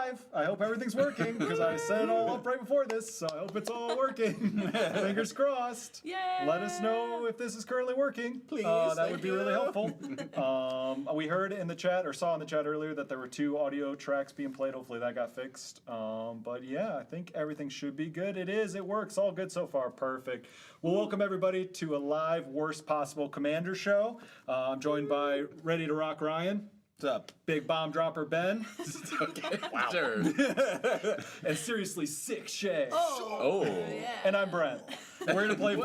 live. I hope everything's working because I set it all up right before this, so I hope it's all working. Fingers crossed. Yay! Let us know if this is currently working. Please, that would be really helpful. We heard in the chat, or saw in the chat earlier, that there were 2 audio tracks being played. Hopefully that got fixed. But yeah, I think everything should be good. It is. It works. All good so far. Perfect. Well, welcome everybody to a live Worst Possible Commander show. I'm joined by Ready to Rock Ryan. What's up? Big Bomb Dropper Ben. Okay. Wow. Sure. And seriously sick Shay. Oh. Yeah. And I'm Brent. We're going to play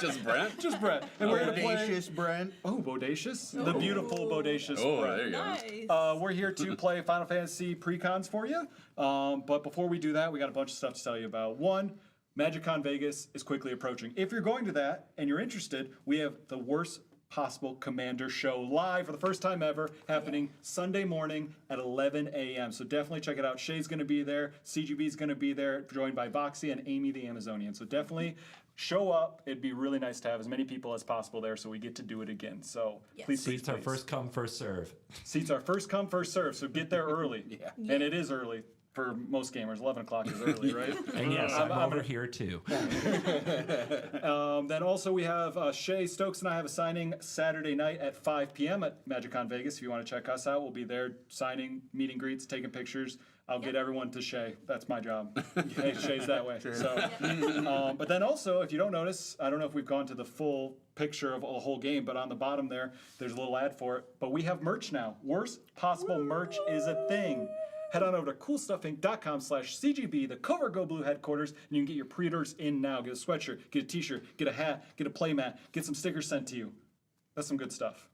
Just Brent? Just Brent. And we're going to play... Bodacious Brent. Oh, Bodacious. The beautiful Bodacious Brent. There you Nice. go. We're here to play Final Fantasy Precons for you. But before we do that, we got a bunch of stuff to tell you about. One, MagicCon Vegas is quickly approaching. If you're going to that and you're interested, we have the Worst Possible Commander show live for the first time ever, happening Sunday morning at 11 a.m. So definitely check it out. Shay's going to be there. CGB's going to be there, joined by Voxy and Amy the Amazonian. So definitely show up. It'd be really nice to have as many people as possible there so we get to do it again. So please. Seats are first come, first serve. Seats are first come, first serve. So get there early. Yeah. And it is early. For most gamers, 11 o'clock is early, right? And yes, I'm over here too. Then also we have Shay Stokes and I have a signing Saturday night at 5 p.m. at MagicCon Vegas. If you want to check us out, we'll be there signing, meeting greets, taking pictures. I'll get everyone to Shay. That's my job. Hey, Shay's that way. Sure. So, but then also, if you don't notice, I don't know if we've gone to the full picture of a whole game, but on the bottom there's a little ad for it. But we have merch now. Worst Possible merch is a thing. Head on over to coolstuffinc.com/CGB, the CovertGoBlue headquarters, and you can get your pre-orders in now. Get a sweatshirt, get a t-shirt, get a hat, get a playmat, get some stickers sent to you. That's some good stuff.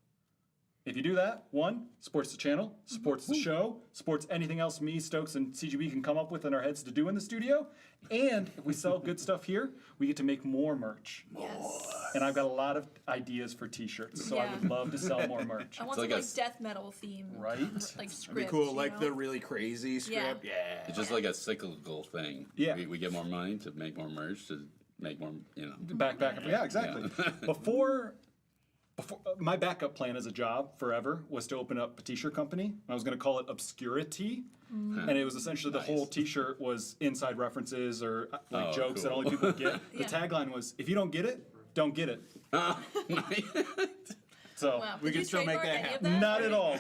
If you do that, one, supports the channel, supports the show, supports anything else me, Stokes, and CGB can come up with in our heads to do in the studio. And if we sell good stuff here, we get to make more merch. Yes. And I've got a lot of ideas for t-shirts, so I would love to sell more merch. I want some death metal theme. Right? Like script. That'd be cool. Like know? the really crazy script. Yeah. It's just like a cyclical thing. Yeah. We get more money to make more merch, to make more, Back. Yeah, exactly. Before my backup plan as a job forever was to open up a t-shirt company. I was going to call it Obscurity. And it was essentially the whole t-shirt was inside references or jokes that only people get. The tagline was, if you don't get it, don't get it. So Wow. We Did can you still make trademark that any of happen. not at all.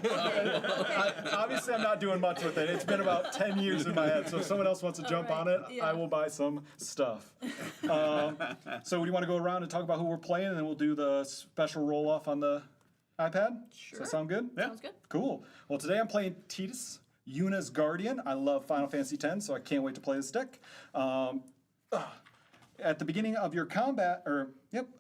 Obviously, I'm not doing much with it. It's been about 10 years in my head. So if someone else wants to jump on it, I will buy some stuff. So we want to go around and talk about who we're playing, and then we'll do the special roll-off on the iPad? Sure. Does that sound good? Yeah. Sounds good. Cool. Well, today I'm playing Titus, Yuna's Guardian. I love Final Fantasy X, so I can't wait to play this deck. At the beginning of your combat, at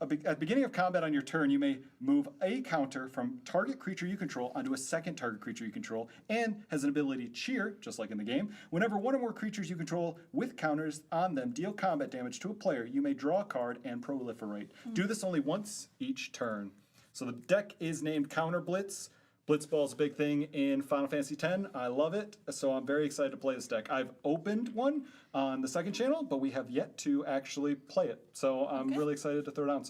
the beginning of combat on your turn, you may move a counter from target creature you control onto a second target creature you control, and has an ability to cheer, just like in the game. Whenever one or more creatures you control with counters on them deal combat damage to a player, you may draw a card and proliferate. Do this only once each turn. So the deck is named Counter Blitz. Blitzball is a big thing in Final Fantasy X. I love it, so I'm very excited to play this deck. I've opened one on the second channel, but we have yet to actually play it. So I'm really excited to throw down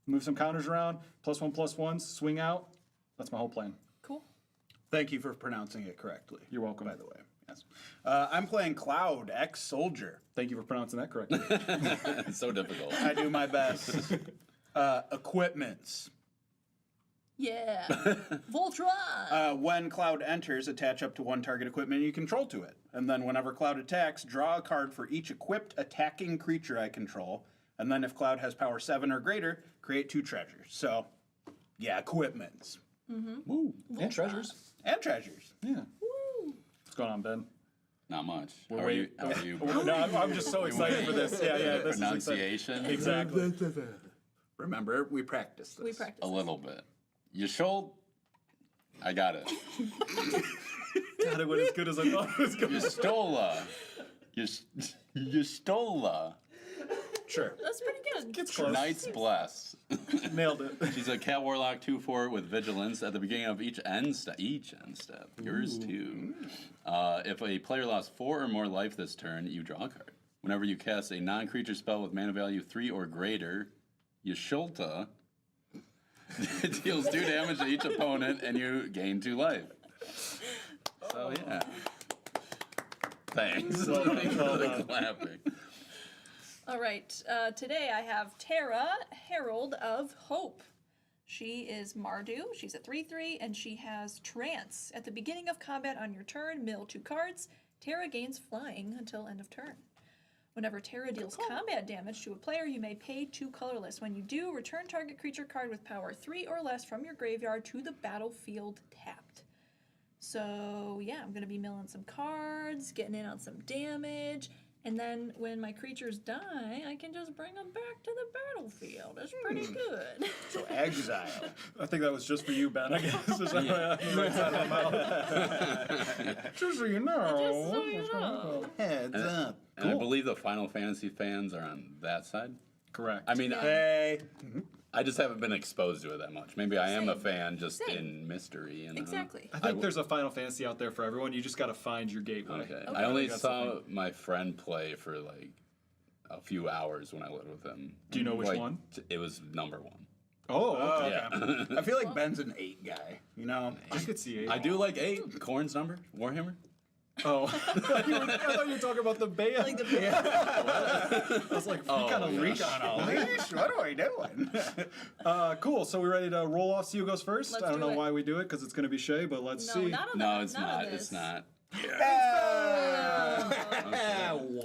move some counters around, +1/+1, swing out. That's my whole plan. Cool. Thank you for pronouncing it correctly. You're welcome. By the way. Yes. I'm playing Cloud, ex-soldier. Thank you for pronouncing that correctly. It's so difficult. I do my best. Equipments. Yeah. Voltron. When Cloud enters, attach up to one target equipment you control to it. And then whenever Cloud attacks, draw a card for each equipped attacking creature I control. And then if Cloud has power 7 or greater, create 2 treasures. So, yeah, equipments. Woo. And treasures. And treasures. Yeah. Woo. What's going on, Ben? Not much. How are you? No, I'm just so excited for this. Yeah, this pronunciation. is exactly. Remember, we practiced this. We practiced A little bit. You should. I got it. God, it went as good as I thought it was going You stole. Sure. That's pretty good. It's close. Knight's Bless. Nailed it. She's a Cat Warlock 2/4 with Vigilance at the beginning of each end step. Yours too. If a player lost 4 or more life this turn, you draw a card. Whenever you cast a non-creature spell with mana value 3 or greater, Yashulta it deals 2 damage to each opponent, and you gain 2 life. So yeah. Thanks. Well done, Thanks well for the done. clapping. All right. Today I have Tara, Herald of Hope. She is Mardu. She's a 3/3, and she has Trance. At the beginning of combat on your turn, mill 2 cards. Tara gains flying until end of turn. Whenever Tara deals combat damage to a player, you may pay 2 colorless. When you do, return target creature card with power 3 or less from your graveyard to the battlefield tapped. So, yeah, I'm going to be milling some cards, getting in on some damage, and then when my creatures die, I can just bring them back to the battlefield. That's pretty good. So exile. I think that was just for you, Ben, I guess. Is that right side of my mouth? Just so you know. Just so you know. Heads up. And I believe the Final Fantasy fans are on that side. Correct. I mean, Hey. I just haven't been exposed to it that much. Maybe I am a Same. fan just Same. in mystery. You know? Exactly. I think there's a Final Fantasy out there for everyone. You just got to find your gateway. Okay. Okay. I only That's saw something. my friend play for like a few hours when I lived with him. Do you know which Like, one? It was number 1. Oh, okay. Yeah. I feel like Ben's an 8 guy. You know. I could see 8. I do like 8. Corn's number. Warhammer. Oh, I thought you were talking about the band. Like the band. I was like, kind of yeah. reach On a leash? What are we doing? Cool. So we ready to roll off? See who goes first. Let's I don't do know it. why we do it because it's going to be Shay, but let's No, see. not on No, that. it's not. not. On It's this. not.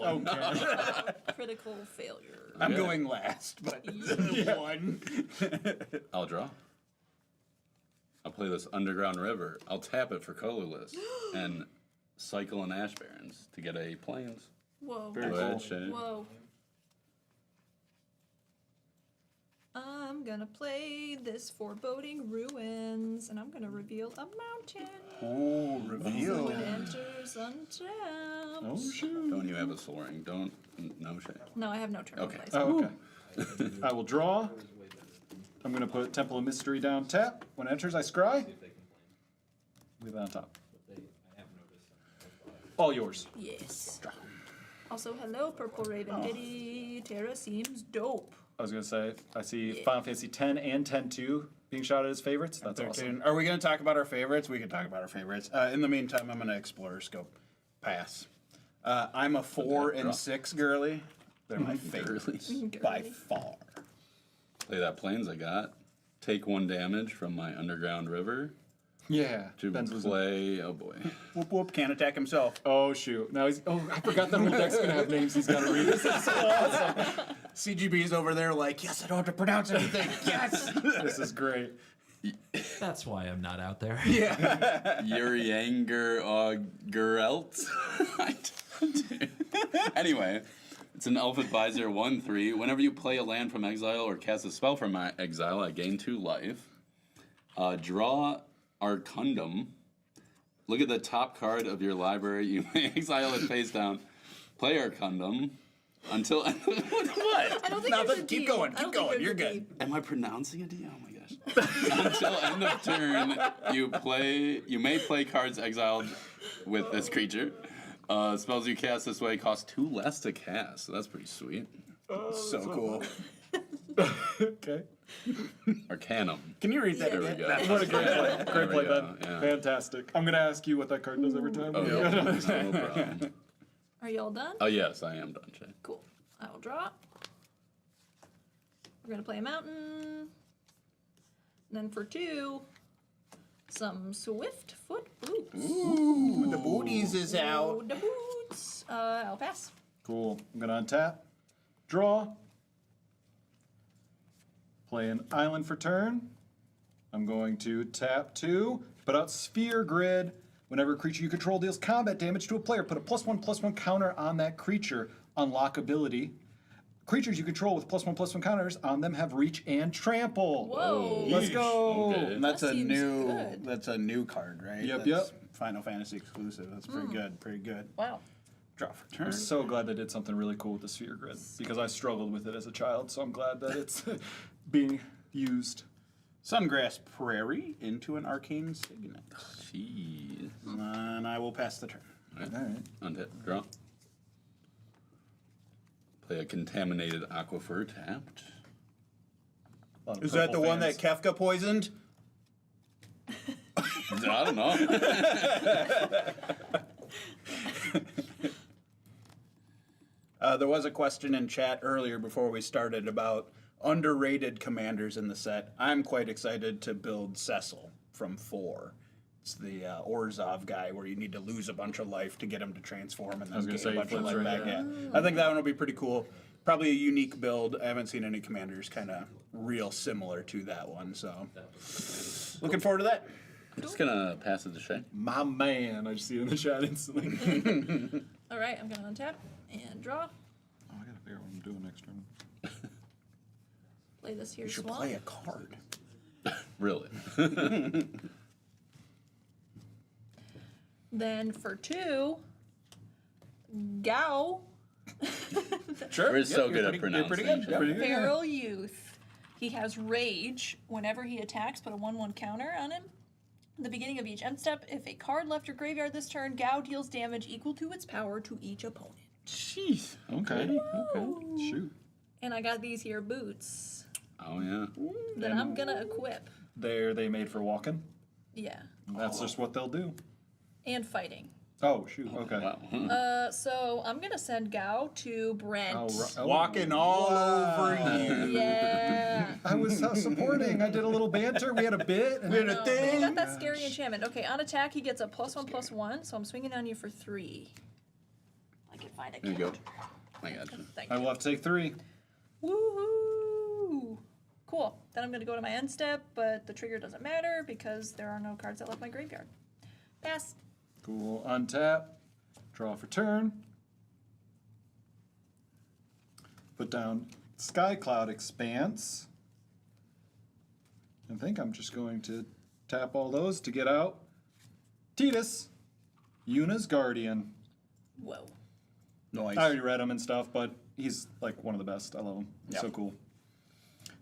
Okay. Critical failure. I'm Yeah. going last, but one. I'll draw. I'll play this Underground River. I'll tap it for colorless and cycle an Ash Barrens to get a plains. Whoa. Very Go cool. ahead, Shay. Whoa. I'm gonna play this Foreboding Ruins, and I'm gonna reveal a mountain. Ooh, reveal. When it enters untapped. Oh, shoot. Don't you have a soaring? Don't. No, Shay. No, I have no turn Okay. place. Oh, okay. I will draw. I'm going to put Temple of Mystery down tap. When it enters, I scry. Leave that on top. All yours. Yes. Also, hello, Purple Raven Ditty. Terra seems dope. I was going to say, I see Final Fantasy 10 and 10-2 being shouted as favorites. That's 13. awesome. Are we going to talk about our favorites? We can talk about our favorites. In the meantime, I'm going to Explorer Scope. Pass. I'm a 4 Okay, and draw. 6 girly. They're my favorites by far. Play that plains I got. Take 1 damage from my Underground River Yeah. to Ben's losing. play. Oh boy. Whoop whoop, can't attack himself. Oh, shoot. Now he's. Oh, I forgot that whole deck's going to have names he's got to read. This is so awesome. CGB's over there like, yes, I don't have to pronounce anything. Yes. This is great. That's why I'm not out there. Urianger Gerelt. Anyway, it's an Elf Advisor 1/3. Whenever you play a land from exile or cast a spell from my exile, I gain 2 life. Draw Arcundum. Look at the top card of your library. You may exile it face down. Play Arcundum until. What? I don't think No, there's a keep D. going, I don't keep think going, there's you're a good. D. Am I pronouncing a D? Oh my gosh. Until end of turn, you may play cards exiled with this creature. Spells you cast this way cost 2 less to cast, so that's pretty sweet. So cool. Okay. Arcanum. Can you read that There we again? go. What a great play. There Great we play, go, Ben. yeah. Fantastic. I'm going to ask you what that card does every time. Oh, yeah. No problem. Are y'all done? Oh yes, I am done, Shay. Cool. I will draw. We're gonna play a mountain. And then for 2, some Swift Foot Boots. Ooh, the booties is Oh, out. the boots. I'll pass. Cool. I'm going to untap. Draw. Play an island for turn. I'm going to tap 2. Put out Sphere Grid. Whenever a creature you control deals combat damage to a player, put a +1/+1 counter on that creature. Unlock ability. Creatures you control with +1/+1 counters on them have reach and trample. Whoa. Let's go. Okay. And that's That a seems new. good. That's a new card, right? Yep, That's yep. Final Fantasy exclusive. That's pretty good. Pretty good. Wow. Draw for turn. I'm so glad they did something really cool with the Sphere Grid because I struggled with it as a child, so I'm glad that it's being used. Sungrass Prairie into an Arcane Signet. Jeez. And I will pass the turn. All right. Untap. Draw. Play a Contaminated Aquifer tapped. A lot of Is that the purple one that fans. Kefka poisoned? I don't know. There was a question in chat earlier before we started about underrated commanders in the set. I'm quite excited to build Cecil from 4. It's the Orzhov guy where you need to lose a bunch of life to get him to transform and then was gonna gain say a he bunch of flips life right back. there. Yeah. I think that one will be pretty cool. Probably a unique build. I haven't seen any commanders kind of real similar to that one, so looking forward to that. I'm just gonna pass it to Shay. My man, I just see it in the chat instantly. All right, I'm gonna untap and draw. Oh, I gotta figure out what I'm doing next turn. Play this here You should swamp. play a card. Really? Then for 2, Gao, Sure. We're so Yep, good you're at pretty- you're pretty good. pronunciation. Yep. Pretty good. Feral Youth. He has Rage. Whenever he attacks, put a 1/1 counter on him. At the beginning of each end step, if a card left your graveyard this turn, Gao deals damage equal to its power to each opponent. Jeez. Okay. Okay. Shoot. And I got these here boots Oh yeah. that I'm gonna equip. They made for walking. Yeah. That's just what they'll do. And fighting. Oh, shoot. Okay. Wow. So I'm gonna send Gao to Brent. Walking all over you. Yeah. I was supporting. I did a little banter. We had a bit. And We had a No, but you thing. got that scary enchantment. Okay, on attack he gets a +1/+1, so I'm swinging on you for 3. I can find a There you go. counter. I got you. Thank I you. will have to take 3. Woohoo! Cool. Then I'm gonna go to my end step, but the trigger doesn't matter because there are no cards that left my graveyard. Pass. Cool. Untap. Draw for turn. Put down Sky Cloud Expanse. I think I'm just going to tap all those to get out Titus, Yuna's Guardian. Whoa. Noise. I already read him and stuff, but he's like one of the best. I love him. He's Yep. so cool.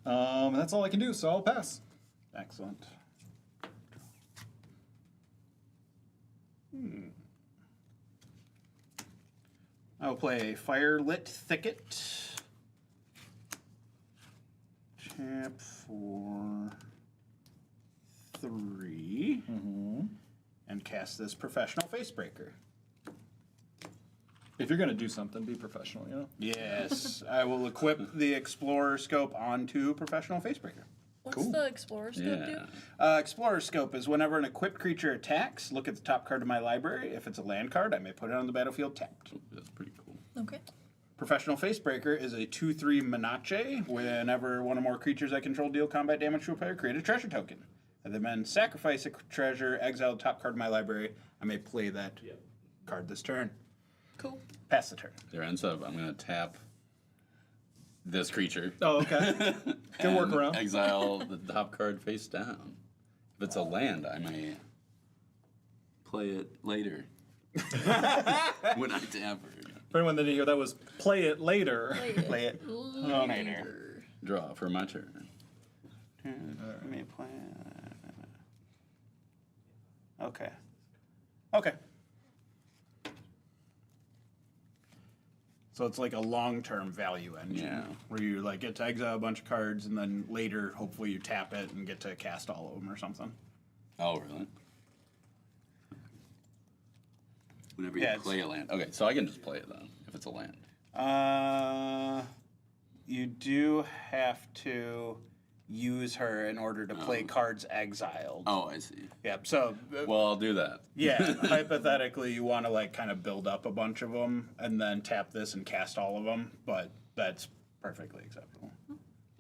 That's all I can do, so I'll pass. Excellent. I'll play Firelit Thicket. Tap for 3. And cast this Professional Facebreaker. If you're gonna do something, be professional, you know? Yes, I will equip the Explorer Scope onto Professional Facebreaker. What's Cool. the Explorer Scope do? Yeah. Explorer Scope is whenever an equipped creature attacks, look at the top card of my library. If it's a land card, I may put it on the battlefield tapped. That's pretty cool. Okay. Professional Facebreaker is a 2/3 Menace. Whenever one or more creatures I control deal combat damage to a player, create a treasure token. And then sacrifice a treasure, exile the top card of my library. I may play that card this turn. Cool. Pass the turn. There ends up. I'm gonna tap this creature. Oh, okay. Good work and around. Exile the top card face down. If it's a land, I may play it later when I tap her. For anyone that didn't hear, that was play it later. Play it later. Draw for my turn. Let me play. Okay. Okay. So it's like a long-term value engine, Yeah. where you like get to exile a bunch of cards, and then later, hopefully, you tap it and get to cast all of them or something. Oh, really? Whenever you Yeah, it's- play a land. Okay, so I can just play it then, if it's a land. You do have to use her in order to play cards exiled. Oh, I see. Yep. So, Well, I'll do that. yeah, hypothetically, you want to like kind of build up a bunch of them and then tap this and cast all of them, but that's perfectly acceptable.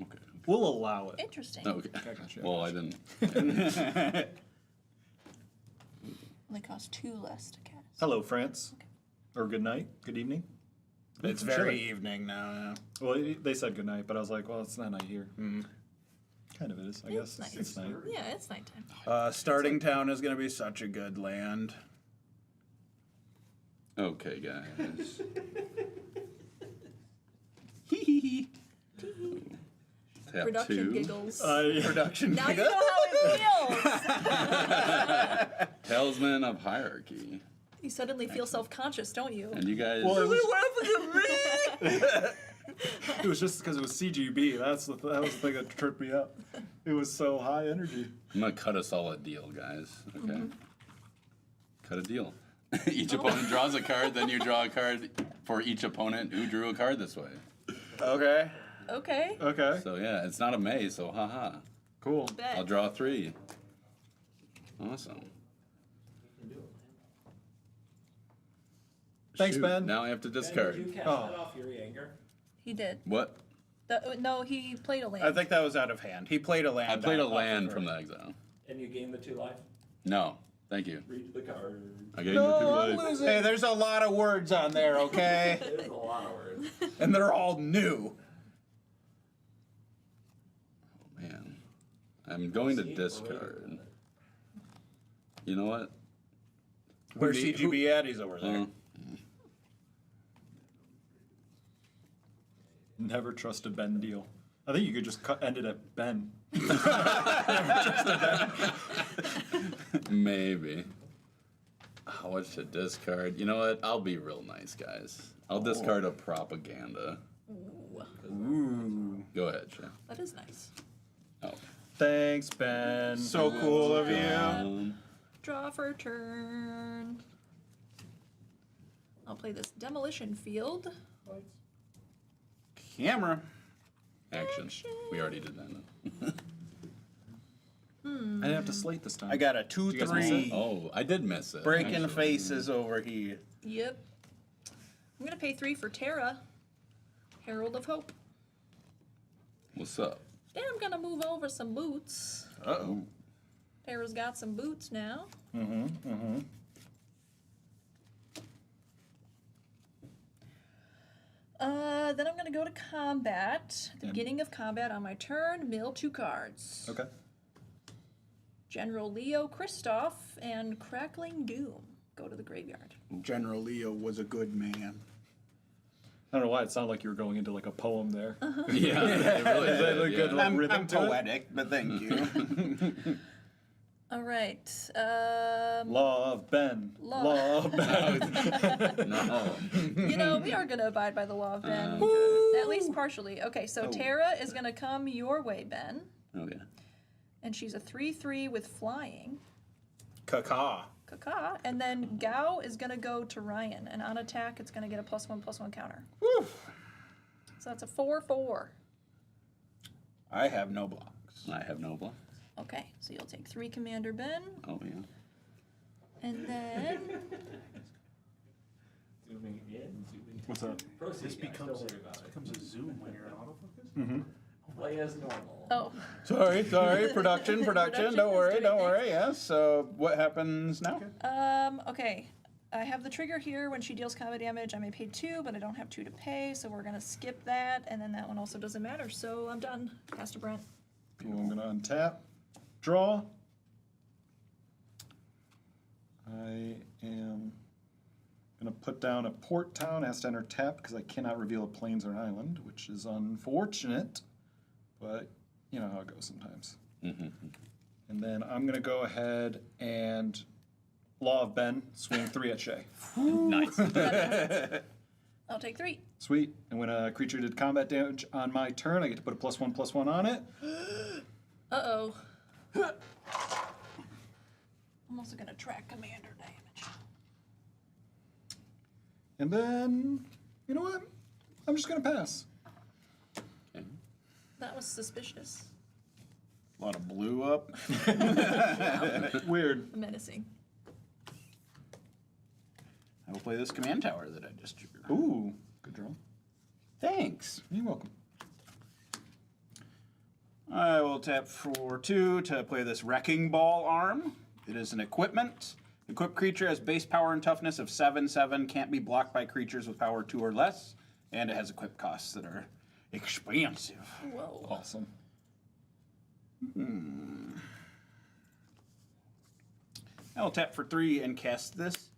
Okay. We'll allow it. Interesting. Okay. gotcha. Well, I didn't. Only costs 2 less to cast. Hello, France. Or good night, good evening. It's Sure. very evening now. Well, they said good night, but I was like, well, it's not night here. Kind of is, I guess. nice. It's night. Yeah, it's nighttime. Starting Town is going to be such a good land. Okay, guys. Tap Production 2. giggles. Production. Now you know how it feels. Talisman of Hierarchy. You suddenly feel self-conscious, don't you? And you guys. Well, it was just because it was CGB. That was the thing that tripped me up. It was so high energy. I'm gonna cut us all a deal, guys. Okay. Cut a deal. Each opponent draws a card, then you draw a card for each opponent who drew a card this way. Okay. Okay. Okay. So yeah, it's not a maze, so haha. Cool. Bet. I'll draw 3. Awesome. Thanks, Shoot, Ben. Now I have to Ben, discard. did you cast Oh. that off Fury Anger? He did. What? No, he played a land. I think that was out of hand. He played a land. I played a off of land her. from the exile. And you gained the 2 life? No, thank you. Read the card. I gave you 2 life. losing. Hey, there's a lot of words on there, okay? There's a lot of words. And they're all new. Oh, man. I'm going to See, discard. You know what? Where's need- CGB at? He's over there. Uh, Never trust a Ben deal. I think you could just end it at Ben. maybe. How much to discard? You know what? I'll be real nice, guys. I'll discard a propaganda. Ooh. Go ahead, Shay. That is nice. Oh. Thanks, Ben. So cool of you. Draw for turn. I'll play this demolition field. Camera. Action. We already did that. I didn't have to slate this time. I got a you guys miss 2-3. Oh, I did miss it. Breaking actually. faces over here. Yep. I'm gonna pay 3 for Terra, Herald of Hope. What's up? Then I'm gonna move over some boots. Uh-oh. Terra's got some boots now. Then I'm gonna go to combat. At the beginning of combat on my turn, mill 2 cards. Okay. General Leo Christoph and Crackling Doom go to the graveyard. General Leo was a good man. I don't know why it sounded like you were going into like a poem there. Yeah, it really Is that did, a good yeah. like, I'm rhythm to it? poetic, but thank you. All right. Law of Ben. Law. Law of Ben. No. You know, we are gonna abide by the law of Ben. Okay. At least partially. Okay, so Terra is gonna come your way, Ben. Okay. And she's a 3/3 with flying. Caca. Kaka. And then Gao is gonna go to Ryan. And on attack, it's gonna get a +1/+1 counter. Woo. So that's a 4/4. I have no blocks. I have no block. Okay, so you'll take 3 Commander Ben. Oh, yeah. And then. Zooming in, zooming What's up? Proceed, This guys, becomes don't worry about it. a zoom when you're in autofocus. Play as normal. Oh, Sorry, production. Production Don't is worry, doing don't worry. Yes. So what happens now? okay. I have the trigger here. When she deals combat damage, I may pay 2, but I don't have 2 to pay, so we're gonna skip that. And then that one also doesn't matter, so I'm done. Pass to Brent. Cool, I'm gonna untap. Draw. I am gonna put down a port town. It has to enter tap because I cannot reveal a plains or an island, which is unfortunate. But you know how it goes sometimes. And then I'm gonna go ahead and Law of Ben, swing 3 at Shay. Nice. I'll take 3. Sweet. And when a creature did combat damage on my turn, I get to put a +1/+1 on it. Uh-oh. I'm also gonna track commander damage. And then, you know what? I'm just gonna pass. Okay. That was suspicious. A lot of blue up. Weird. Menacing. I will play this command tower that I just drew. Ooh, good draw. Thanks. You're welcome. I will tap for 2 to play this Wrecking Ball arm. It is an equipment. Equipped creature has base power and toughness of 7/7, can't be blocked by creatures with power 2 or less, and it has equip costs that are expensive. Whoa. Awesome. I will tap for 3 and cast this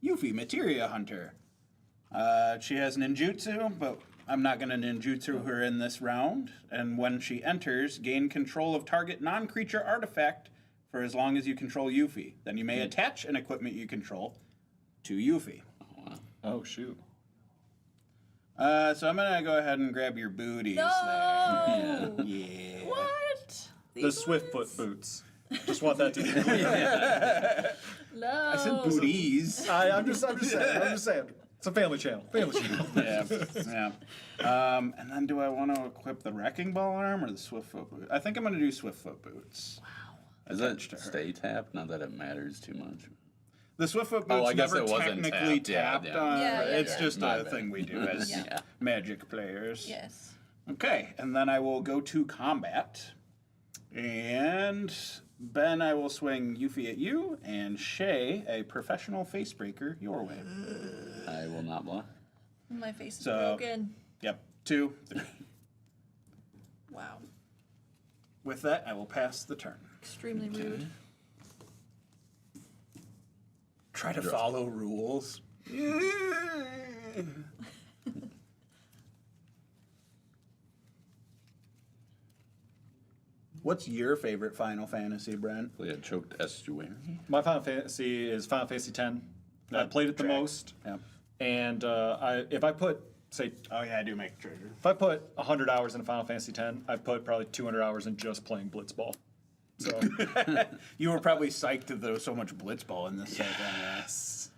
Yuffie Materia Hunter. She has ninjutsu, but I'm not going to ninjutsu her in this round. And when she enters, gain control of target non-creature artifact for as long as you control Yuffie. Then you may attach an equipment you control to Yuffie. Oh, shoot. So I'm going to go ahead and grab your booties No! there. Yeah. What? The These Swiftfoot ones? boots. Just want that to be clear. No. I said booties. I'm just saying. It's a family channel. Family channel. Yeah. And then do I want to equip the Wrecking Ball arm or the Swiftfoot boot? I think I'm going to do Swiftfoot boots. Is that stay tapped? Not that it matters too much. The Swiftfoot boots Oh, I guess never it wasn't technically tapped. tapped Yeah. on. Yeah, yeah, It's yeah. just My a bad. thing we do as Yeah. Magic players. Yes. Okay, and then I will go to combat. And Ben, I will swing Yuffie at you, and Shay, a professional face breaker, your way. I will not block. My face is So- broken. Yep, 2, 3. Wow. With that, I will pass the turn. Extremely rude. Try to follow rules. What's your favorite Final Fantasy, Brent? Play a choked estuary. My Final Fantasy is Final Fantasy X. I played it the Track. most, Yep. and if I put Oh yeah, I do make treasure. if I put 100 hours in Final Fantasy X, I put probably 200 hours in just playing Blitzball. So You were probably psyched that there was so much Blitzball in this set. Yes.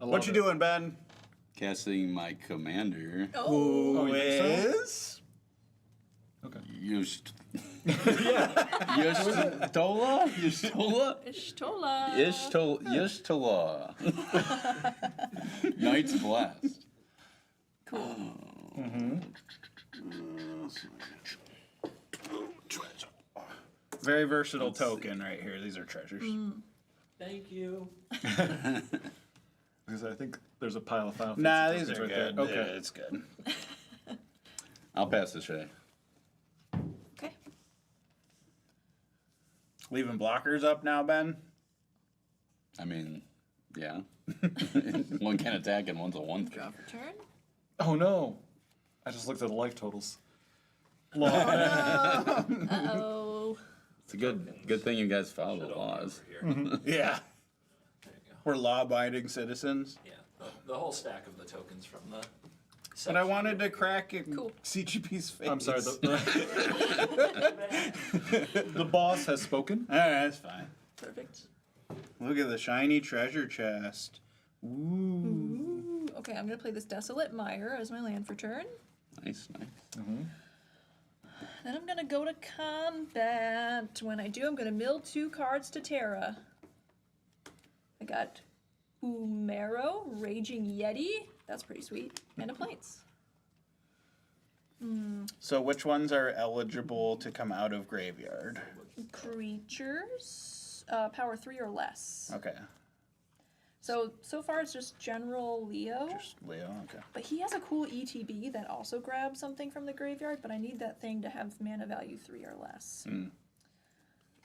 I love What you it. doing, Ben? Casting my commander. Oh. you think so? is? Okay. Yusht. Yushtola? Yushtola? Ishtola. Yishtola. Knight's Blast. Cool. Very versatile token right here. These are treasures. Thank you. Because I think there's a pile of Final Nah, Fantasy these tokens are right good. there. Okay. Yeah, it's good. I'll pass the Shay. Okay. Leaving blockers up now, Ben? I mean, yeah. One can attack and one's a 1/3. Draw for turn. Oh no! I just looked at the life totals. Uh-oh. It's a good thing you guys follow the laws. Yeah. There you go. We're law-abiding citizens. Yeah, the whole stack of the tokens from the. But I wanted to crack it Cool. CGP's face. I'm sorry. The boss has spoken. All right, that's fine. Perfect. Look at the shiny treasure chest. Ooh. Ooh. Okay, I'm gonna play this Desolate Mire as my land for turn. Nice. Then I'm gonna go to combat. When I do, I'm gonna mill 2 cards to Terra. I got Umero, Raging Yeti. That's pretty sweet. And a Plains. So which ones are eligible to come out of graveyard? Creatures. Power 3 or less. Okay. So far it's just General Leo. Just Leo, okay. But he has a cool ETB that also grabs something from the graveyard, but I need that thing to have mana value 3 or less.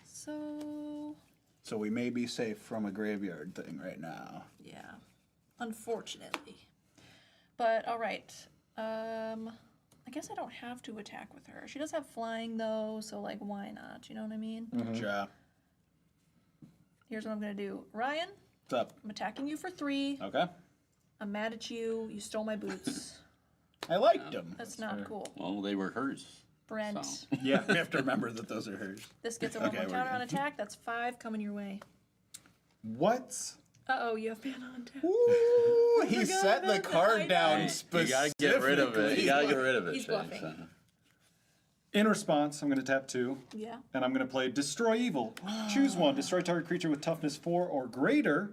So, So we may be safe from a graveyard thing right now. yeah. Unfortunately. But, alright. I guess I don't have to attack with her. She does have flying, though, so, like, why not? You know what I mean? Ja. Here's what I'm gonna do. Ryan, What's up? I'm attacking you for 3. Okay. I'm mad at you. You stole my boots. I liked them. That's not cool. Well, they were hers. Brent. So. Yeah. We have to remember that those are hers. This gets a 1/1 Okay, we're counter on good. attack. That's 5 coming your way. What? Uh-oh, you have mana on tap. Ooh, he forgot set the about that. I card know. down You specifically. gotta get rid of it. You gotta get rid of it. He's Shay, bluffing. so. In response, I'm going to tap 2, Yeah. and I'm going to play Destroy Evil. Choose one. Destroy target creature with toughness 4 or greater,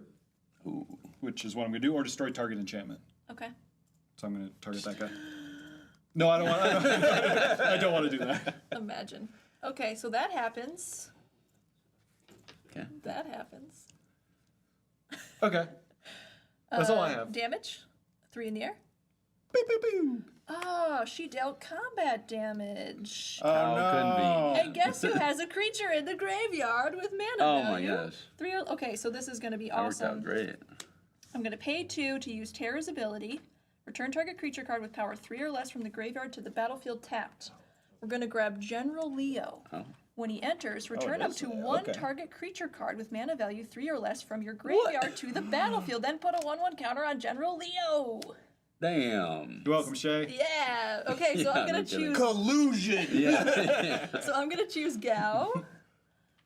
Ooh. which is what I'm going to do, or destroy target enchantment. Okay. So I'm going to target that guy. No, I don't want. I don't want to do that. Imagine. Okay, so that happens. Okay. That happens. Okay. That's all I have. Damage. 3 in the air. Pew, pew, pew. Oh, she dealt combat damage. Oh, How no. convenient. And guess who has a creature in the graveyard with mana Oh my value? gosh. 3. Okay, so this is going to be That worked out awesome. great. I'm going to pay 2 to use Terra's ability. Return target creature card with power 3 or less from the graveyard to the battlefield tapped. We're going to grab General Leo. Oh. When he enters, return it up is to Leo, 1 okay. target creature card with mana value 3 or less from your graveyard to the battlefield. Then put a 1/1 counter on General Leo. Damn. You're welcome, Shay. Yeah. Okay, so I'm Yeah, gonna no kidding. choose. Collusion. Yeah. So I'm gonna choose Gao.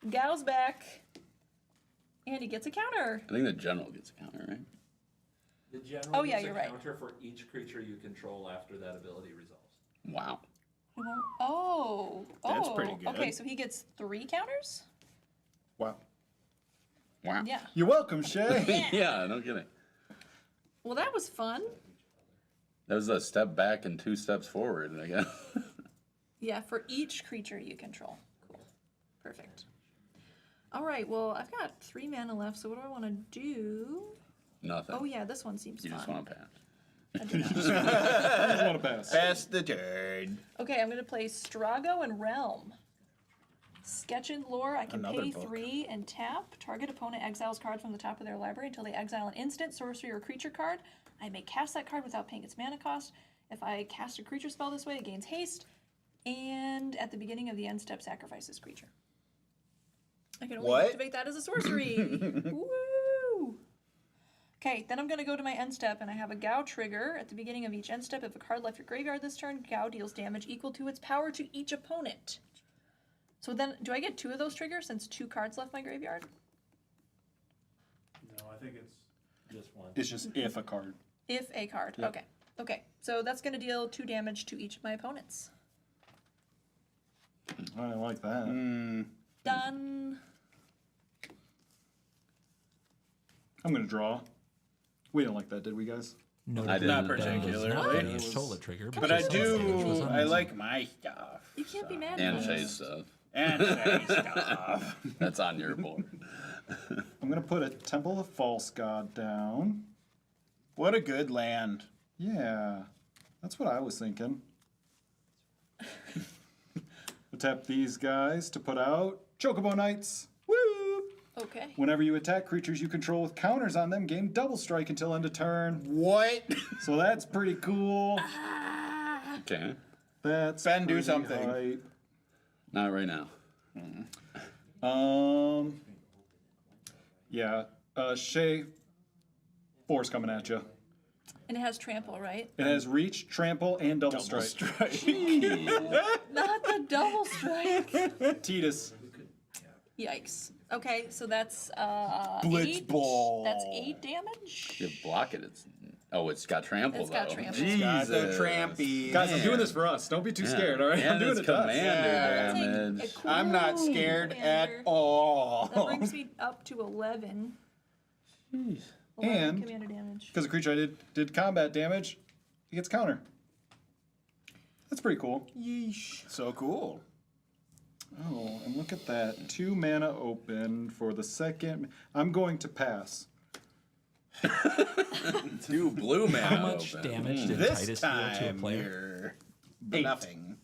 Gal's back. And he gets a counter. I think the general gets a counter, right? The general Oh, yeah, gets you're a right. counter for each creature you control after that ability resolves. Wow. Oh. That's pretty good. Okay, so he gets 3 counters? Wow. Wow. Yeah. You're welcome, Shay. Yeah, no kidding. Well, that was fun. That was a step back and 2 steps forward, I guess. Yeah, for each creature you control. Cool. Perfect. All right, well, I've got 3 mana left, so what do I want to do? Nothing. Oh, yeah, this one seems You fun. just want to pass. I do not. I just want to pass. Pass the turn. Okay, I'm going to play Strago and Realm. Sketch and Lore, I can Another pay book. 3 and tap. Target opponent exiles cards from the top of their library until they exile an instant, sorcery, or creature card. I may cast that card without paying its mana cost. If I cast a creature spell this way, it gains haste. And at the beginning of the end step, sacrifice this creature. I can only What? activate that as a sorcery. Woo! Okay, then I'm going to go to my end step, and I have a Gao trigger. At the beginning of each end step, if a card left your graveyard this turn, Gao deals damage equal to its power to each opponent. So then, do I get 2 of those triggers since 2 cards left my graveyard? No, I think it's Just one. It's just if a card. If a card. Yep. Okay. Okay, so that's going to deal 2 damage to each of my opponents. I don't like that. Done. I'm going to draw. We didn't like that, did we, guys? No, I didn't. Not that was particularly. not a Shola trigger. But I because some of the damage was do. I unnecessary. like my stuff. You can't be mad And at Shay's us. stuff. And Shay's stuff. That's on your board. I'm going to put a Temple of False God down. What a good land. Yeah, that's what I was thinking. We'll tap these guys to put out Chocobo Knights. Woo! Okay. Whenever you attack creatures you control with counters on them, gain double strike until end of turn. What? So that's pretty cool. Okay. That's Ben, do pretty something. hype. Not right now. Yeah. Shay, Force coming at you. And it has trample, right? It has reach, trample, and double strike. Not the double strike. Titus. Yikes. Okay, so that's Blitzball. 8. That's 8 damage. You block it. It's got trample It's though. got trample. Jesus. Got the trampy. Guys, I'm doing this for us. Don't be too scared, all right? And I'm doing it's it to us. commander That's damage. a cool I'm not scared at commander. all. That brings me up to 11. 11 And- commander damage. Because the creature I did combat damage, he gets counter. That's pretty cool. Yeesh. So cool. Oh, and look at that. 2 mana open for the second. I'm going to pass. 2 blue mana. How much open. damage did This Titus deal to a time player? you're nothing.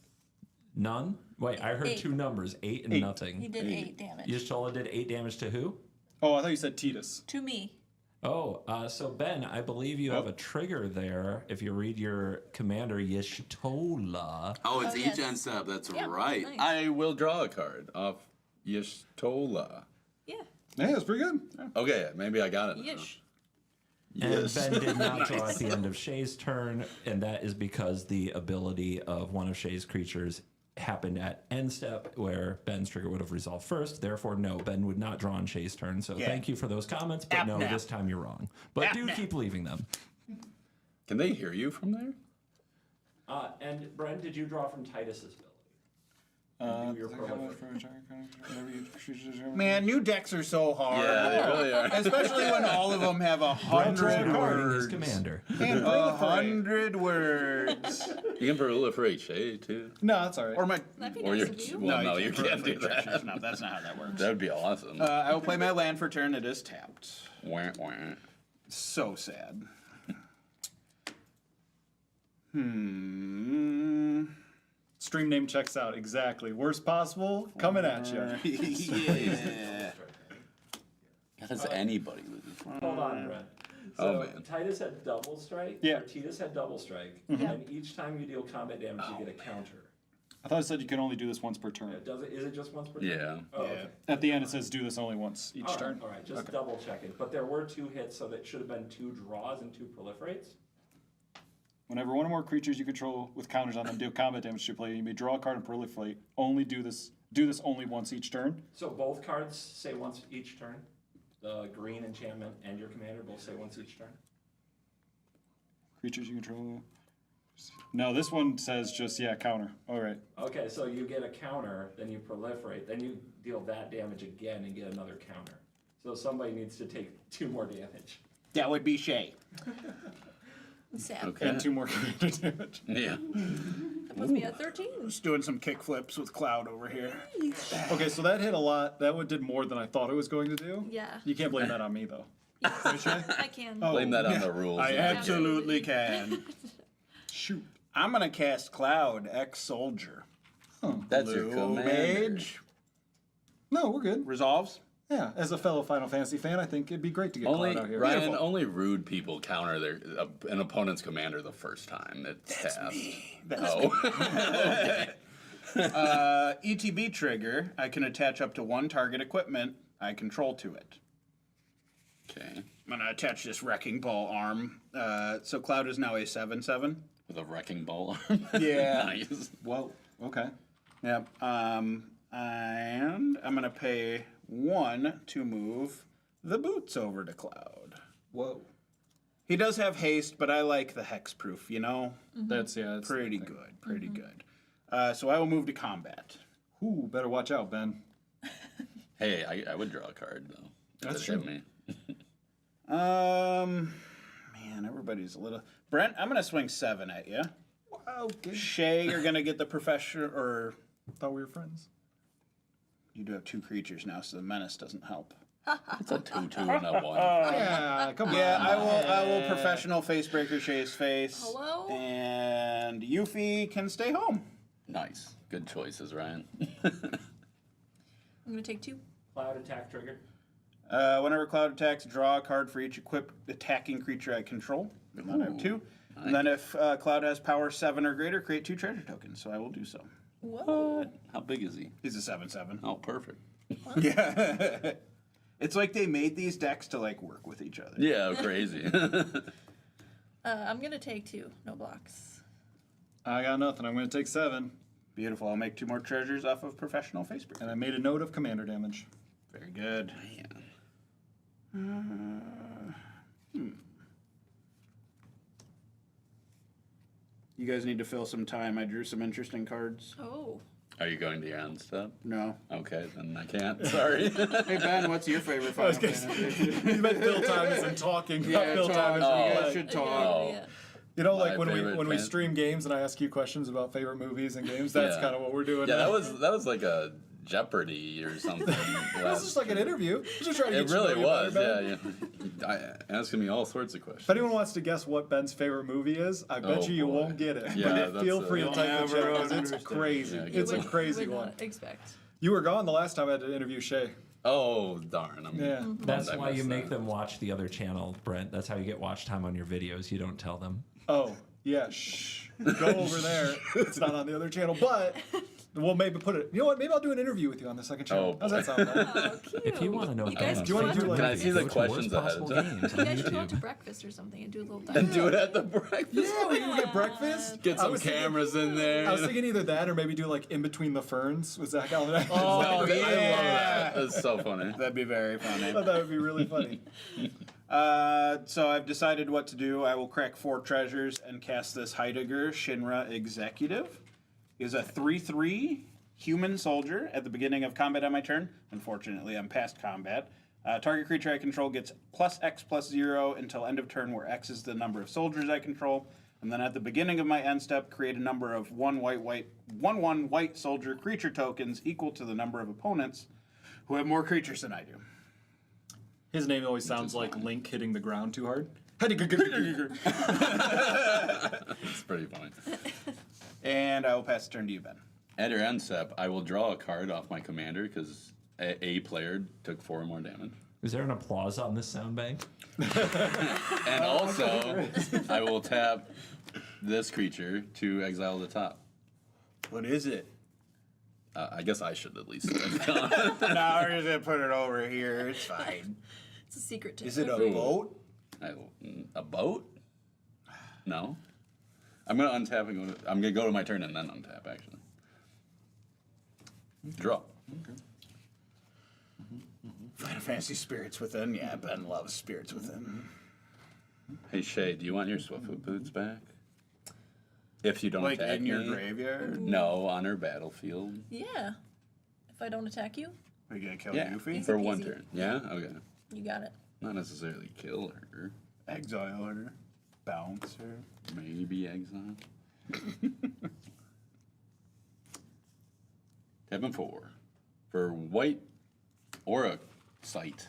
None? Wait, I heard 8. 2 numbers, 8 and 8. He nothing. did 8 damage. Yashola did 8 damage to who? Oh, I thought you said Titus. To me. Oh, so Ben, I believe you have a trigger there. If you read your commander, Yashtola. Oh, it's Oh, each yes. end step. That's Yeah, right. nice. I will draw a card off Yashtola. Yeah. Hey, that's pretty good. Okay, maybe I got it. now. Yish. And Ben did not draw at the end of Shay's turn, and that is because the ability of one of Shay's creatures happened at end step, where Ben's trigger would have resolved first. Therefore, no, Ben would not draw on Shay's turn. So Yeah. thank you for those comments, but no, Nap. this time you're wrong. But do keep leaving them. Can they hear you from there? And Brent, did you draw from Titus's ability? Your Man, new decks are so hard. Yeah, they really are. Especially when all of them have 100 Reading his words. commander. And 100 words. You can proliferate Shay too. No, that's all right. Or my. That'd be Or nice you're of you. well, no, you can't do proliferate that. treasures. No, that's not how that works. That would be awesome. I will play my land for turn. It is tapped. Wah, wah. So sad. Stream name checks out. Exactly. Worst possible, coming at you. Yeah. How does anybody lose? Hold on, Brent. Oh, So man. Titus had double strike. Yeah. Or Titus had double strike. Yeah. And each time you deal combat damage, you get a counter. I thought it said you can only do this once per turn. Does it? Is it just once per turn? Yeah. Oh, Yeah. okay. At the end, it says do this only once each All right, turn. all right, just Okay. double checking. But there were 2 hits, so that should have been 2 draws and 2 proliferates. Whenever one or more creatures you control with counters on them deal combat damage to your player, you may draw a card and proliferate. Only do this do this only once each turn. So both cards say once each turn? The green enchantment and your commander both say once each turn? Creatures you control. No, this one says just, counter. All right. Okay, so you get a counter, then you proliferate, then you deal that damage again and get another counter. So somebody needs to take 2 more damage. That would be Shay. Sad. Okay. And 2 more commander damage. Yeah. That puts me at 13. Just doing some kick flips with Cloud over here. Okay, so that hit a lot. That one did more than I thought it was going to do. Yeah. You can't blame that on me, though. I can. Blame that on the rules. I absolutely can. Shoot. I'm gonna cast Cloud X Soldier. That's your Blue commander. Mage. No, we're good. Resolves. Yeah, as a fellow Final Fantasy fan, I think it'd be great to get Only Cloud out here. Ryan, Beautiful. only rude people counter an opponent's commander the first time it's cast. ETB trigger. I can attach up to 1 target equipment I control to it. Okay. I'm gonna attach this Wrecking Ball arm. So Cloud is now a 7/7. With a wrecking ball arm. Yeah. Nice. Whoa. Okay. Yep. And I'm gonna pay 1 to move the boots over to Cloud. Whoa. He does have haste, but I like the hexproof. You know, That's pretty good. Pretty good. So I will move to combat. Ooh, better watch out, Ben. Hey, I would draw a card though. If That's it hit true. me. Man, everybody's a little. Brent, I'm gonna swing 7 at you. Wow. Okay. Shay, you're gonna get the professor, or Thought we were friends. you do have 2 creatures now, so the menace doesn't help. It's a 2/2 and a 1. Yeah, come on. Yeah, I will professional facebreaker Shay's face. Hello? And Yuffie can stay home. Nice. Good choices, Ryan. I'm gonna take 2. Cloud attack trigger. Whenever Cloud attacks, draw a card for each equipped attacking creature I control. I have 2. And then if Cloud has power 7 or greater, create 2 treasure tokens. So I will do so. Whoa. How big is he? He's a 7/7. Oh, perfect. Yeah. It's like they made these decks to like work with each other. Yeah, crazy. I'm gonna take 2. No blocks. I got nothing. I'm going to take 7. Beautiful. I'll make 2 more treasures off of professional facebreaker. And I made a note of commander damage. Very good. You guys need to fill some time. I drew some interesting cards. Oh. Are you going to your end step? No. Okay, then I can't. Sorry. Hey Ben, what's your favorite Final Fantasy? You meant Phil Thomas and talking. Yeah, Phil talk. Thomas. You guys Oh. should talk. Oh. Yeah. You know, My like when favorite we fan- stream games and I ask you questions about favorite movies and games, that's Yeah. kind of what we're doing. Yeah, now. that was like a Jeopardy or something. It was just like an interview. Just trying to It get you to really know was. better, Yeah, Ben. yeah. Asking me all sorts of questions. If anyone wants to guess what Ben's favorite movie is, I bet Oh, you boy. won't get it. Yeah, but that's feel free to You'll type in never chat 'cause it's understand. crazy. Yeah, It's a Would- crazy would one. not expect. You were gone the last time I had to interview Shay. Oh darn! Yeah. That's I why you missed make that. them watch the other channel, Brent. That's how you get watch time on your videos. You don't tell them. Oh, yeah. Shh. Go over there. It's not on the other channel, but we'll maybe put it. You know what? Maybe I'll do an interview with you on the second channel. Oh, How's that sound? Ben? Oh, cute. If you want to know, You guys Ben's do you wanna do, favorite like- Can I see the go to questions Worst ahead of Possible time? Games You on guys should go out YouTube. to breakfast or something and do a little And dive. do it at the breakfast. Yeah, we can get breakfast. Get I some was thinking- cameras in there. I was thinking either that or maybe do like in between the ferns with Zach Allen. Oh, I love yeah. that. That's so funny. That'd be very I funny. thought that would be really funny. So I've decided what to do. I will crack 4 treasures and cast this Heidegger Shinra Executive. Is a 3/3 human soldier at the beginning of combat on my turn. Unfortunately, I'm past combat. Target creature I control gets +X+0 until end of turn, where X is the number of soldiers I control. And then at the beginning of my end step, create a number of 1/1 white soldier creature tokens equal to the number of opponents who have more creatures than I do. His name always sounds like Link hitting the ground too hard. It's pretty funny. And I will pass the turn to you, Ben. At your end step, I will draw a card off my commander because a player took 4 or more damage. Is there an applause on this sound bank? And also, I will tap this creature to exile the top. What is it? I guess I should at least. No, we're just gonna put it over here. It's fine. It's a secret tip. Is it a Ooh. boat? A boat? No. I'm gonna untap and go. I'm gonna go to my turn and then untap. Actually. Draw. Final Fantasy Spirits Within. Yeah, Ben loves Spirits Within. Hey Shay, do you want your Swiftfoot boots back? If you don't Like attack in your me. graveyard? No, on our battlefield. Yeah. If I don't attack you, Are you gonna kill Yeah, Yuffie? for Easy one peasy. turn. Yeah? Okay. you got it. Not necessarily kill her. Exile her. Bounce her. Maybe exile. Tapping 4. For white aura sight.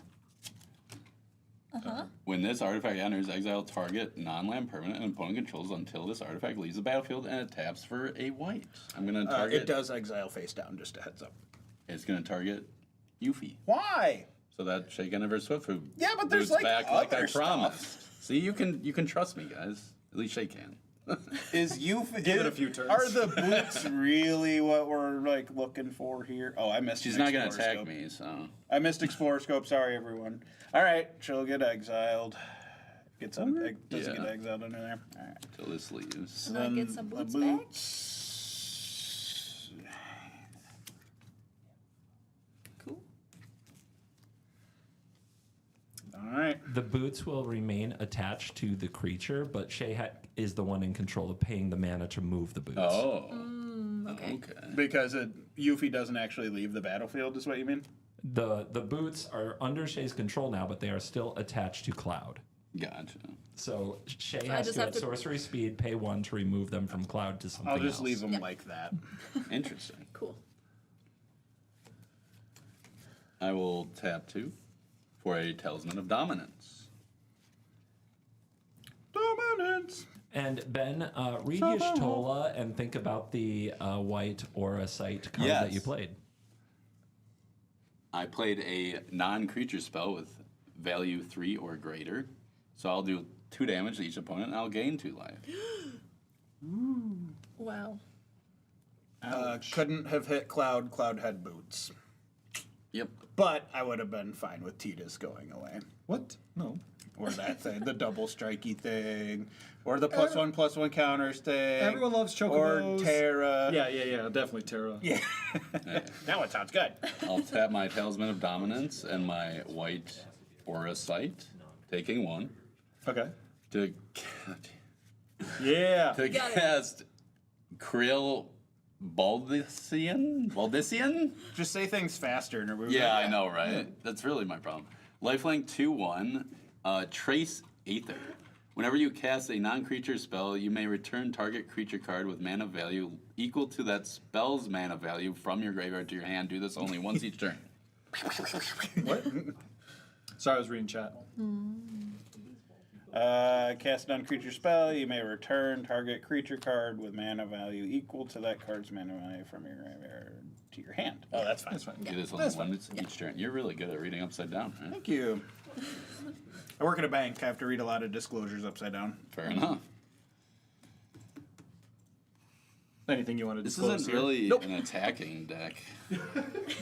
When this artifact enters, exile target non-land permanent and opponent controls until this artifact leaves the battlefield and it taps for a white. I'm gonna target. It does exile face down, just a heads up. It's gonna target Yuffie. Why? So that Shake Endeavor Swiftfoot. Yeah, but there's, boots like, back like I other stuff. promised. See, you can trust me, guys. At least Shake can. Is Yuffie... Give it a few turns. Are the boots really what we're, like, looking for here? Oh, I missed She's an not gonna Explorer attack Scope. me, so I missed Explorer Scope. Sorry, everyone. All right, she'll get exiled. Does it Yeah. get exiled under there? All right. till this leaves. And I get some The boots back. boots. Cool. All right. The boots will remain attached to the creature, but Shay is the one in control of paying the mana to move the boots. Oh. Okay. Okay. Because Yuffie doesn't actually leave the battlefield, is what you mean? The boots are under Shay's control now, but they are still attached to Cloud. Gotcha. So Shay I has just to, have at to- sorcery speed, pay 1 to remove them from Cloud to something I'll just else. leave them like that. Interesting. Cool. I will tap 2 for a Talisman of Dominance. Dominance. And Ben, read Y'shtola and think about the white aura sight card that you Yes. played. I played a non-creature spell with value 3 or greater. So I'll do 2 damage to each opponent and I'll gain 2 life. Wow. Couldn't have hit Cloud. Cloud had boots. Yep. But I would have been fine with Titus going away. What? No. Or that thing, the double strikey thing. Or the +1/+1 counters thing. Everyone loves chocobos. Or Terra. Yeah, definitely Terra. Yeah. Now it sounds good. I'll tap my Talisman of Dominance and my white Aura Sight, taking 1 Okay. to Yeah. to got it. cast Krill Baldician? Just say things faster. And we're Yeah, I know, right? That's really my problem. Lifelink 2/1, Trace Aether. Whenever you cast a non-creature spell, you may return target creature card with mana value equal to that spell's mana value from your graveyard to your hand. Do this only once each turn. What? Sorry, I was reading chat. Cast a non-creature spell. You may return target creature card with mana value equal to that card's mana value from your graveyard to your hand. Oh, that's fine. That's fine. Do this only once each turn. You're really good at reading upside down, right? Thank you. I work at a bank. I have to read a lot of disclosures upside down. Fair enough. Anything you want to This disclose isn't here? really an attacking deck,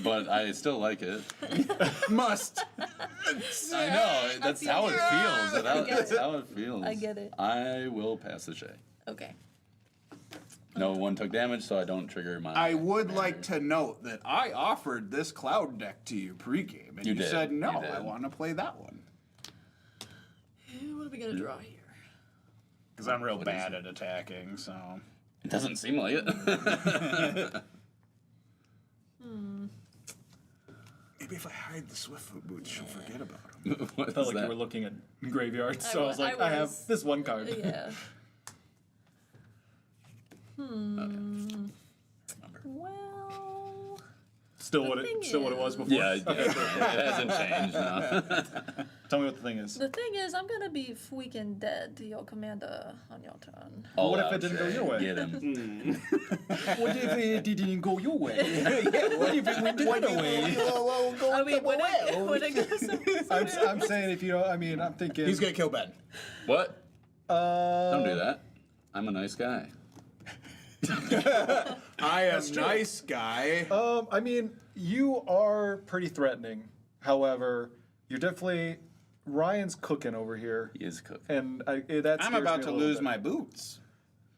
but I still like it. Must. I know, that's how it feels. That's how it feels. I get it. I will pass the Shay. Okay. No one took damage, so I don't trigger my... I would like to note that I offered this Cloud deck to you pregame, and You you did. said no. You did. I want to play that one What are we gonna draw here? because I'm real What bad is at attacking. So It doesn't seem like it. maybe if I hide the Swiftfoot boots, she'll forget about them. What I felt is like that? you were looking at graveyards, so I was I like, I have was. this one card. Yeah. Well. Still The what thing it was before. Yeah, it hasn't changed, no. Tell me what the thing is. The thing is, I'm gonna be freaking dead to your commander on your turn. All What if out, it didn't go Shay. your way? Get him. What if it didn't go your way? What if it went the other way? I mean, when it goes I'm saying if you don't, I mean, I'm thinking. He's gonna kill Ben. What? Don't do that. I'm a nice guy. I am nice guy. I mean, you are pretty threatening. However, you're definitely Ryan's cooking over here, He is cooking. and that's. I'm about to lose my boots.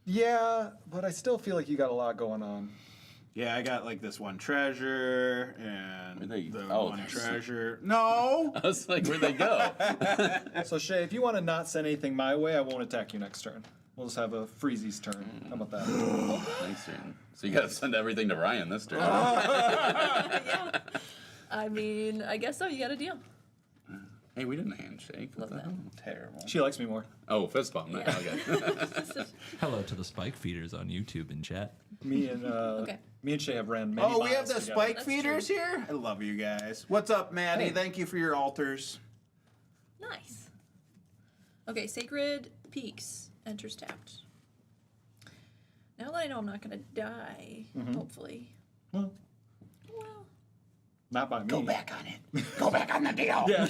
Yeah, but I still feel like you got a lot going on. Yeah, I got like this one treasure and Where'd they- the oh, one there's- treasure. No. I was like, where'd they go? So Shay, if you want to not send anything my way, I won't attack you next turn. We'll just have a Freezy's turn. How about that? Next turn. So you gotta send everything to Ryan this turn. Yeah. I mean, I guess so. You got a deal. Hey, we didn't handshake. What Love the that. hell? Terrible. She likes me more. Oh, fist bump. Yeah. Okay. Hello to the spike feeders on YouTube and chat. Me and Okay. me and Shay have ran many Oh, we have miles the together. spike That's feeders here? I love you guys. What's up, Maddie? Hey. Thank you for your altars. Nice. Okay, Sacred Peaks enters tapped. Now that I know I'm not going to die, hopefully. Well, Well, not by me. Go back on it. Go back on the deal. Yeah,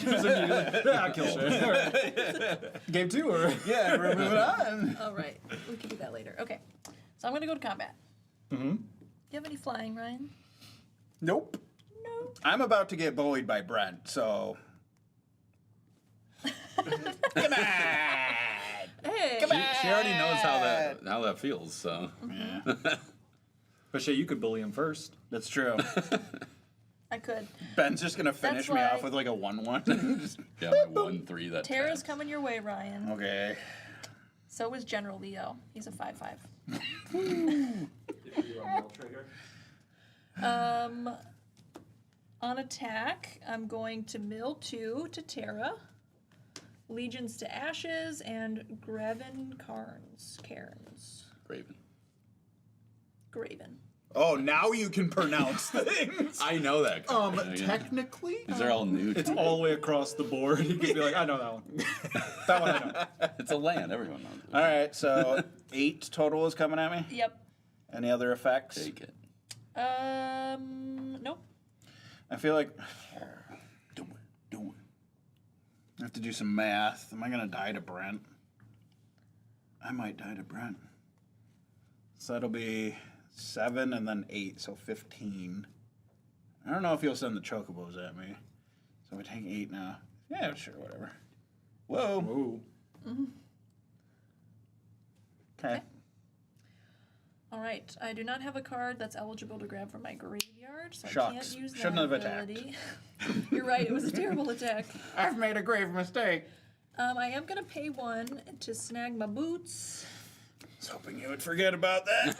yeah, I'll kill Shay. All right. Game 2 or? Yeah, we're moving on. all right. We can do that later. Okay. So I'm going to go to combat. Mm-hmm. Do you have any flying, Ryan? Nope. No. I'm about to get bullied by Brent, so. Come on. Hey. She already knows how that feels. So Yeah, But Shay, you could bully him first. that's true. I could. Ben's just gonna finish me why- off with like a 1-1. Just- yeah, my 1-3 that. Tara's taps. coming your way, Ryan. okay. So is General Leo. He's a 5/5. If you are mill trigger. On attack, I'm going to mill 2 to Tara, Legions to Ashes, and Graven Cairns. Graven. Oh, now you can pronounce things. I know that. card. Technically. These are all new. It's all the way across the board. You could be like, I know that one. That one I know. It's a land. Everyone knows it. All right, so 8 total is coming at me. Yep. Any other effects? Take it. Nope. I feel like. Do it. I have to do some math. Am I gonna die to Brent? I might die to Brent. So that'll be 7 and then 8, so 15. I don't know if he'll send the chocobos at me. So we take 8 now. Yeah, sure, whatever. Whoa. Ooh. Okay. All right. I do not have a card that's eligible to grab from my graveyard, so I Shucks. can't use that Shouldn't have attacked. ability. You're right. It was a terrible attack. I've made a grave mistake. I am going to pay 1 to snag my boots. I was hoping you would forget about that.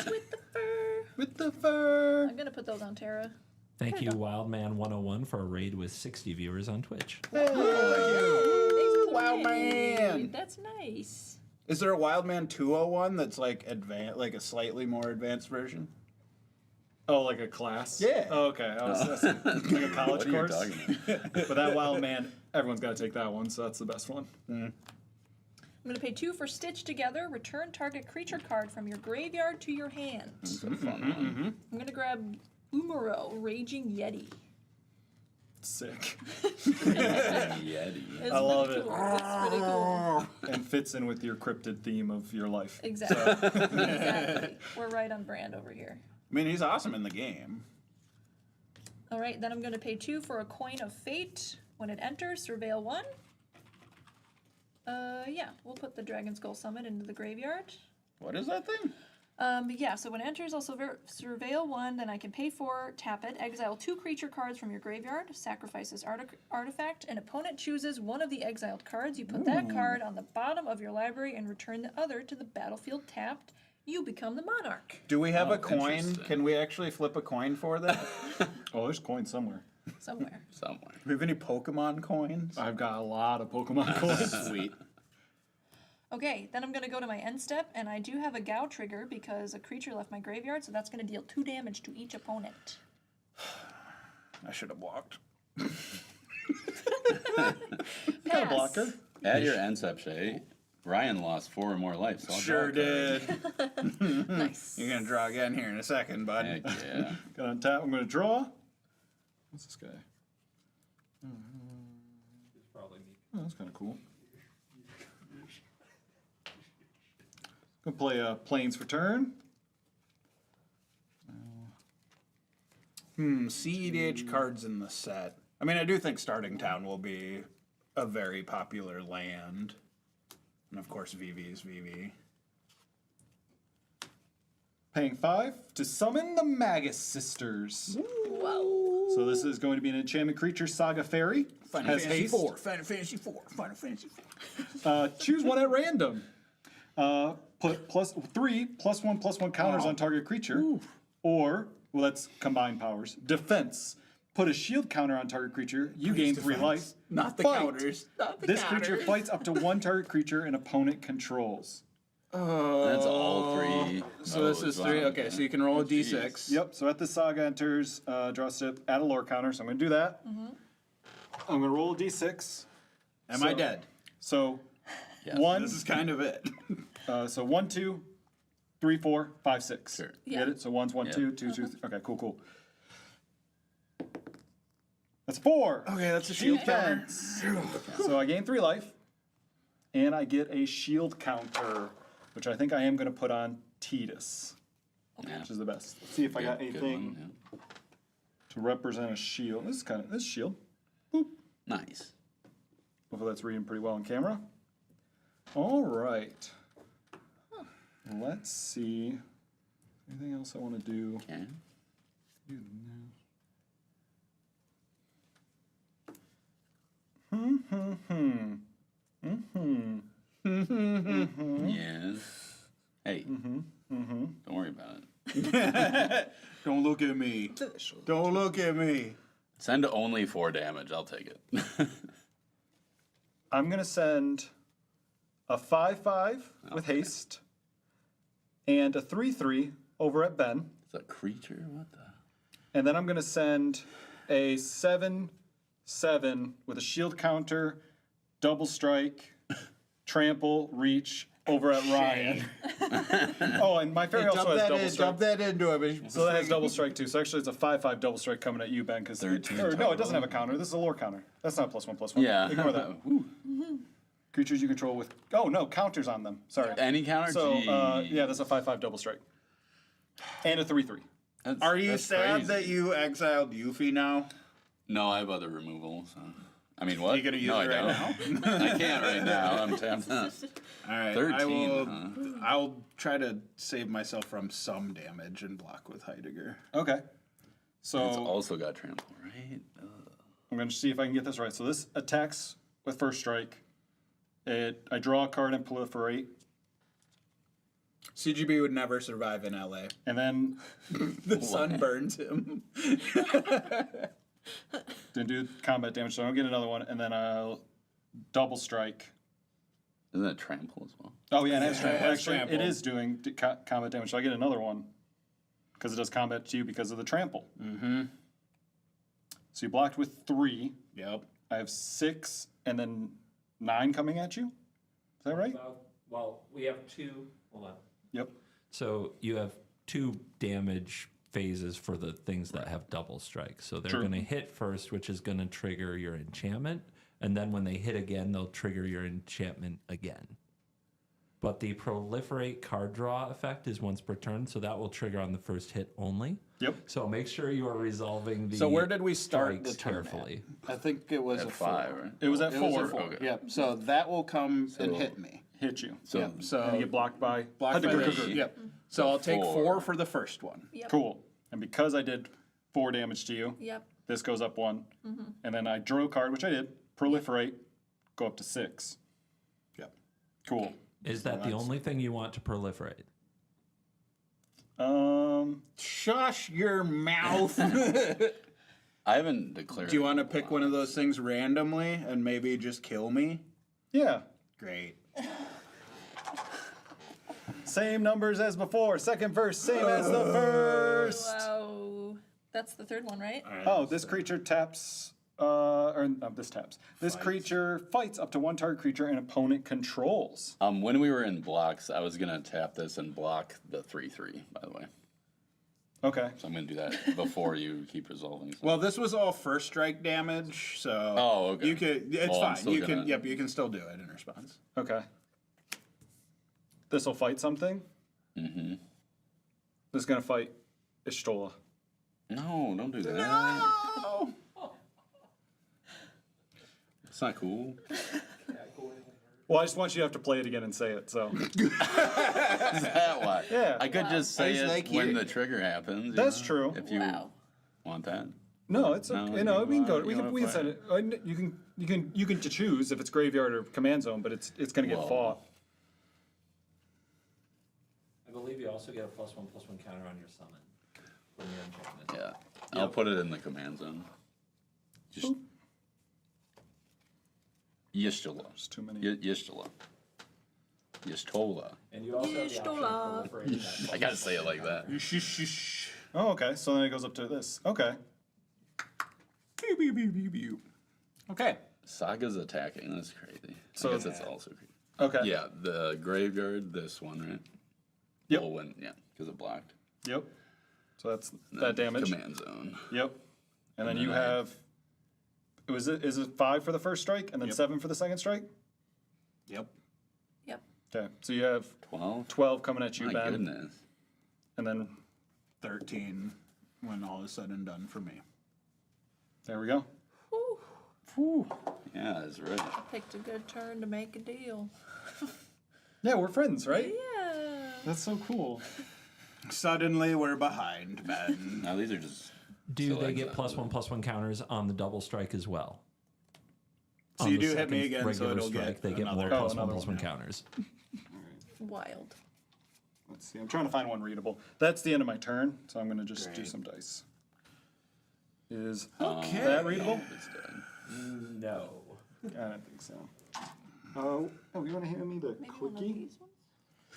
With the fur. With the fur. I'm going to put those on Tara. Thank you, Wildman101, for a raid with 60 viewers on Twitch. Thanks for the Wild raid. Man. That's nice. Is there a Wildman 201 that's like advanced, like a slightly more advanced version? Oh, like a class? Yeah. Oh, okay. I was like a college What are you course. talking about? But that Wild Man, everyone's got to take that one, so that's the best one. I'm going to pay 2 for Stitch Together. Return target creature card from your graveyard to your hand. I'm going to grab Umaro, Raging Yeti. Sick. Yeti. It's I love pretty it. Cool. It's pretty cool. And fits in with your cryptid theme of your life. Exactly. Exactly. We're right on brand over here. I mean, he's awesome in the game. All right, then I'm going to pay 2 for a Coin of Fate. When it enters, surveil 1. Yeah, we'll put the Dragon Skull Summit into the graveyard. What is that thing? Yeah, so when it enters, I'll surveil 1, then I can pay 4, tap it, exile 2 creature cards from your graveyard, sacrifice this artifact, an opponent chooses one of the exiled cards. You put that card on the bottom of your library and return the other to the battlefield tapped. You become the monarch. Do we have Oh, a coin? interesting. Can we actually flip a coin for that? Oh, there's coins somewhere. Somewhere. Somewhere. Do we have any Pokemon coins? I've got a lot of Pokemon coins. Sweet. Okay, then I'm going to go to my end step, and I do have a Gao trigger because a creature left my graveyard, so that's going to deal 2 damage to each opponent. I should have blocked. Got a blocker. At your end step, Shay, Ryan lost 4 or more life. So I'll Sure draw a card. did. Nice. You're gonna draw again here in a second, bud. Heck yeah. Got on tap. I'm going to draw. What's this guy? It's probably me. Oh, that's kind of cool. Gonna play Plains for turn. CEDH cards in the set. I mean, I do think Starting Town will be a very popular land. And of course, VV is VV. paying 5 to summon the Magus Sisters. Wow. So this is going to be an enchantment creature, Saga Fairy. Final Has Fantasy haste. 4. Final Fantasy 4. Final Fantasy 4. Choose one at random. Put +1/+1 counters on target creature. Or, well, that's combined powers. Defense. Put a shield counter on target creature. You gain 3 life. Not the Fight. counters. Not the This counters. creature fights up to 1 target creature an opponent controls. That's all 3. So this is 3. Okay, so you can roll a d6. Yep, so at the Saga enters, draw a step, add a lore counter. So I'm going to do that. I'm going to roll a d6. Am I dead? So, Yes. 1. This is kind of it. So 1, 2, 3, 4, 5, 6. Sure. Yeah. Get it? So 1's 1, Yeah. 2, 2, 2. Okay, cool. That's 4. Okay, that's a shield counter. Defense. So I gain 3 life, and I get a shield counter, which I think I am going to put on Tidus, Yeah. which is the best. Let's see if I got Good anything one, yeah. to represent a shield. This is shield. Nice. Hopefully that's reading pretty well on camera. All right. Let's see. Anything else I want to do? Okay. Yes. Hey. Don't worry about it. Don't look at me. Don't look at me. Send only 4 damage. I'll take it. I'm going to send a 5/5 with haste and a 3/3 over at Ben. It's a creature? What the? And then I'm going to send a 7/7 with a shield counter, double strike, trample, reach over at Ryan. Oh, and my fairy also has double strike. Dump that into him. So that has double strike too. So actually it's a 5/5 double strike coming at you, Ben, because 13 no, it total. doesn't have a counter. This is a lore counter. That's not +1/+1. Yeah. Ignore that. Creatures you control with counters on them. Sorry. Any counter? So Gee. yeah, that's a 5/5 double strike. And a 3/3. That's- Are you that's sad crazy. that you exiled Yuffie now? No, I have other removal. So. I mean, what? You gonna use no, it I right don't. I can't right now. I'm tapped out. All right, 13, I'll try to save myself from some damage and block with Heidegger. Okay. So It's also got trample, right? I'm going to see if I can get this right. So this attacks with first strike. I draw a card and proliferate. CGB would never survive in LA. And then The sun burns him. didn't do combat damage, so I'll get another one. And then I'll double strike. Isn't that trample as well? Oh, yeah, and it has Yeah, trample. it has Actually, trample. it is doing combat damage, so I get another one. Because it does combat to you because of the trample. Mm-hmm. So you blocked with 3. Yep. I have 6 and then 9 coming at you. Is that right? Well, we have 2. Hold on. Yep. So you have 2 damage phases for the things that have double strike. So they're True. going to hit first, which is going to trigger your enchantment. And then when they hit again, they'll trigger your enchantment again. But the proliferate card draw effect is once per turn, so that will trigger on the first hit only. Yep. So make sure you are resolving the So where did we start the strikes turn carefully. at? I think it was At a 5, 4. right? It was at It was 4. a 4. Okay. Yep. So that will come and hit me. Hit you. So Yep. So And you get blocked by. block by Heidegger. the- Yep. So I'll take 4. 4 for the first one. Yep. Cool. And because I did 4 damage to you, Yep. this goes up 1. And then I drew a card, which I did. Proliferate, go up to 6. Yep. Cool. Is that the only thing you want to proliferate? Shush your mouth. I haven't declared. Do you want to pick one of those things randomly and maybe just kill me? Yeah. Great. Same numbers as before. Second verse, same as the first. Wow. That's the third one, right? Oh, this creature taps. This taps. This creature fights up to 1 target creature an opponent controls. When we were in blocks, I was gonna tap this and block the 3/3. By the way, Okay. so I'm gonna do that before you keep resolving. So. Well, this was all first strike damage, so Oh, okay. you could. It's Well, I'm fine. still You can. gonna- Yep, you can still do it in response. Okay. This will fight something. Mm-hmm. This is gonna fight Ishtola. No, don't do that. It's not cool. Well, I just want you to have to play it again and say it. So Is that why? Yeah. I could just say I just it like when hearing the it. trigger happens. you That's know, true. If you Wow. want that. no, it's No, okay. you No, we can go. want- We you can wanna send it. You can to choose if it's graveyard or command zone, but it's gonna get Whoa. fought. I believe you also get a +1/+1 counter on your summon when you're enchanted. Yeah. I'll put it in the command zone. Just. Yishtola. There's too many. Yishtola. Yishtola. And you also have the option of proliferating that. I gotta say it like that. Oh, okay. So then it goes up to this. Okay. Okay. Saga's attacking. That's crazy. So- I guess it's also crazy. Okay. Yeah, the graveyard, this one, right? Yep. Will win, yeah, because it blocked. Yep. So that's And that then damage. Command zone. Yep. And then And you then I- have. Is it 5 for the first strike and then 7 for the second strike? Yep. Yep. Okay. So you have 12? 12 coming at you, My Ben, goodness. and then 13 when all is said and done for me. there we go. Yeah, that's right. Picked a good turn to make a deal. Yeah, we're friends, right? Yeah. That's so cool. Suddenly we're behind, Ben. Now these are just. Do they select get zones. +1/+1 counters on the double strike as well? So On you the do hit me second again, so regular it'll strike, get they get another. more Oh, another +1/+1 one, yeah. counters. Wild. Let's see. I'm trying to find one readable. That's the end of my turn, so I'm gonna just do Great. some dice. Is Okay. that readable? It's dead. No. I don't think so. Oh, you want to hand me the Maybe one of quickie? these ones?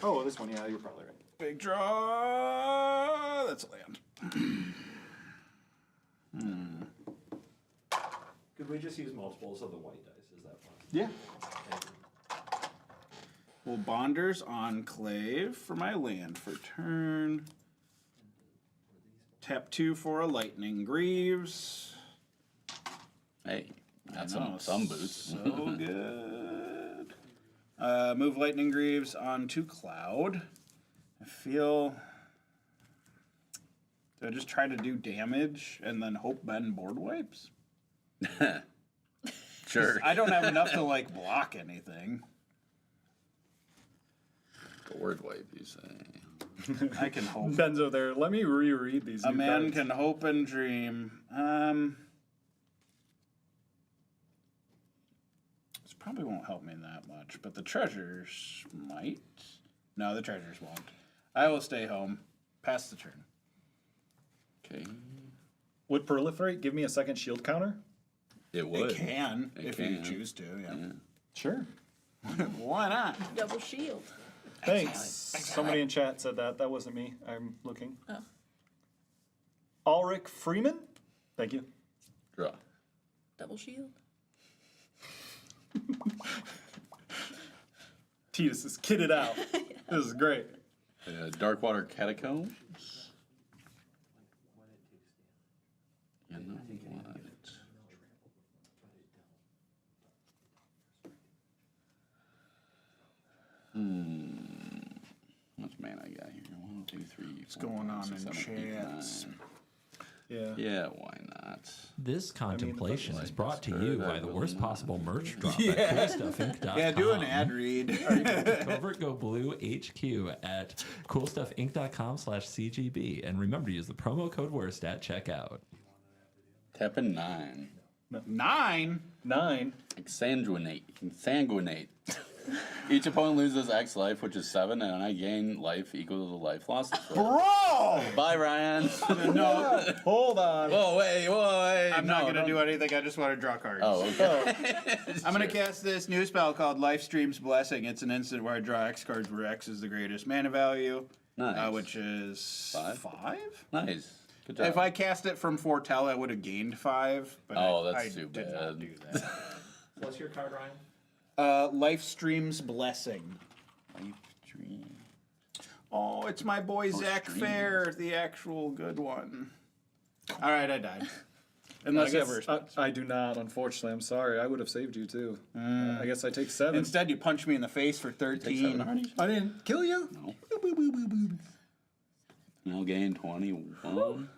Oh, this one. Yeah, you're probably right. Big draw. That's a land. Could we just use multiples of the white dice? Is that possible? Yeah. Thank you. Well, Bonder's Enclave for my land for turn. Tap 2 for a Lightning Greaves. Hey, got I know, some boots. So good. Move Lightning Greaves onto Cloud. I feel. Do I just try to do damage and then hope Ben board wipes? Sure. I don't have enough to like block anything. Board wipe, you say. I can hope. Ben's over there. Let me reread these. A new man cards. can hope and dream. This probably won't help me that much, but the treasures might. No, the treasures won't. I will stay home. Pass the turn. Okay. Would proliferate give me a second shield counter? It would. It can, It if you can. choose to, yeah. Sure. Why not? Double shield. Thanks. Somebody in chat said that. That wasn't me. I'm looking. Oh. Ulrich Freeman? Thank you. Draw. Double shield. Titus is kitted out. This is great. Darkwater Catacombs. You know what? How much mana I got here? 1, 2, 3, 4. What's going on in chats? Yeah. Yeah, why not? This contemplation is brought to good, you I by the will worst not. possible merch drop at CoolStuffInc.com. Yeah, do an ad read. CovertGoBlue HQ at CoolStuffInc.com/CGB. And remember to use the promo code WORST at checkout. Tapping 9. 9? 9. Exsanguinate. Sanguinate. Each opponent loses X life, which is 7, and I gain life equal to the life lost. Bro! Bye, Ryan. No, Hold on. Whoa, wait. I'm not going to do anything. I just want to draw cards. Oh, okay. I'm going to cast this new spell called Lifestream's Blessing. It's an instant where I draw X cards where X is the greatest mana value, Nice. which is 5? Nice. Good job. If I cast it from Foretell, I would have gained 5. But Oh, I that's too did not bad. do that. What's your card, Ryan? Lifestream's Blessing. Life dream. Oh, it's my boy Zach stream. Fair, the actual good one. All right, I died. Unless I, you have a guess, response. I do not, unfortunately. I'm sorry. I would have saved you too. I guess I take 7. Instead, you punch me in the face for 13. I didn't kill you. No. Now gain 21.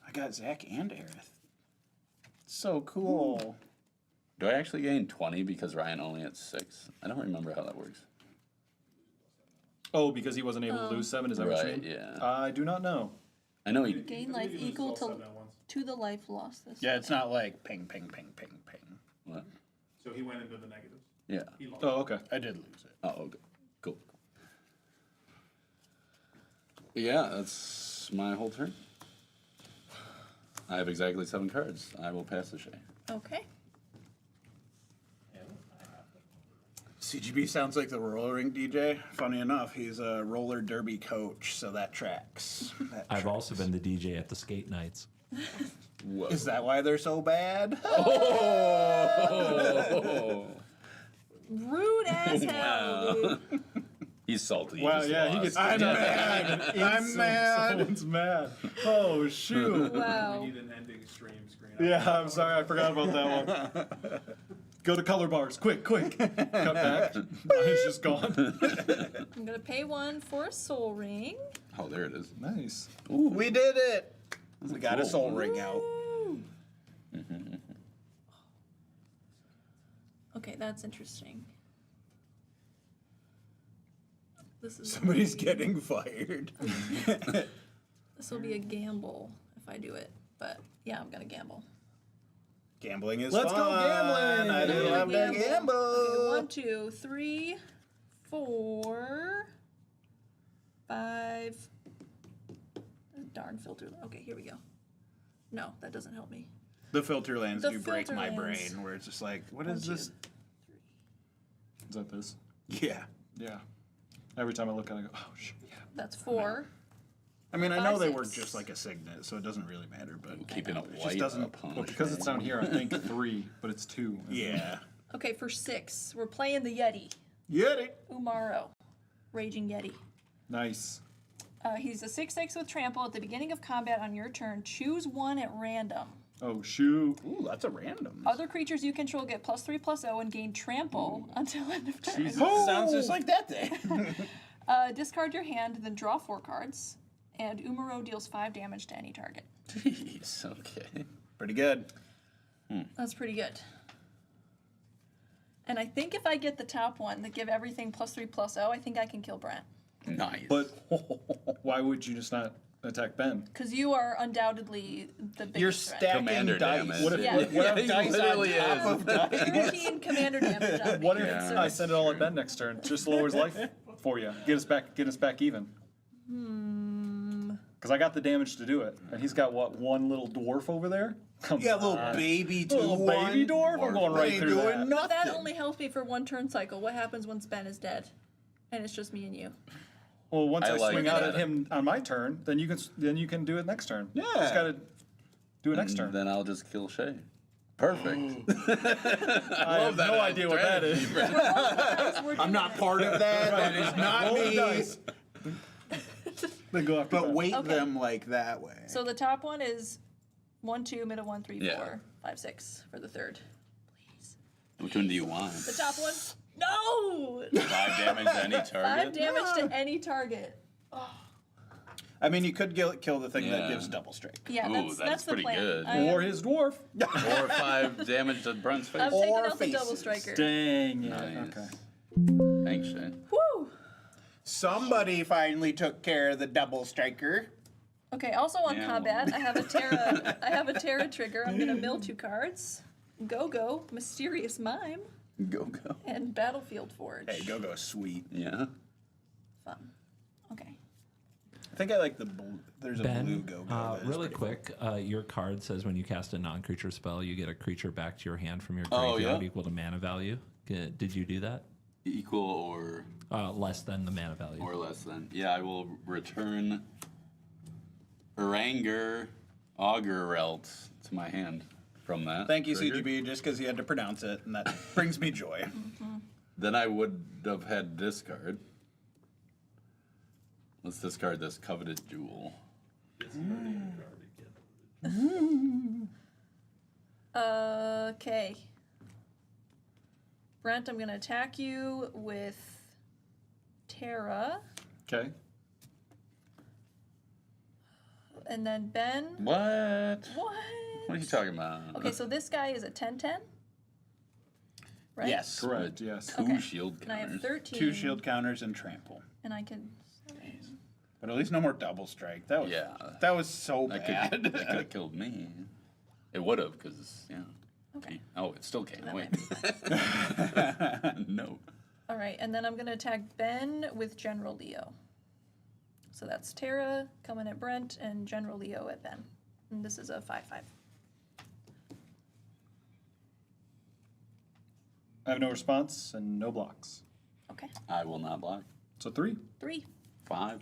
I got Zach and Aerith. So cool. Do I actually gain 20 because Ryan only had 6? I don't remember how that works. Oh, because he wasn't able to lose 7, is that what you Right, mean? yeah. I do not know. I know he. Gain life equal to the life lost this. Yeah, it's not like ping, ping, ping, ping, ping. What? So he went into the negatives. Yeah. He lost. Oh, okay. I did lose it. Oh, okay. Cool. Yeah, that's my whole turn. I have exactly 7 cards. I will pass the Shay. Okay. CGB sounds like the roller rink DJ. Funny enough, he's a roller derby coach, so that tracks. I've also been the DJ at the skate nights. Whoa. Is that why they're so bad? Oh! Rude as hell, dude. He's salty. Wow, just yeah, he lost. gets. I'm mad. I'm mad. Someone's mad. Oh shoot. Wow. We need an ending stream screen. Yeah, I'm sorry, I forgot about that one. Go to color bars, quick. Cut back. He's just gone. I'm gonna pay 1 for a soul ring. Oh, there it is. Nice. We did it. We got a soul ring out. Woo. Okay, that's interesting. This is Somebody's getting fired. this will be a gamble if I do it, but yeah, I'm gonna gamble. Gambling is Let's fun. go gambling. I do love to Okay, gamble. 1, 2, 3, 4, 5. Darn filter. Okay, here we go. No, that doesn't help me. The filter lands The do break my filter lands. brain, where it's just like, what 1, is 2, this? Is that this? Yeah. Yeah. Every time I look at it, I go, oh shit. Yeah. That's 4. I mean, I know 5, they 6. work just like a signet, so it doesn't really matter, but Keeping a just white doesn't- upon Well, because it's down here, I think 3, but it's 2. yeah. Okay, for 6, we're playing the Yeti. Yeti. Umaro. Raging Yeti. Nice. He's a 6/6 with trample. At the beginning of combat on your turn, choose 1 at random. Oh shoot. Ooh, that's a random. Other creatures you control get +3/+0 and gain trample until end of turn. Sounds just like that day. Discard your hand, then draw 4 cards. And Umaro deals 5 damage to any target. Jeez, okay. Pretty good. That's pretty good. And I think if I get the top one that give everything +3/+0, I think I can kill Brent. Nice. But why would you just not attack Ben? Because you are undoubtedly the biggest You're threat. stacking Commander dice. damage. What if- Yeah. what Yeah, if he dice literally on top is. of dice? 14 commander damage on me. What if Yeah. I send it all at Ben next turn? Just lowers life for you. Get us back even. Because I got the damage to do it, and he's got what, one little dwarf over there? Come Yeah, little on. baby two Little baby dwarf. I'm going right Ain't through doing that. nothing. That only helps me for 1 turn cycle. What happens once Ben is dead? And it's just me and you. Well, once I I, like swing out that. at him on my turn, then you can do it next turn. Yeah. Just gotta do it next turn. Then I'll just kill Shay. Perfect. I have that no idea what that is. I'm not part of that. That is not Roll the me. dice. Then go after But Ben. weight Okay. them like that way. So the top one is 1, 2, middle 1, 3, 4, Yeah. 5, 6 for the third. Which one do you want? The top one? No! 5 damage to any 5 target? damage to any target. I mean, you could kill the thing that Yeah. gives double strike. Yeah, Ooh, that's that's the pretty plan. good. I am- Or his dwarf. Or 5 damage to Brent's face. I'm taking Or out the double faces. striker. Dang it. Nice. Okay. Thanks, Shay. Woo! Somebody finally took care of the double striker. Okay, also on Yeah, combat, I have a Terra trigger. I'm gonna mill 2 cards. Go, Mysterious Mime, Go. and Battlefield Forge. Hey, go sweet. Yeah. Fun. Okay. I think I like the blue. There's a blue Ben, go. That is really pretty quick, your card says when you cast a non-creature spell, you get a creature back to your hand from your Oh, graveyard yeah? equal to mana value. Did you do that? Equal or Less than the mana value. less than. Yeah, I will return Oranger Augerelt to my hand from that. Thank you, trigger. CGB, just because you had to pronounce it, and that brings me joy. Then I would have had discard. Let's discard this coveted jewel. Okay. Brent, I'm gonna attack you with Terra, Okay. and then Ben. What? What? What are you talking about? Okay, so this guy is a 10/10. right? Yes. Correct, yes. Two Okay. shield And I have counters. 13. 2 shield counters and trample. And I can. But at least no more double strike. That was Yeah. that was so That bad. could have killed me. It would have, because, yeah. Okay. Oh, it still can't. That Wait. No. All right, and then I'm gonna attack Ben with General Leo. So that's Tara coming at Brent and General Leo at Ben. And this is a 5/5. I have no response and no blocks. Okay. I will not block. So 3. 3. 5.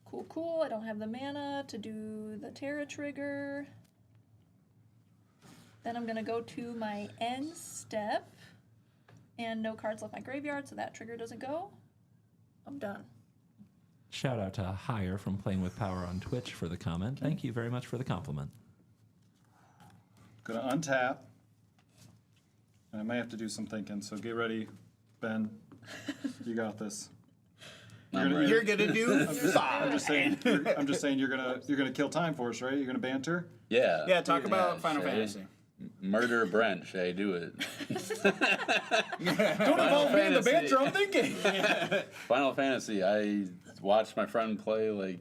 Cool, cool. I don't have the mana to do the Terra trigger. Then I'm gonna go to my end step. And no cards left my graveyard, so that trigger doesn't go. I'm done. Shout out to Hire from Playing with Power on Twitch for the comment. Thank you very much for the compliment. Gonna untap. And I may have to do some thinking, so get ready, Ben. You got this. I'm ready. You're gonna do I'm just saying. I'm just saying you're gonna kill time for us, right? You're gonna banter. Yeah. Yeah, talk about Final Shay. Fantasy. Murder Brent, Shay, do it. Don't involve me in the Fantasy. banter. I'm thinking. Final Fantasy, I watched my friend play like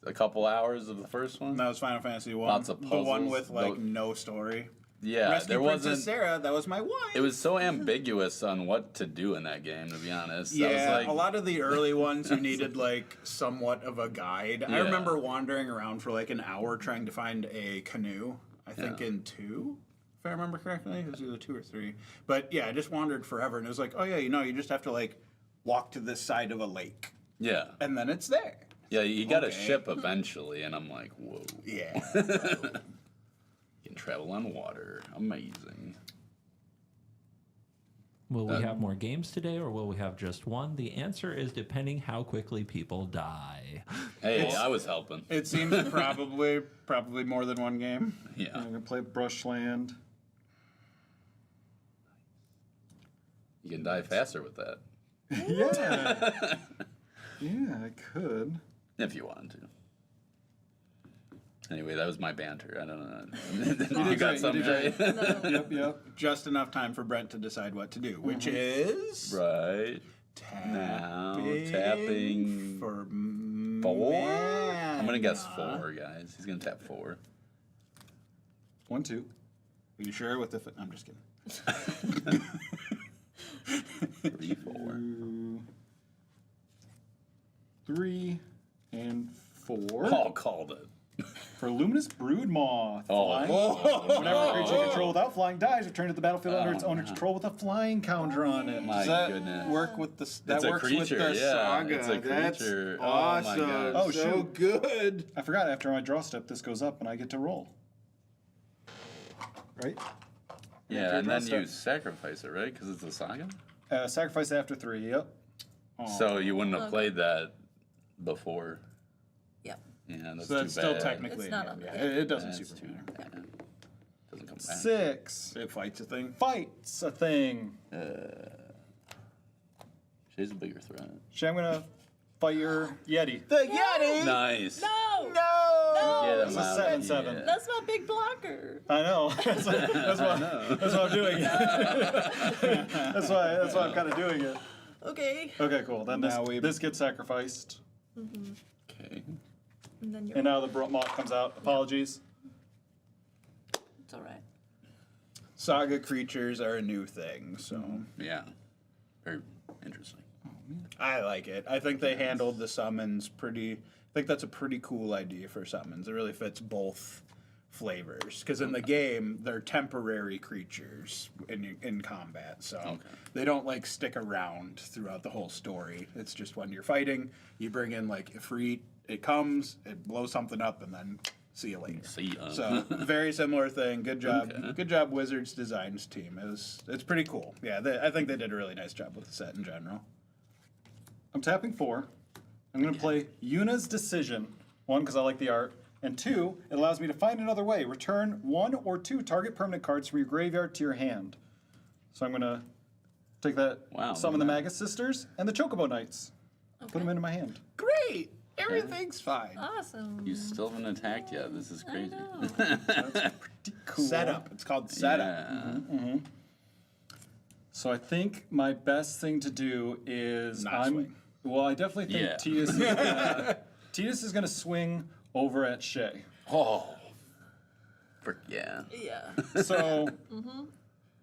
a couple hours of the first one. That was Final Fantasy 1. Lots of The one puzzles. with like no story. Yeah, Rescue there Princess wasn't. Sarah, that was my one. It was so ambiguous on what to do in that game, to be honest. I Yeah, was like, a lot of the early ones you needed like somewhat of a guide. I Yeah. remember wandering around for like an hour trying to find a canoe. I think Yeah. in 2, if I remember correctly. It was either 2 or 3. But yeah, I just wandered forever, and it was like, oh yeah, you just have to like walk to this side of a lake, yeah, and then it's there. yeah. You got a Okay. ship eventually, and I'm like, whoa. Yeah. You can travel on water. Amazing. Will we have more games today or will we have just one? The answer is depending how quickly people die. Hey, I was helping. It seems probably more than one game. Yeah. I'm gonna play Brushland. You can die faster with that, Yeah. Yeah, I could. if you wanted to. Anyway, that was my banter. I don't know. You got great, some, you did Jay? Yep. Just enough time for Brent to decide what to do, which is Right. Now, tapping for 4? I'm going to guess 4, guys. He's going to tap 4. 1, 2. Are you sure with the? I'm just kidding. 3, 4. 3 and 4 Oh, called it. for Luminous Broodmoth. Oh. Flying. Whenever a creature you control without flying dies, return to the battlefield under its owner's control with a flying counter on it. My Does that goodness. work with the? That It's a works creature, with the yeah. saga. It's a That's creature. Oh my awesome. gosh. Oh, so shoot. good. I forgot after my draw step, this goes up and I get to roll. Right? Yeah, and then After you sacrifice it, right? Because it's a saga? Sacrifice after 3, yep. So you wouldn't have played that before. Yep. Yeah, that's So too that's still bad. technically. It's not a on game. the- Yeah, it doesn't That's super too matter. bad. Doesn't come back. 6. It fights a thing. Fights a thing. She's a bigger threat. Shay, I'm gonna fight your Yeti. The Yeti. Nice. No! No. Get him It's a out 7, of 7. here. That's my big blocker. I know. that's what I'm doing. that's why I'm kind of doing it. Okay. Okay, cool. Then Now this gets sacrificed, Okay. And then you're. and now the moth comes out. Apologies. It's alright. Saga creatures are a new thing, so Yeah. Very interesting. I like it. I think they handled the summons pretty. I think that's a pretty cool idea for summons. It really fits both flavors because in the game they're temporary creatures in combat, so they don't like stick around throughout the whole story. It's just when you're fighting, you bring in like Ifrit, it comes, it blows something up, and then see you later. See ya. So very similar thing. Good job, good job, Wizards Designs team. It's pretty cool. Yeah, I think they did a really nice job with the set in general. I'm tapping 4. I'm gonna play Yuna's Decision. 1, because I like the art, and 2, it allows me to find another way. Return 1 or 2 target permanent cards from your graveyard to your hand. So I'm gonna take that, Wow, summon the look at Magus Sisters and the Chocobo Knights. Put them into my hand. Great. Everything's fine. Awesome. You still haven't attacked yet. This is crazy. Cool. Setup. It's called setup. Yeah. So I think my best thing to do is Not swing. Well, I definitely think Yeah. Titus is gonna swing over at Shay. Oh. Yeah. Yeah. So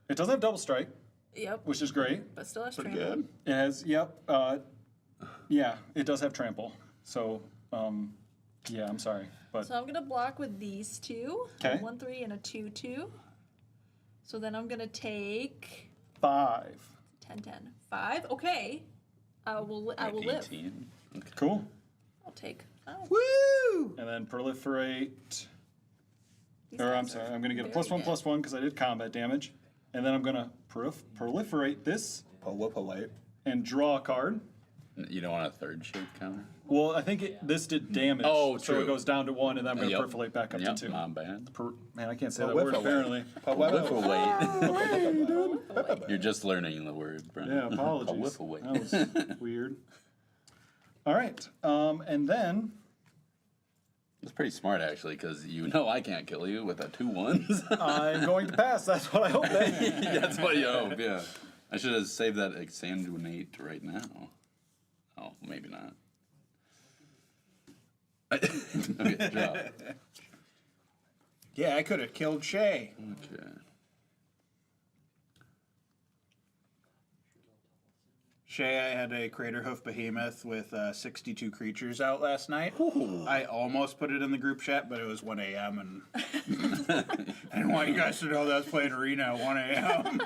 it doesn't have double strike, Yep. which is great. But still has Pretty trample. good. It has yeah, it does have trample. So yeah, I'm sorry, but So I'm gonna block with these two. 'Kay. 1-3 and a 2-2. So then I'm gonna take 5. 10-10. 5. Okay. I will live. 18. Okay. Cool. I'll take 5. Woo! And then proliferate. These Or I'm guys sorry, are I'm gonna get a very good. +1/+1 because I did combat damage, and then I'm gonna proliferate this Polite. and draw a card. You don't want a third shape counter? Well, I think this did damage. Oh, So true. it goes down to 1, and then I'm gonna Yep. perfolate back up Yep, to 2. not bad. Man, I can't say that word apparently. Proliferate. You're just learning the word, Brent. Yeah, apologies. Proliferate. That was weird. All right, and then It's pretty smart, actually, because you know I can't kill you with a 2-1s. I'm going to pass. That's what I hope. That's what you hope, yeah. I should have saved that exsanguinate right now. Oh, maybe not. Okay, draw. Yeah, I could have killed Shay. Okay. Shay, I had a Crater Hoof Behemoth with 62 creatures out last night. I almost put it in the group chat, but it was 1 a.m. and I didn't want you guys to know that I was playing Arena at 1 a.m.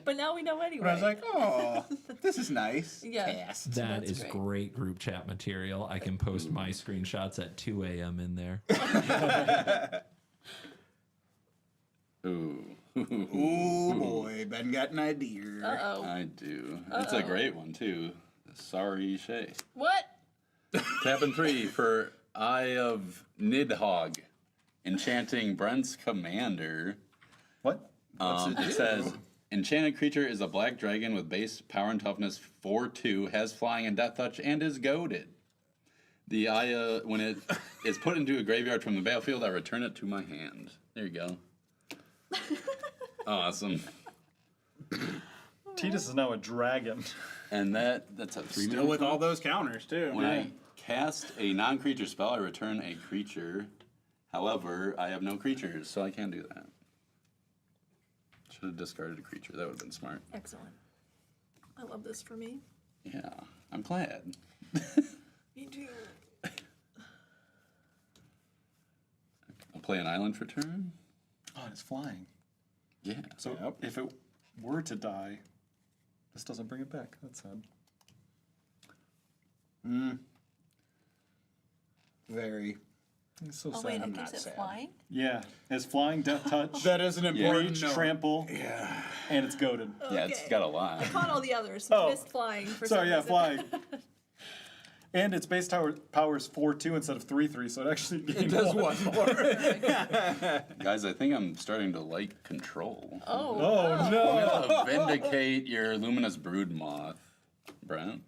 But now we know anyway. But I was like, oh, this is nice. Yeah. Cast. That That's is great. great group chat material. I can post my screenshots at 2 a.m. in there. Ooh. Ooh, boy, Ben got an idea. Uh-oh. I do. It's a great one, too. Sorry, Shay. What? Tapping 3 for Eye of Nidhogg. Enchanting Brent's Commander. What? It says, enchanted creature is a black dragon with base power and toughness 4/2, has flying and death touch, and is goaded. The Aya, when it is put into a graveyard from the battlefield, I return it to my hand. There you go. Awesome. Titus is now a dragon. And that's a 3 Still with all those counters, too. When I cast a non-creature spell, I return a creature. However, I have no creatures, so I can't do that. Should have discarded a creature. That would have been smart. Excellent. I love this for me. Yeah, I'm glad. Me too. I'll play an island for turn. Oh, and it's flying. Yeah. So if it were to die, this doesn't bring it back. That's sad. Very. It's so Oh, sad. wait, I I'm think not it's sad. flying? Yeah, it's flying, death touch, That is an important reach, note. trample, Yeah. and it's goaded. Yeah, it's Okay. got a lot. Caught all the others. Oh. Missed flying for Sorry, some yeah, reason. flying. And its base power is 4/2 instead of 3/3, so it actually gained Does one. one more. Guys, I think I'm starting to like control. Oh. Oh no! Vindicate your luminous brood moth, Brent.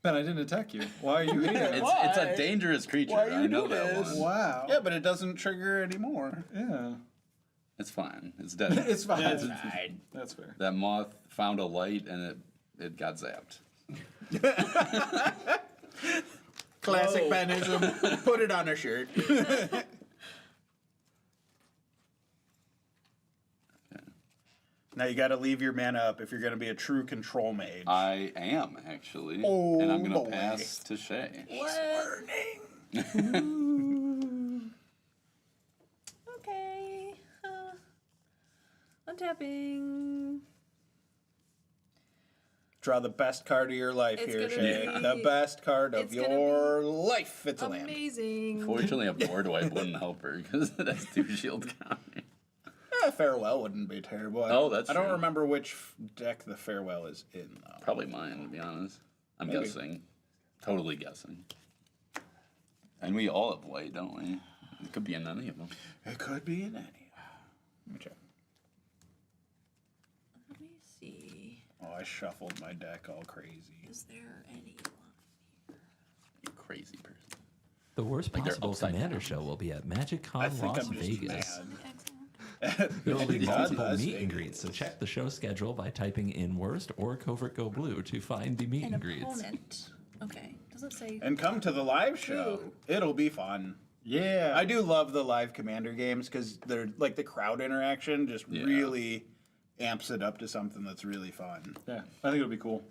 Ben, I didn't attack you. Why are you here? It's a dangerous creature. Why you I know do that this? one. Wow. Yeah, but it doesn't trigger anymore. Yeah. It's fine. It's dead. It's fine. That's fine. That's fair. That moth found a light and it got zapped. Classic Benism. Put it on a shirt. Now you got to leave your mana up if you're going to be a true control mage. I am actually, Oh, and I'm gonna boy. pass to Shay. What? Okay. Untapping. Draw the best card of your life It's here, gonna Shay. be- The best card of it's gonna your life. It's a land. Amazing. Fortunately, a board wipe wouldn't help her because that's 2 shield counter. Farewell wouldn't be terrible. Oh, that's I don't true. remember which deck the Farewell is in, though. Probably mine, to be honest. I'm Maybe. guessing. Totally guessing. And we all have white, don't we? It could be in any of them. It could be in any. Let me check. Let me see. Oh, I shuffled my deck all crazy. Is there anyone? crazy person. The worst Like they're possible upside Commander down. show will be at MagicCon I think Las I'm just Vegas. mad. There will be Yeah, multiple Las meet and Vegas. greets, so check the show schedule by typing in Worst or CovertGoBlue to find the meet An and greets. opponent. Okay. Doesn't say. And come to the live show. It'll be fun. Yeah. I do love the live Commander games because they're like the crowd interaction just really amps it up to something that's really fun. Yeah, I think it'll be cool.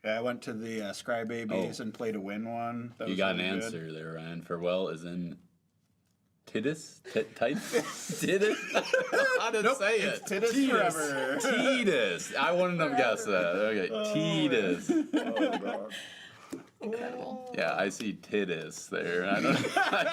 Yeah, I went to the Scry Babies and played a win one. That You was got an really good. answer there, Ryan. Farewell is in Titus? Titus? Titus? How to say it? Titus forever. Titus. I wouldn't have guessed that. Okay, Titus. Incredible. Yeah, I see Titus there. I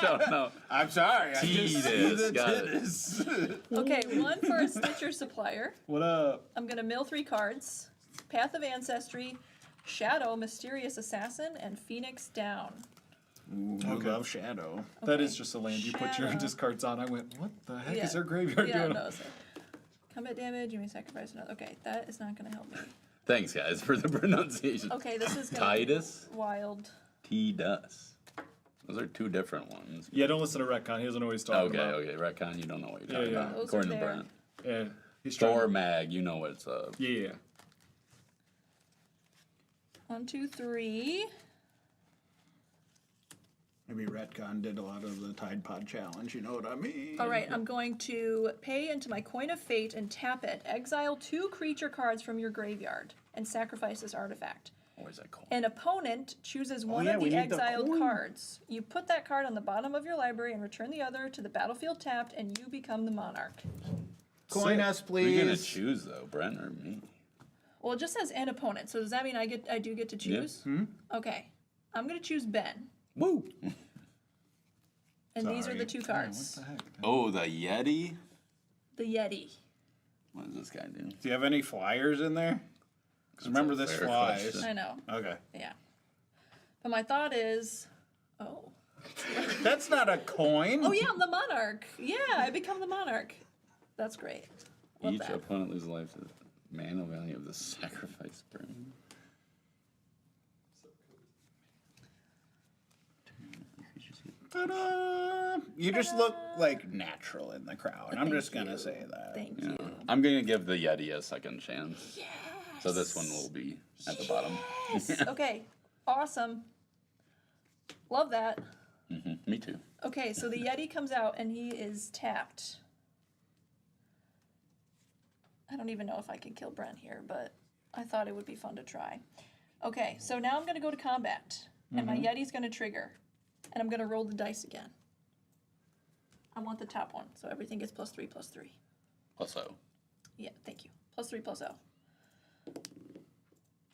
don't know. I'm sorry. I just see Titus. the Got it. Titus. Okay, one for a Stitcher supplier. What up? I'm gonna mill 3 cards. Path of Ancestry, Shadow, Mysterious Assassin, and Phoenix Down. I love Shadow. That is just a land you put your Shadow. discards on. I went, what the heck Yeah. is their graveyard Yeah, doing? no, so combat damage, you may sacrifice another. Okay, that is not gonna help me. Thanks, guys, for the pronunciation. Okay, this is gonna Titus? be wild. Tidus. Those are 2 different ones. Yeah, don't listen to Retcon. He doesn't know what he's talking Okay, about. okay. Retcon, you don't know what you're talking Yeah, yeah. about. Those According are to there. Brent. Yeah, he's trying. Thor Mag, you know what's up. Yeah. 1, 2, 3. Maybe Retcon did a lot of the Tide Pod challenge. You know what I mean? All right, I'm going to pay into my Coin of Fate and tap it. Exile 2 creature cards from your graveyard and sacrifice this artifact. What is that called? An opponent chooses one yeah, of we the need the exiled coin. cards. You put that card on the bottom of your library and return the other to the battlefield tapped, and you become the monarch. Coin us, Who are you gonna please. choose though, Brent or me? Well, it just says an opponent, so does that mean I do get to choose? Okay, I'm gonna choose Ben, Woo! and these are Sorry. the 2 cards. Oh, the Yeti. The Yeti. What does this guy do? Do you have any flyers in there? Because remember, a this fair flies. question. I know. Okay. Yeah. But my thought is, oh. That's not a coin. Oh yeah, I'm the monarch. Yeah, I become the monarch. That's great. Love Each that. opponent loses life to the mana value of the sacrifice burn. Ta-da! You just look like natural in the crowd. I'm Thank just gonna you. say that. Thank Yeah. you. I'm gonna give the Yeti a second chance. So this one will be at the bottom. Yes. Okay. Awesome. Love that. Me too. Okay, so the Yeti comes out and he is tapped. I don't even know if I can kill Brent here, but I thought it would be fun to try. Okay, so now I'm going to go to combat, and my Yeti's going to trigger, and I'm going to roll the dice again. I want the top one, so everything gets +3, +3. Also, Yeah, thank you. +3, +0.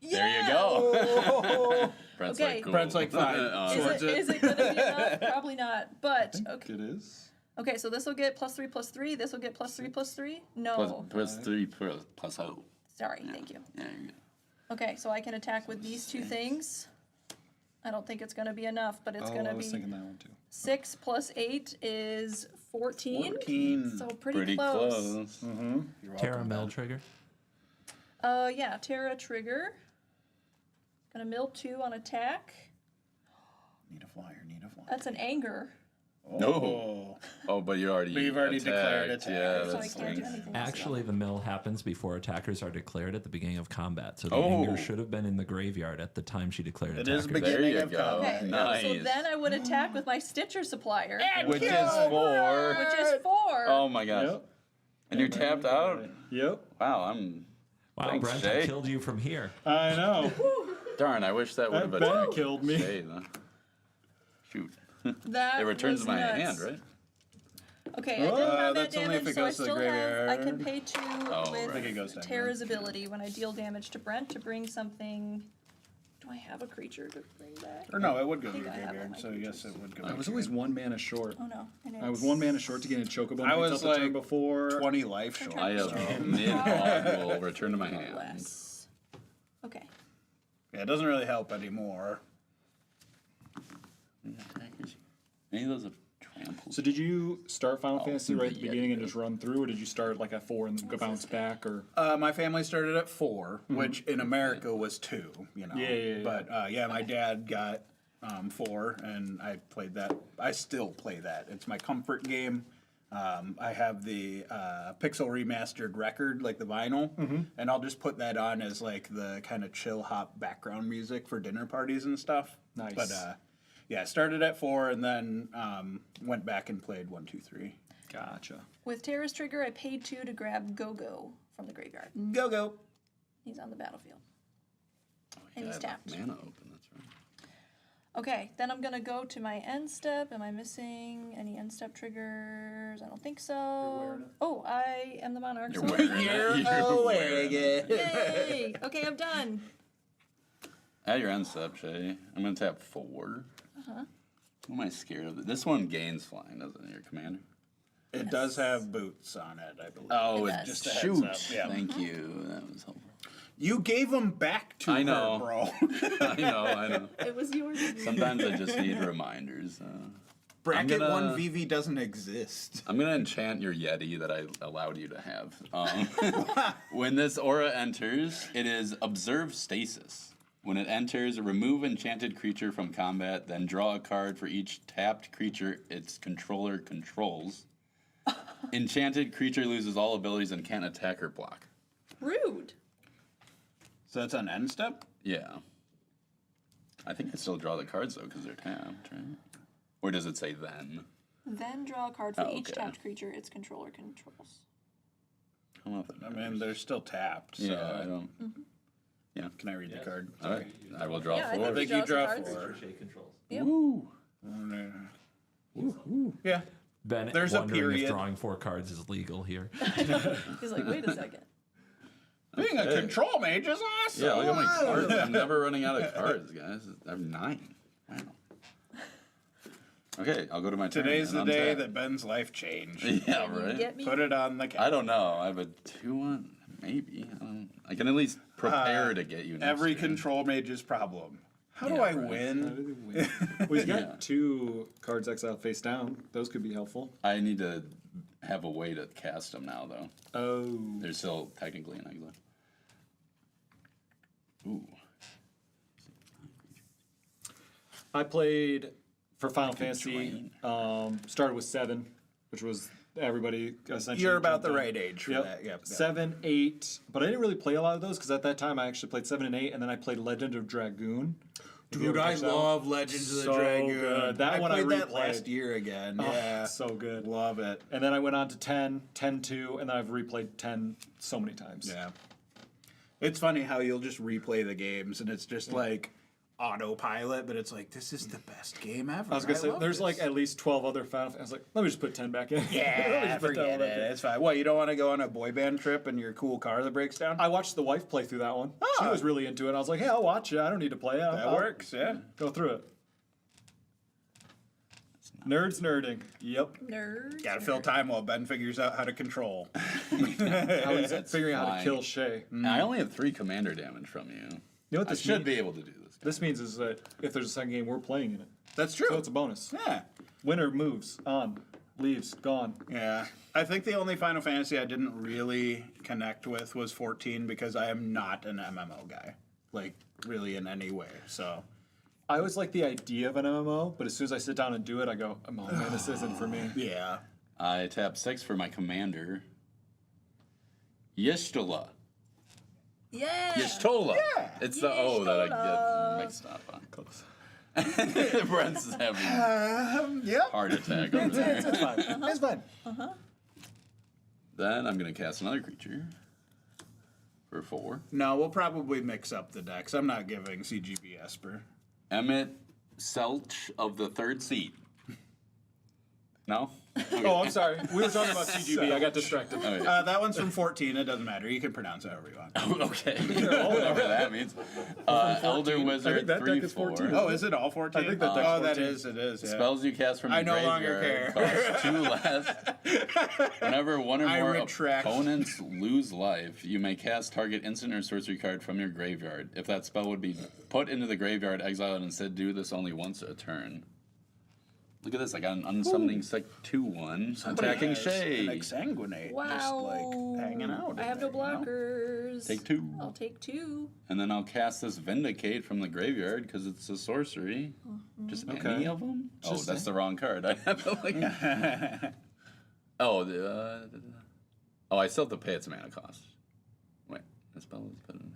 there you go. Brent's Okay. like, cool. Brent's like, fine. Is it going to be enough? Probably not, but okay. It is. Okay, so this will get +3, +3. This will get +3, +3. No. +3 plus O. Sorry, thank you. Yeah, you're good. Okay, so I can attack with these 2 things. I don't think it's going to be enough, but it's going I to was be thinking that one too. 6 + 8 is 14. 14. So pretty, Pretty close. close. You're Terra welcome, Mel Ben. trigger. Yeah, Terra trigger. Gonna mill 2 on attack. Need a flyer. Need a flyer. That's an anger. No. Oh, but you've already declared attacked. attack. Yeah, So I that's can't do like, anything. Actually, the mill happens before attackers are declared at the beginning of combat, so the Oh. anger should have been in the graveyard at the time she declared It attackers. is there beginning you of go. combat. Okay, Nice. so then I would attack with my Stitcher supplier, which is 4. which is 4. Oh my gosh. Yep. And you're tapped out? Yep. Wow, I'm. Wow, Thanks, Brent, Shay. I killed you from here. I know. Darn, I wish that would have That been. Ben killed me. Shay, though. Shoot. That It returns was to my nuts. hand, right? Okay, I did combat that's only damage, if it so I goes to the still have. I can graveyard. pay 2 Oh, with right. I think it goes down, Terra's ability when I deal damage to Brent to bring something. Do I have a creature to bring back? Or no, it would go I to think your I have all graveyard, my so yes, it would go. I back was to always your- 1 mana short. Oh no, and I was it's- 1 mana short to get a chocobo. I was the turn like before 20 life short. I have Okay. mid will return to my hand. less. Okay. Yeah, it doesn't really help anymore. Any of those have trampled? So did you start Final Fantasy right at the yeah, beginning and yeah. just run through, or did you start like at 4 and go bounce back, or? My family started at 4, which in America was 2. You know. Yeah, yeah, yeah. But yeah, my dad got 4, and I played that. I still play that. It's my comfort game. I have the Pixel Remastered record, like the vinyl, and I'll just put that on as like the kind of chill hop background music for dinner parties and stuff. Nice. But yeah, started at 4 and then went back and played 1, 2, 3. Gotcha. With Terra's Trigger, I paid 2 to grab Go-Go from the graveyard. Go. He's on the battlefield. And Yeah, he's tapped. Mana open, that's right. Okay, then I'm gonna go to my end step. Am I missing any end step triggers? I don't think so. Oh, I am the monarch. You're so- wearing it. You're wearing it. Yay! Okay, I'm done. At your end step, Shay, I'm going to tap 4. What am I scared of? This one gains flying, doesn't it, your commander? It does have boots on it, I believe. Oh, It it does. Just a heads shoot. up, yeah. Thank you. That was helpful. You gave them back to I know. her, bro. I know. It was yours. Sometimes I just need reminders. Bracket gonna- 1 VV doesn't exist. I'm going to enchant your Yeti that I allowed you to have. When this aura enters, it is Observe Stasis. When it enters, remove enchanted creature from combat, then draw a card for each tapped creature its controller controls. Enchanted creature loses all abilities and can't attack or block. Rude. So that's on end step? Yeah. I think I still draw the cards, though, because they're tapped, right? Or does it say then? Then draw a card for Oh, each okay. tapped creature its controller controls. I don't know if that I matters. mean, they're still tapped. So Yeah, I don't. Yeah. Can I read the card? All right. I will draw Yeah, I 4. think think you you draw draw some cards. 4. Shay controls. Yep. Woo. Yeah. Ben There's a wondering period. if drawing 4 cards is legal here. He's like, wait a second. Being a control mage is awesome. Yeah, look at my cards. I'm never running out of cards, guys. I have 9. Wow. Okay, I'll go to my turn. Today's the and day untap. that Ben's life changed. Yeah, Can you right. get me? Put it on the I calendar. don't know. I have a 2-1, maybe. I can at least prepare to get you. Next Every turn. control mage's problem. How do Yeah, I right. win? Well, he's got Yeah. 2 cards exiled face down. Those could be helpful. I need to have a way to cast them now, though. Oh. They're still technically in exile. Ooh. I played for Final Good Fantasy. Started with 7, which was everybody essentially. You're about jumped the in. right age for Yep. that. Yep. 7, 8, but I didn't really play a lot of those because at that time I actually played 7 and 8, and then I played Legend of Dragoon. If you Dude, ever I catch that one. love Legends of the So Dragoon. good. That one I played that replayed. last year again. Oh, Yeah. so good. Love it. And then I went on to 10, 10-2, and then I've replayed 10 so many times. Yeah. It's funny how you'll just replay the games and it's just like autopilot, but it's like, this is the best game ever. I was gonna say, love there's this. like at least 12 other Final Fantasy. I was like, let me just put 10 back in. Let me Yeah, just put that forget one back it. in. It's fine. What, you don't want to go on a boy band trip in your cool car that breaks down? I watched the wife play through that one. She Oh. was really into it. I was like, hey, I'll watch it. I don't need to play it. That I'll works, yeah. Go through it. Nerds nerding. Yep. Nerd. Gotta fill time while Ben figures out how to control. How is it figuring out how to fine. kill Shay? I only have 3 commander damage from you. You know what I this should means? be able to do this. This means is that if there's a second game, we're playing in it. That's true. So it's a bonus. Yeah. Winner moves on, leaves, gone. Yeah. I think the only Final Fantasy I didn't really connect with was 14 because I am not an MMO guy. Like, really in any way. So, I always like the idea of an MMO, but as soon as I sit down and do it, I go, oh man, this isn't for me. yeah. I tap 6 for my commander. Yishtala. Yeah. Yishtola. Yeah. It's the O that I Yishtola. get mixed up on. Brent's is having Yep. heart attack over there. It's fine. It's fine. Then I'm going to cast another creature for 4. No, we'll probably mix up the decks. I'm not giving CGB Esper. Emmett Selch of the 3rd seat. No? Oh, I'm sorry. We were talking about CGB. I got distracted. Okay. That one's from 14. It doesn't matter. You can pronounce it however you want. Okay. Whatever that means. Elder Wizard I think that deck 3/4. is 14. Oh, is it all 14? I think that deck's Oh, that 14. is. It is. Yeah. Spells you cast from I your no longer graveyard cost 2 less. Whenever one or I more retract. opponents lose life, you may cast target instant or sorcery card from your graveyard. If that spell would be put into the graveyard, exile it, and instead do this only once a turn. Look at this. I got an unsummoning sec 2/1 attacking An Shay. exsanguinate, Wow. just like hanging out. I have no in there, you know? blockers. Take 2. I'll take 2. And then I'll cast this Vindicate from the graveyard because it's a sorcery. Just any of them? Oh, that's the wrong card. I have to like. Oh, I still have to pay its mana cost. Wait, this spell is put in.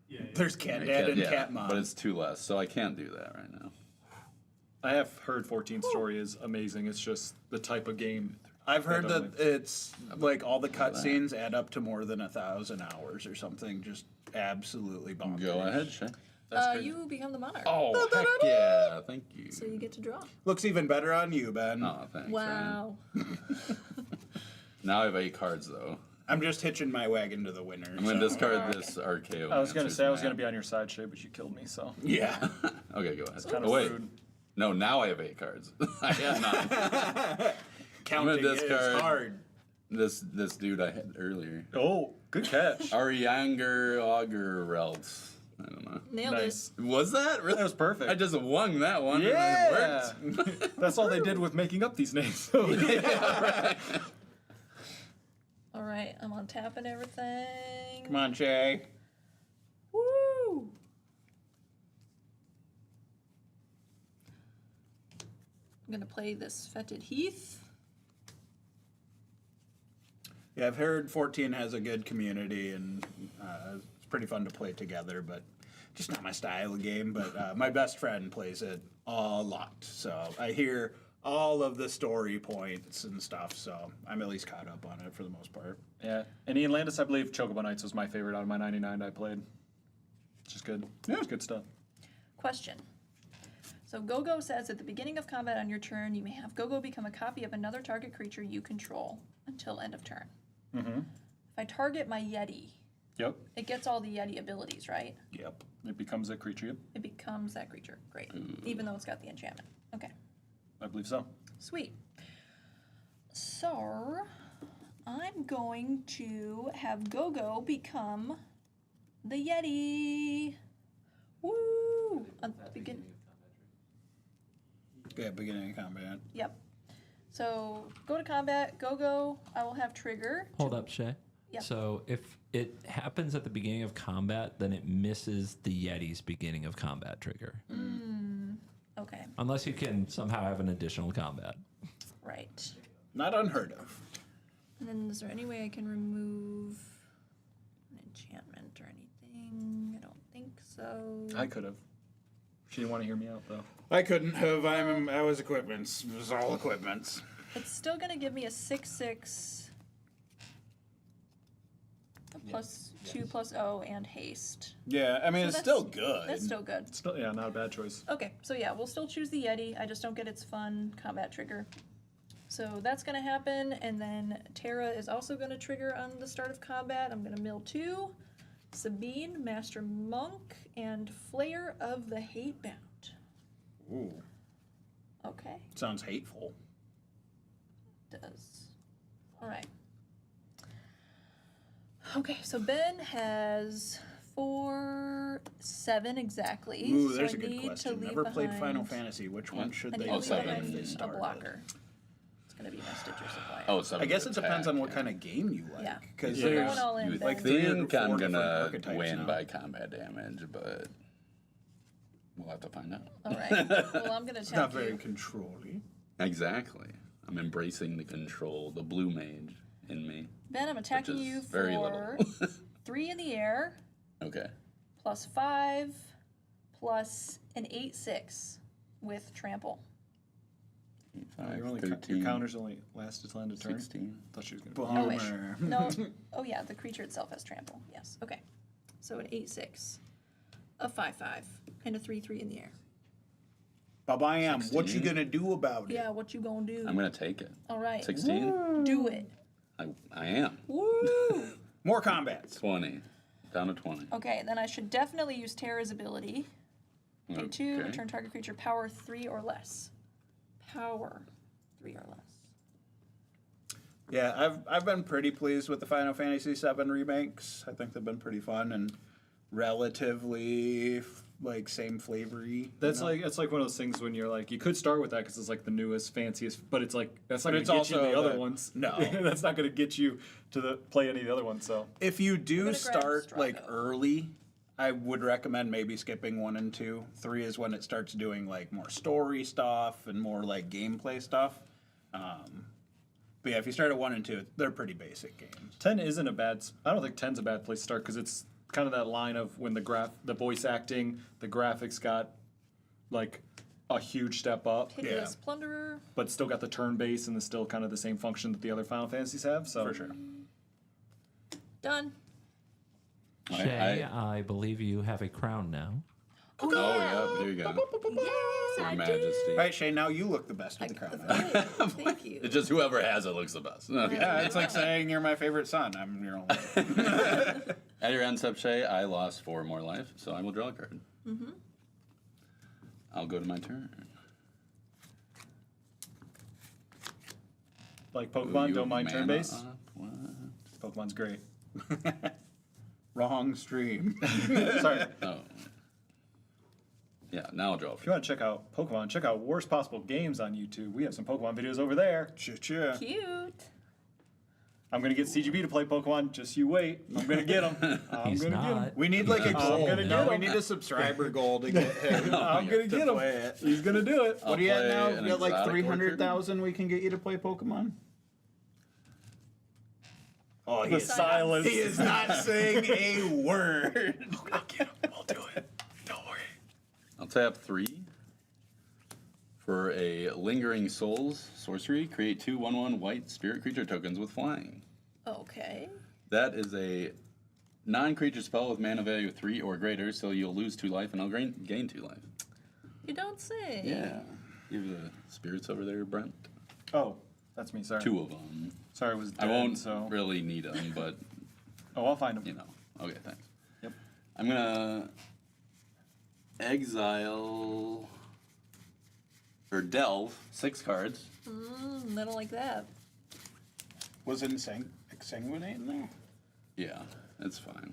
Yeah, There's Cat Dad and Yeah, Cat Mom. but it's 2 less, so I can't do that right now. I have heard 14th Story is amazing. It's just the type of game. I've heard don't that it's like all the cutscenes add up to more than 1,000 hours or something. Just absolutely bonkers. Go ahead, Shay. You become the monarch. Oh, heck yeah. Thank you. So you get to draw. Looks even better on you, Ben. Oh, thanks. Wow. Man. Now I have 8 cards, though. I'm just hitching my wagon to the winner. I'm going to so- discard this RKO. I was gonna Answers say I was map. gonna be on your side, Shay, but you killed me. So Yeah. Okay, go ahead. kind Oh, of wait. rude. No, now I have 8 cards. I had 9. Counting is discard- hard. This dude I had earlier. Oh, good catch. Arianger Augerelt. I don't know. Nailed Nice. Was that? Really? That was perfect. I just won that one. Yeah. And it worked. That's all they did with making up these names. All right, I'm on tap and everything. Come on, Shay. Woo! I'm gonna play this Fetid Heath. Yeah, I've heard 14 has a good community and it's pretty fun to play together, but just not my style of game. But my best friend plays it a lot, so I hear all of the story points and stuff, so I'm at least caught up on it for the most part. Yeah, and Ian Landis, I believe Chocobo Knights was my favorite out of my 99 I played. It's just good. Yeah. It's good stuff. Question. So Gogo says at the beginning of combat on your turn, you may have Gogo become a copy of another target creature you control until end of turn. Mm-hmm. If I target my Yeti, Yep. it gets all the Yeti abilities, right? Yep. It becomes a creature. Yep. It becomes that creature. Great. Even though it's got the enchantment. Okay. I believe so. Sweet. So, I'm going to have Gogo become the Yeti. Woo! Yeah, beginning of combat. Yep. So, go to combat, Gogo, I will have trigger. Hold up, Shay. Yep. So if it happens at the beginning of combat, then it misses the Yeti's beginning of combat trigger. Okay, Unless you can somehow have an additional combat. right. Not unheard of. And then is there any way I can remove an enchantment or anything? I don't think so. I could have. She didn't want to hear me out though. I couldn't have. I was equipments. It was all equipments. It's still going to give me a 6/6 plus 2/0 and haste. Yeah, I mean, So it's that's- still good. That's still good. Still, yeah, not a bad choice. Okay, so yeah, we'll still choose the Yeti. I just don't get its fun combat trigger. So that's going to happen, and then Terra is also going to trigger on the start of combat. I'm going to mill 2, Sabine, Master Monk, and Flayer of the Hatebound. Ooh, Okay, sounds hateful. does. All right. Okay, so Ben has 4, 7 exactly. Ooh, so there's I a good need to question. leave Never played Final behind- Fantasy. Which one should I they need Oh, to play leave seven. if they behind a started? blocker. It's going to be my Stitcher Supply. Oh, 7. I guess it depends on what attack, kind of game you like. Yeah. Because Yeah. there's Going all in, You Ben. like 3 or think 4 I'm different gonna archetypes win now. by combat damage, but we'll have to find out. All right. Well, I'm going to It's not attack very you. controlling. Exactly. I'm embracing the control, the blue mage in me. Ben, I'm attacking is you very for little. 3 in the air, Okay. plus 5, plus an 8/6 with trample. 5, Your 13, counters only last its land a turn. 16. Thought she was gonna. Oh, wait. Boomer. No. Oh, yeah, the creature itself has trample. Yes. Okay. So an 8/6, a 5/5, and a 3/3 in the air. Bye-bye, Am. What you 16. gonna do about it? Yeah, what you gonna do? I'm gonna take it. All right. 16. Do it. I am. Woo! More combats. 20. Down to 20. Okay, then I should definitely use Terra's ability. Pay 2, Okay. return target creature power 3 or less. Power 3 or less. Yeah, I've been pretty pleased with the Final Fantasy VII remakes. I think they've been pretty fun and relatively like same flavory. That's like it's like one of those things when you're like you could start with that because it's like the newest, fanciest, but it's like that's not But going to it's get you also the other the- ones. no. That's not going to get you to play any of the other ones. So If you do gonna grab start like Strago. early, I would recommend maybe skipping 1 and 2. 3 is when it starts doing like more story stuff and more like gameplay stuff. But yeah, if you start at 1 and 2, they're pretty basic games. 10 isn't a bad. I don't think 10's a bad place to start because it's kind of that line of when the voice acting, the graphics got like a huge step up, Hideous Plunderer. but still got the turn base and the still kind of the same function that the other Final Fantasies have. So For sure. Done. Shay, I believe you have a crown now. Oh, yeah, here you go. Yes, Your I Majesty. All right, Shay, now you look the best with the crown. do. Thank you. It's just whoever has it looks the best. Okay. Yeah, it's like saying you're my favorite son. I'm your only. At your end step, Shay, I lost 4 more life, so I will draw a card. Mm-hmm. I'll go to my turn. like Ooh, Pokemon, you don't mind mana turn base. up? What? Pokemon's great. Wrong stream. Sorry. Oh. Yeah, now I'll draw. If you want to check out Pokemon, check out Worst Possible Games on YouTube. We have some Pokemon videos over there. Cha-cha. Cute. I'm going to get CGB to play Pokemon. Just you wait. I'm going to get him. I'm He's going to get him. not. We need like a goal. gonna No, get we him. need a subscriber goal to get him. I'm going to get play him. it. He's going to do it. What do you at play now? an You got like exotic 300,000 we can get you to play Pokemon? Oh, The silence. he is not saying a word. I'll get him. We'll do it. Don't worry. I'll tap 3 for a Lingering Souls sorcery. Create 2 1/1 white spirit creature tokens with flying. Okay. That is a non-creature spell with mana value 3 or greater, so you'll lose 2 life and I'll gain 2 life. You don't say. Yeah. You have the spirits over there, Brent? Oh, that's me. Sorry. 2 of them. Sorry, it was dead, I won't so. really need them, but Oh, I'll find him. you know. Okay, thanks. Yep. I'm gonna exile or delve 6 cards. I don't like that. Was Exsanguinate in there? Yeah, it's fine.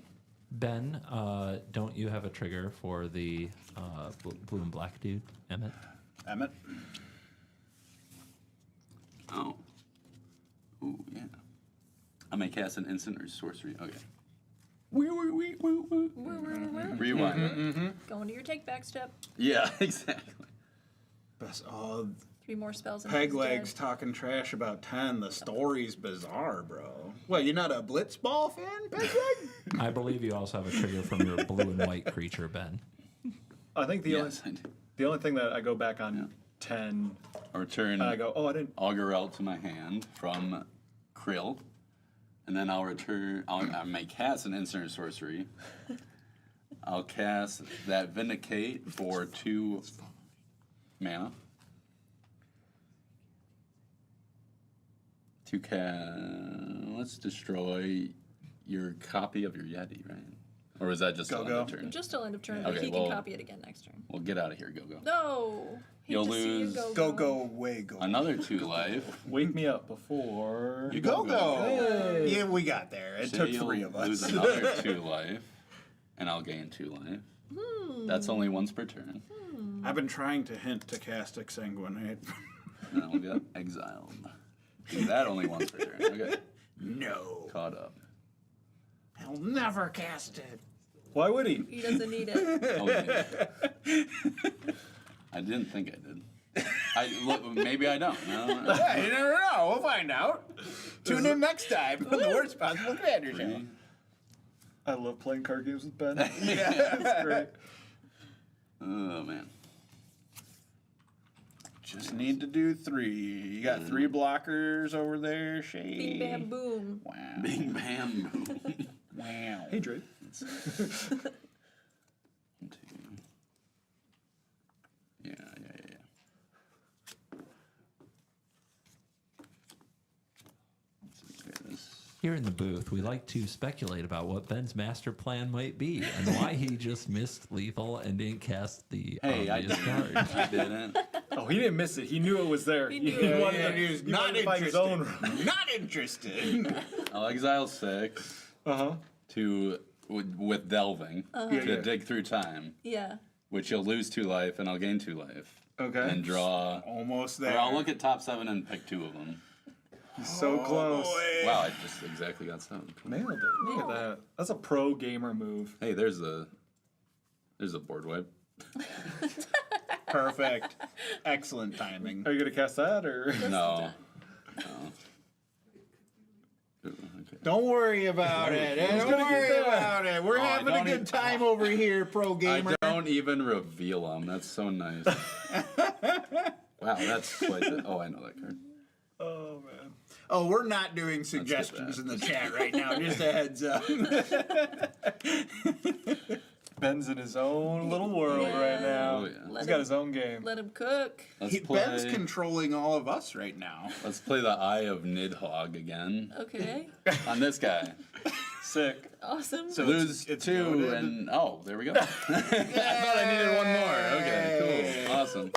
Ben, don't you have a trigger for the blue and black dude, Emmett? Emmett? Oh. Ooh, yeah. I may cast an instant or sorcery. Okay. Rewind. Going to your take back step. Yeah, exactly. Best, oh, 3 more spells. And Peg he's Legs dead. talking trash about 10. The story's bizarre, bro. What, you're not a Blitzball fan, Peg Leg? I believe you also have a trigger from your blue and white creature, Ben. I think the Yes, I do. only thing that I go back on 10, I'll return and I go, oh, I didn't. Augur Out to my hand from Krill. And then I may cast an instant or sorcery. I'll cast that Vindicate for 2 mana. To let's destroy your copy of your Yeti, right? Or is that just Go, on go. the turn? Just till end of turn, Yeah. but Okay, he well- can copy it again next turn. Well, get out of here, go. No. Hate You'll to see you lose- Go away, go. Another 2 life. Wake me up before. You Go. Hey. Yeah, we got there. It Say took you'll 3 of us. lose another 2 life, and I'll gain 2 life. That's only once per turn. I've been trying to hint to cast Exsanguinate. And I'll get exiled. Do that only once per turn. Okay, No. caught up. I'll never cast it. Why would he? He doesn't need it. Okay. I didn't think I did. Look, maybe I don't. I don't know. Yeah, you never know. We'll find out. Tune in next time on the Worst Possible Commander Show. 3. I love playing card games with Ben. Yeah. It's great. Oh man. Just need to do 3. You got 3 blockers over there, Shay. Bing bam boom. Wow. Bing bam boom. Wow. Hey, Drake. 2. Yeah. Here in the booth, we like to speculate about what Ben's master plan might be and why he just missed lethal and didn't cast the Hey, I obvious didn't. card. I didn't. Oh, he didn't miss it. He knew it was there. He knew it. wanted Yeah, to- he was he not wanted to find his interested. own. Not interested. I'll exile 6 Uh huh. to with delving to Yeah. dig through time. Yeah. which you'll lose 2 life, and I'll gain 2 life. Okay. And draw. Almost Or there. I'll look at top 7 and pick 2 of them. So close. Boy. Wow, I just exactly got 7. Nailed it. Look at that. That's a pro gamer move. Hey, there's a board wipe. Perfect. Excellent timing. Are you gonna cast that or? No. Don't worry about it. Don't worry about it. We're Oh, I having a don't good time over here, pro gamer. I don't even reveal them. That's so nice. Wow, that's quite the... Oh, I know that card. Oh man. Oh, we're not doing suggestions in the chat right now. Just a heads up. Ben's in his own little world right now. Oh, yeah. He's got his own game. Let him cook. Let's Ben's play... controlling all of us right now. Let's play the Eye of Nidhogg again. Okay. On this guy. Sick. Awesome. So Lose it's 2 goated. and... Oh, there we go. I thought I needed 1 more. Okay, cool. Awesome.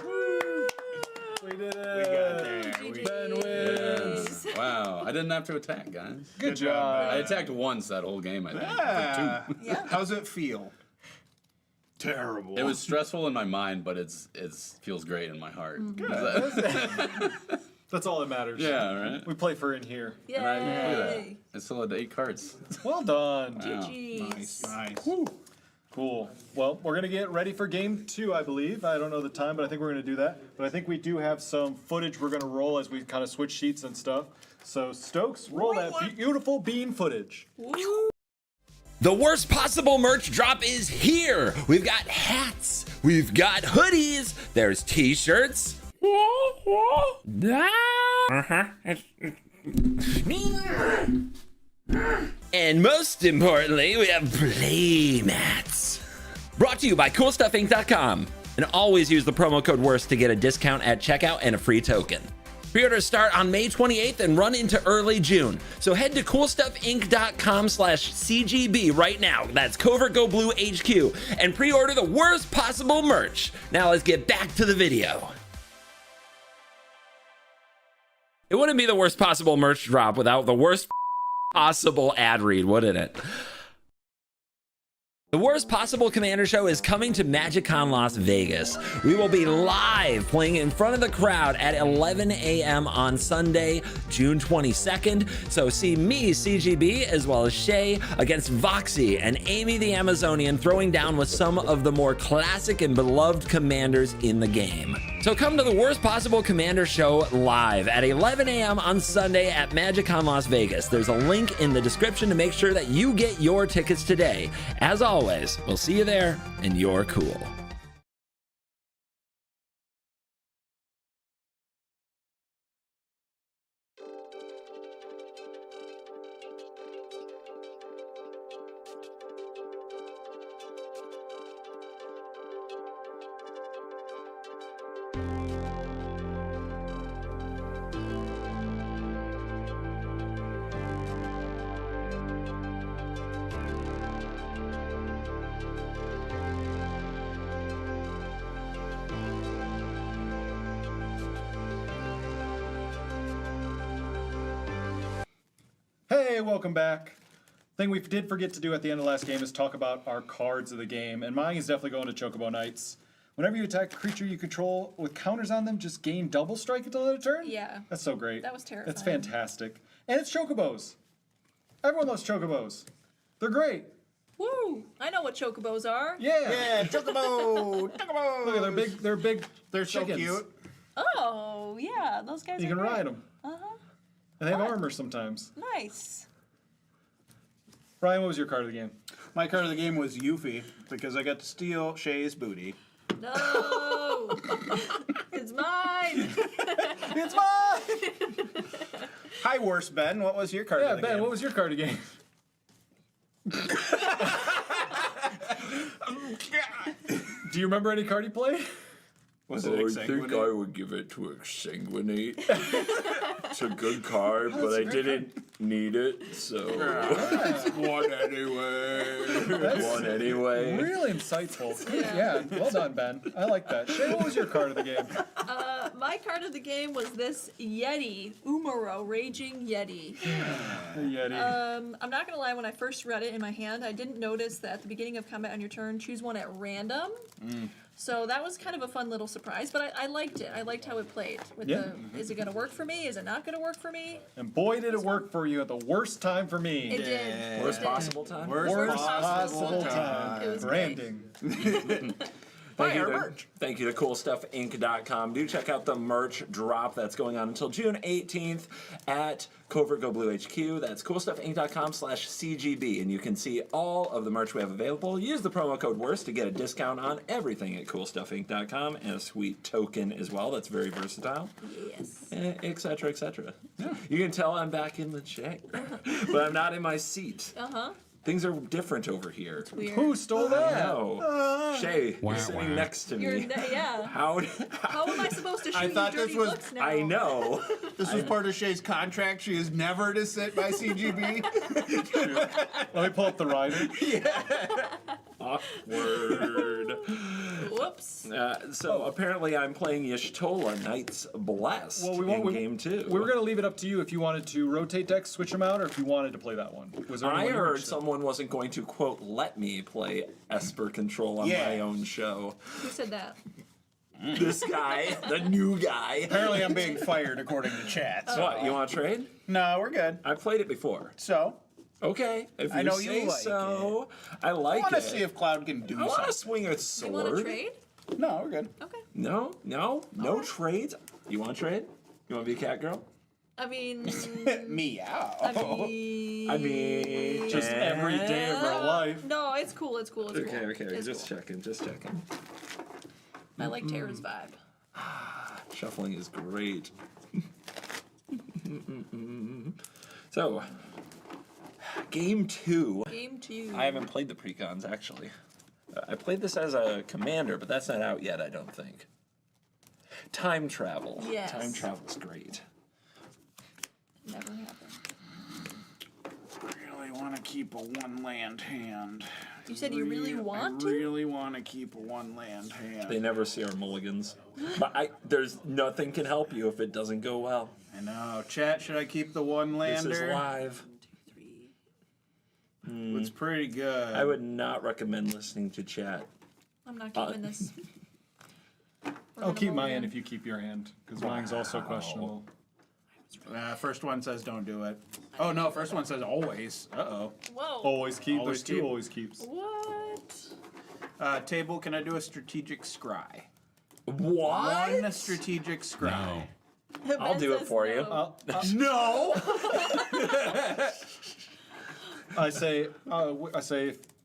We did it. We got there. Ben wins. Yeah. Wow. I didn't have to attack, guys. Good job. I attacked once that whole game, I think. Yeah. Or 2. Yeah. How's it feel? Terrible. It was stressful in my mind, but it feels great in my heart. That's all that matters. Yeah, right? We play for in here. And I, look at that. Yay. I still had 8 cards. Well done. Wow. GG's. Nice. Cool. Well, we're gonna get ready for game 2, I believe. I don't know the time, but I think we're gonna do that. But I think we do have some footage we're gonna roll as we kind of switch sheets and stuff. So Stokes, roll that beautiful bean footage. The worst possible merch drop is here. We've got hats. We've got hoodies. There's t-shirts. And most importantly, we have play mats. Brought to you by CoolStuffInc.com. And always use the promo code WORST to get a discount at checkout and a free token. Pre-orders start on May 28th and run into early June. So head to CoolStuffInc.com/CGB right now. That's CovertGoBlue HQ. And pre-order the worst possible merch. Now let's get back to the video. It wouldn't be the worst possible merch drop without the worst possible ad read, wouldn't it? The Worst Possible Commander Show is coming to MagicCon Las Vegas. We will be live playing in front of the crowd at 11 a.m. on Sunday, June 22nd. So see me, CGB, as well as Shay against Voxy and Amy the Amazonian throwing down with some of the more classic and beloved commanders in the game. So come to the Worst Possible Commander Show live at 11 a.m. on Sunday at MagicCon Las Vegas. There's a link in the description to make sure that you get your tickets today. As always, we'll see you there, and you're cool. Hey, welcome back. Thing we did forget to do at the end of the last game is talk about our cards of the game, and mine is definitely going to Chocobo Knights. Whenever you attack a creature you control with counters on them, just gain double strike until end of turn? Yeah. That's so great. That was terrifying. That's fantastic. And it's Chocobos. Everyone loves Chocobos. They're great. Woo! I know what chocobos are. Yeah. Yeah, Chocobo! Chocobo! Look, they're big. They're so chickens. cute. Oh, yeah. Those guys You are can great. ride them. Uh-huh. And they have armor sometimes. Nice. Ryan, what was your card of the game? My card of the game was Yuffie because I got to steal Shay's booty. No! It's mine! It's mine! Hi, Worst Ben. What was your card Yeah, of the Ben, game? what was your card of the game? Do you remember any card you played? Was it Exsanguinate? would give it to Exsanguinate. It's a good card, but I didn't need it, so one anyway. Really insightful. Yeah, well done, Ben. I like that. Shay, what was your card of the game? My card of the game was this Yeti, Umaro, Raging Yeti. The Yeti. I'm not gonna lie, when I first read it in my hand, I didn't notice that at the beginning of combat on your turn, choose one at random. So that was kind of a fun little surprise, but I liked it. I liked how it played. With Yeah. Is it going to work for me? Is it not going to work for me? And boy, did it work for you at the worst time for me. It did. Worst It did. possible time. Worst possible time. It was Branding. Thank you, our to, merch. thank you to CoolStuffInc.com. Do check out the merch drop that's going on until June 18th at CovertGoBlue HQ. That's CoolStuffInc.com/CGB. And you can see all of the merch we have available. Use the promo code WORST to get a discount on everything at CoolStuffInc.com and a sweet token as well. That's very versatile. Yes. Et cetera, et cetera. Yeah. You can tell I'm back in the chair, but I'm not in my seat. Uh-huh. Things are different over here. Weird. Who stole that? No. Shay, you're sitting next to You're me. yeah. How How am I supposed to shoot I thought you dirty this was- looks now? I know. This was part of Shay's contract. She is never to sit by CGB. Let me pull up the rider. Awkward. Whoops. So apparently I'm playing Y'shtola, Knight's Blessed in game 2. We were going to leave it up to you if you wanted to rotate decks, switch them out, or if you wanted to play that one. Was there I anyone you were heard interested in? someone wasn't going to, quote, let me play Esper Control on my own show. Who said that? This guy, the new guy. Apparently, I'm being fired according to chat. So. What, you want to trade? No, we're good. I played it before. So, Okay, if you I know say you like so. I I like want to it. see if Cloud can do I want to something. swing a You sword. want to trade? No, we're good. Okay. No trades. You want to trade? You want to be a cat girl? I mean, Meow. I mean, Just every day of her life. No, it's cool. It's cool. It's cool. Okay, It's just cool. checking. I like Tara's vibe. Shuffling is great. So, game 2. Game 2. I haven't played the Precons, actually. I played this as a commander, but that's not out yet, I don't think. Time travel. Yes. Time travel's great. Never happened. Really want to keep a one land hand. You said you really want I to? really want to keep a one land hand. They never see our mulligans. But there's nothing can help you if it doesn't go well. I know. Chat, should I keep the one This lander? is live. 2, 3. It's pretty good. I would not recommend listening to chat. I'm not keeping this. I'll keep my hand if you keep your hand, because mine's also questionable. First one says don't do it. Oh no, first one says always. Uh Whoa. Always keep. Always There's two keep. always keeps. What? oh. Table, can I do a strategic scry? What? One strategic scry. I'll Ben do it says for you. no. No. I say,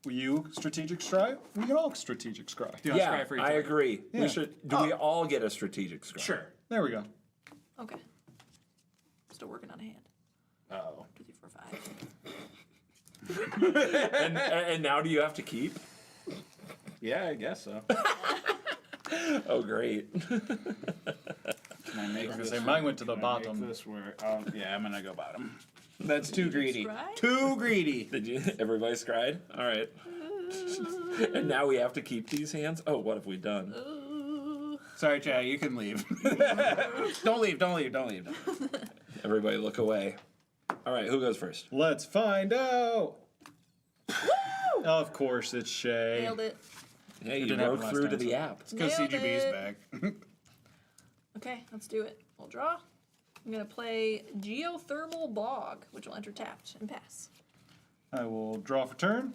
will you strategic scry? We can all strategic scry. Do a Yeah, scry for each I other. agree. Yeah. We should. Do we all get a strategic scrum? Sure. There we go. Okay. Still working on a hand. Oh. 2, 3, 4, 5. And now do you have to keep? Yeah, I guess so. Oh, great. Can I make I was this? gonna say mine went to the Can I make bottom. this work? Yeah, I'm gonna go bottom. That's too greedy. Scry? Too greedy. Did you? Everybody scried? All right. And now we have to keep these hands? Oh, what have we done? Ooh. Sorry, Chad, you can leave. Don't leave. Everybody look away. All right, who goes first? Let's find out. Of course, it's Shay. Nailed it. Yeah, you didn't happen broke last through to time, the so- app. Because Nailed CGB's it. back. Okay, let's do it. We'll draw. I'm going to play Geothermal Bog, which will enter tapped and pass. I will draw for turn.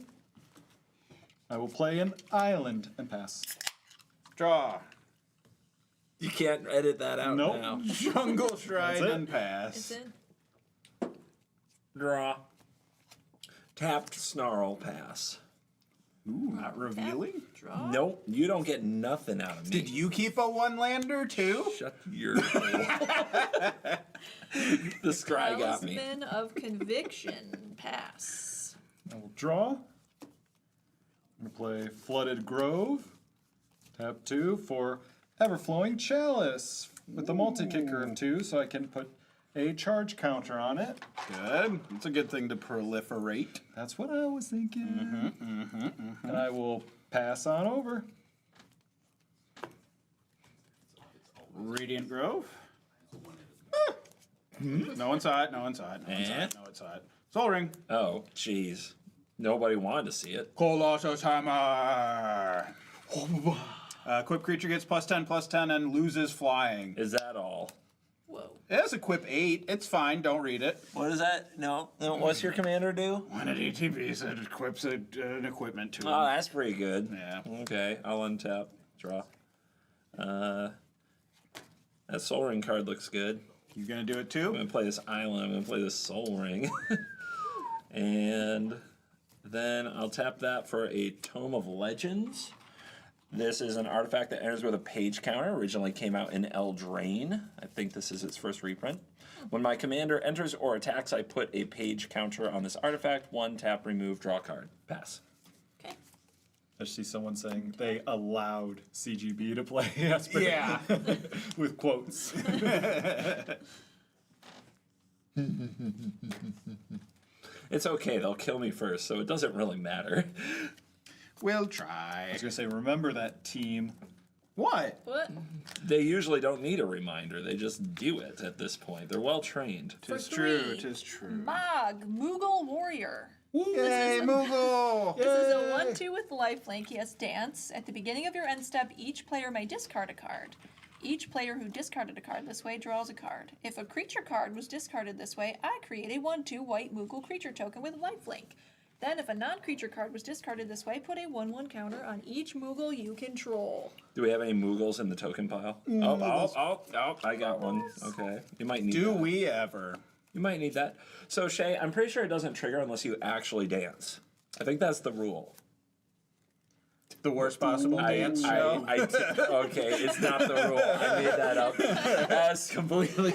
I will play an island and pass. Draw. You can't edit that out Nope. now. Jungle Shrine That's it. and pass. It's in. Draw. Tapped snarl pass. Ooh, not revealing. Draw. Nope, you don't get nothing out of me. Did you keep a one lander too? Shut your hole. The scry got me. Talisman of Conviction, pass. I will draw. I'm going to play Flooded Grove. Tap 2 for Everflowing Chalice with a multi-kicker of 2, so I can put a charge counter on it. Good. It's a good thing to proliferate. That's what I was thinking. And I will pass on over. Radiant Grove. No one saw it. No one saw it. No one saw it. No one saw it. Soul Ring. Oh, jeez. Nobody wanted to see it. Colossus Hammer. Equip creature gets +10/+10 and loses flying. Is that all? Whoa. It has equip 8. It's fine. Don't read it. What is that? No. What's your commander do? When it ETBs, it equips an equipment to Oh, him. that's pretty good. Yeah. Okay, I'll untap, draw. That Soul Ring card looks good. You gonna do it I'm too? gonna play this island. I'm gonna play this Soul Ring, and then I'll tap that for a Tome of Legends. This is an artifact that enters with a page counter. Originally came out in Eldraine. I think this is its first reprint. When my commander enters or attacks, I put a page counter on this artifact. 1 tap, remove, draw card. Pass. Okay. I see someone saying they allowed CGB to play Esper. Yeah. With quotes. It's okay. They'll kill me first, so it doesn't really matter. We'll I try. was gonna say, remember that team. What? What? They usually don't need a reminder. They just do it at this point. They're well trained. Tis For true. 3. Tis true. Mog, Moogle Warrior. Yay, Moogle! This is a 1/2 with lifelink. He has Dance. At the beginning of your end step, each player may discard a card. Each player who discarded a card this way draws a card. If a creature card was discarded this way, I create a 1/2 white Moogle creature token with lifelink. Then, if a non-creature card was discarded this way, put a 1/1 counter on each Moogle you control. Do we have any Moogles in the token pile? Oh, I got one. Okay. You might need Do that. we ever? You might need that. So, Shay, I'm pretty sure it doesn't trigger unless you actually dance. I think that's the rule. The worst possible dance show? Okay, it's not the rule. I made that up. That's completely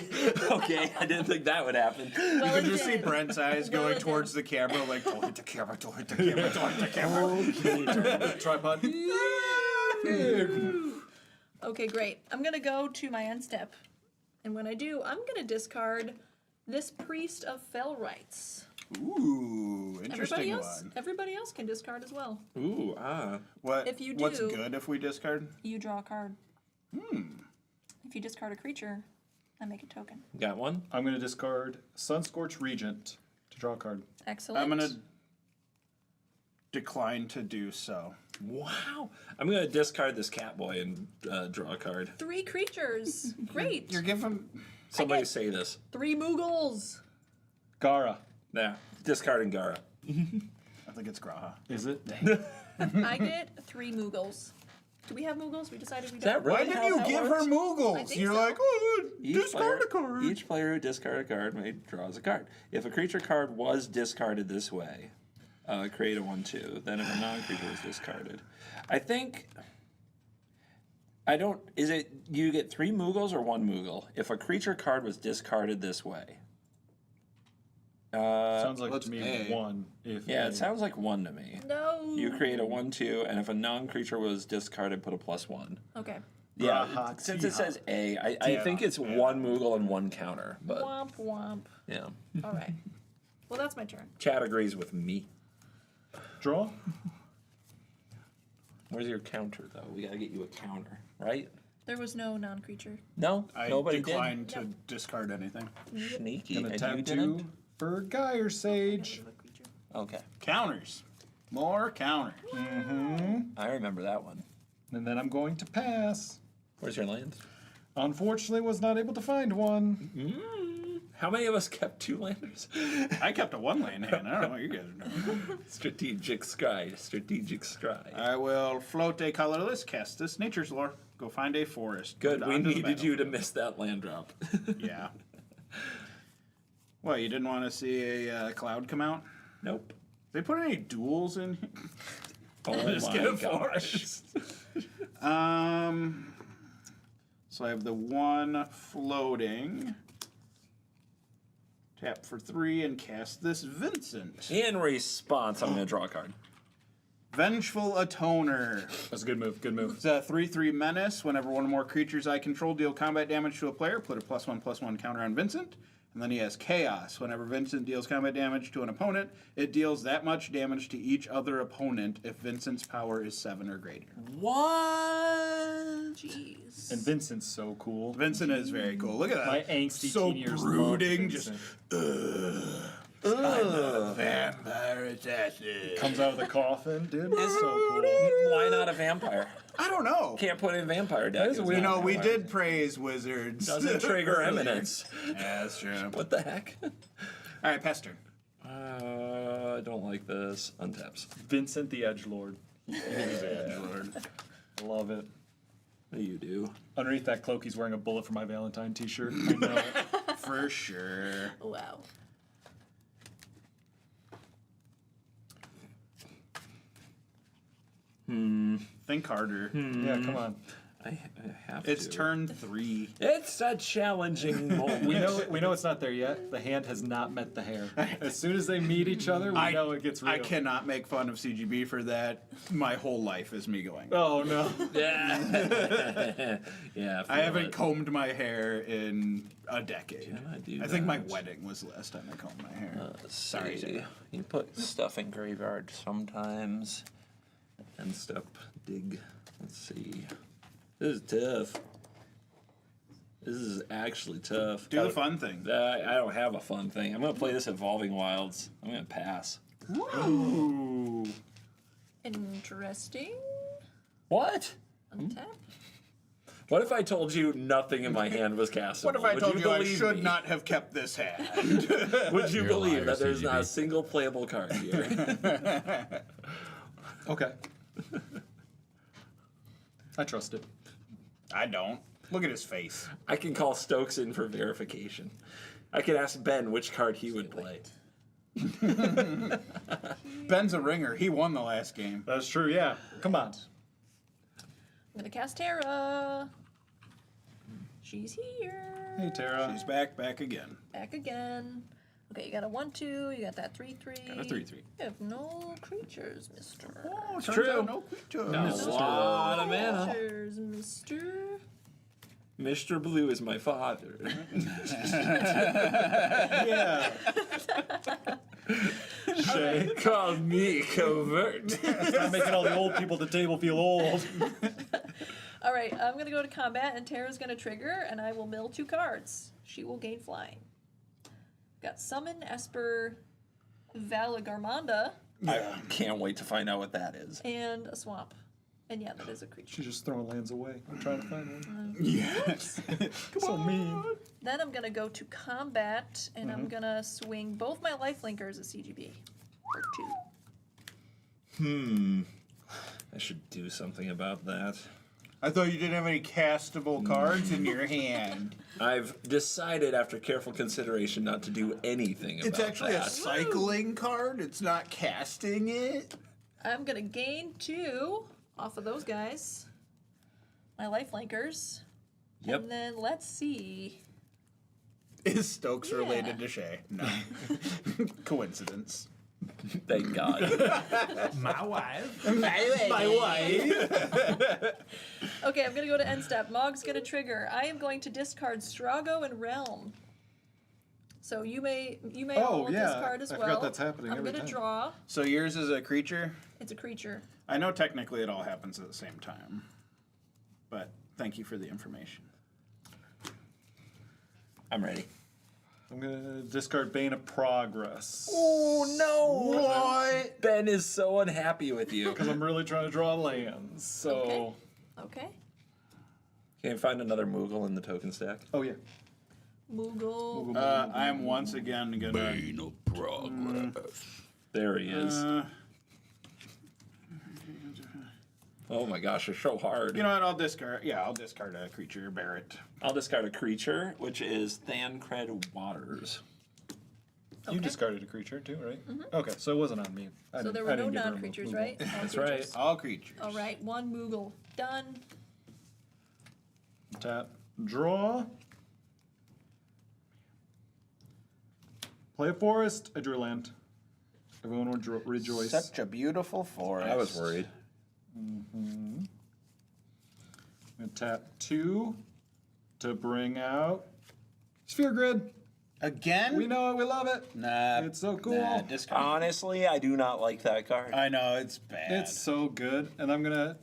okay. I didn't think that would happen. Well, You it can just see did. Brent's eyes Well, going it towards the camera, like, don't hit the camera, don't hit the camera, don't hit the camera. Tripod. Okay, great. I'm gonna go to my end step. And when I do, I'm gonna discard this Priest of Fell Rites. Ooh, interesting one. Everybody else can discard as well. Ooh, What? If you What's do- good if we discard? You draw a card. If you discard a creature, I make a token. got one? I'm gonna discard Sunscorch Regent to draw a card. Excellent. I'm gonna decline to do so. Wow. I'm going to discard this Catboy and draw a card. 3 creatures. Great. You're giving. Somebody get- say this. 3 Moogles. Gara. Yeah, discarding Gara. I think it's Graha. Is it? I get 3 Moogles. Do we have Moogles? We decided we don't. that really Why didn't you that give works? her Moogles? I think You're so. like, oh, Each discard player, a card. Each player who discards a card draws a card. If a creature card was discarded this way, create a 1/2. Then if a non-creature was discarded, I think. I don't. Is it you get 3 Moogles or 1 Moogle? If a creature card was discarded this way. Sounds like Let's to me A. one. If Yeah, A. it sounds like 1 to me. No. You create a 1/2, and if a non-creature was discarded, put a +1. Okay. Yeah, Graha, since it Tiha. says A, I think it's 1 Moogle and 1 counter. But Womp womp. yeah, All right. Well, that's my turn. Chad agrees with me. Draw. Where's your counter though? We gotta get you a counter, right? There was no non-creature. No, I nobody declined to discard anything. did. Sneaky, Gonna and tap you 2 didn't. for Gyre Sage. Okay, Counters. More counters. I remember that one. And then I'm going to pass. Where's your land? Unfortunately, was not able to find one. How many of us kept 2 landers? I kept a 1-lane hand. I don't know what you guys are doing. Strategic scry. Strategic scry. I will float a colorless, cast this nature's lore, go find a forest. Good. put it We onto the needed you to battlefield. miss that land drop. Yeah. What, you didn't want to see a cloud come out? Nope. They put any duels in here? Oh Just my get a gosh. forest. So I have the 1 floating. Tap for 3 and cast this Vincent. In response, I'm gonna draw a card. Vengeful Atoner. That's a good move. Good move. It's a 3/3 menace. Whenever one or more creatures I control deal combat damage to a player, put a +1/+1 counter on Vincent. And then he has Chaos. Whenever Vincent deals combat damage to an opponent, it deals that much damage to each other opponent if Vincent's power is 7 or greater. What? Jeez. And Vincent's so cool. Vincent is very cool. Look at that. My angsty so teen years brooding, love just Vincent. vampire assassin. Comes out of the coffin, dude. Is- so cool. Why not a vampire? I don't know. Can't put in vampire deck. is a It's weird- You not know, we required. did praise wizards. Doesn't trigger earlier. eminence. Yeah, that's true. What the heck? All right, pass turn. I don't like this. Untaps. Vincent the Edgelord. Love it. What do you do? Underneath that cloak, he's wearing a Bullet for My Valentine t-shirt. I know it. For sure. Wow. Think harder. Yeah, come on. I have It's to. turn 3. It's a challenging moment. We know it's not there yet. The hand has not met the hair. As soon as they meet each other, we know it gets real. I cannot make fun of CGB for that. My whole life is me going. Oh no. Yeah. Yeah. I haven't combed my hair in a decade. Can I do I think my that? wedding was the last time I combed my hair. Sorry. You put stuff in graveyard sometimes. And step dig. Let's see. This is tough. This is actually tough. Do the fun thing. I don't have a fun thing. I'm gonna play this Evolving Wilds. I'm gonna pass. Ooh. Interesting. What? Untap. What if I told you nothing in my hand was castable? What if I Would told you I believe should me? not have kept this hand? Would you You're a believe liar, that there's not a CGB. single playable card here? Okay. I trust it. I don't. Look at his face. I can call Stokes in for verification. I can ask Ben which card he would play. Ben's a ringer. He won the last game. That's true. Yeah. Come on. I'm gonna cast Terra. She's here. Hey Tara. She's back again. Back again. Okay, you got a 1/2. You got that 3/3. Got a 3/3. You have no creatures, Mister. Oh, It's true. No creature. A lot of mana. Creatures, Mister. Mr. Blue is my father. Yeah. Shay. Call me covert. Stop making all the old people at the table feel old. All right, I'm gonna go to combat, and Terra's gonna trigger, and I will mill 2 cards. She will gain flying. Got Summon, Esper, Valagarmanda, I can't wait to find out what that is. and a Swamp. And yeah, that is a creature. She's just throwing lands away. I'm trying to find one. Yes. So mean. Then I'm gonna go to combat, and I'm gonna swing both my lifelinkers at CGB for 2. I should do something about that. I thought you didn't have any castable cards in your hand. I've decided after careful consideration not to do anything about It's actually that. a cycling card. It's not casting it. I'm gonna gain 2 off of those guys. My lifelinkers. Yep. And then let's see. Is Stokes Yeah. related to Shay? No. Coincidence. Thank God. My wife. My wife. Okay, I'm gonna go to end step. Mog's gonna trigger. I am going to discard Strago and Realm. So you may all discard as I well. forgot that's happening I'm every gonna time. draw. So yours is a creature? It's a creature. I know technically it all happens at the same time. But thank you for the information. I'm ready. I'm gonna discard Bane of Progress. Oh no! What? Ben is so unhappy with you. Because I'm really trying to draw lands. So. Okay. Can you find another Moogle in the token stack? Oh yeah. Moogle. I am once again gonna. There he is. Oh my gosh, you're so hard. You know what? I'll discard. Yeah, I'll discard a creature, Barrett. I'll discard a creature, which is Thancred Waters. You discarded a creature too, right? Okay, so it wasn't on me. So there were no non-creatures, right? All That's creatures. right. All creatures. All right, 1 Moogle. Done. Tap, draw. Play a forest. I drew a land. Everyone would rejoice. Such a beautiful forest. I was worried. I'm gonna tap 2 to bring out Sphere Grid. Again? We know it, we love it. Nah. It's so cool. Nah, discard. Honestly, I do not like that card. I know, it's bad. It's so good. And I'm gonna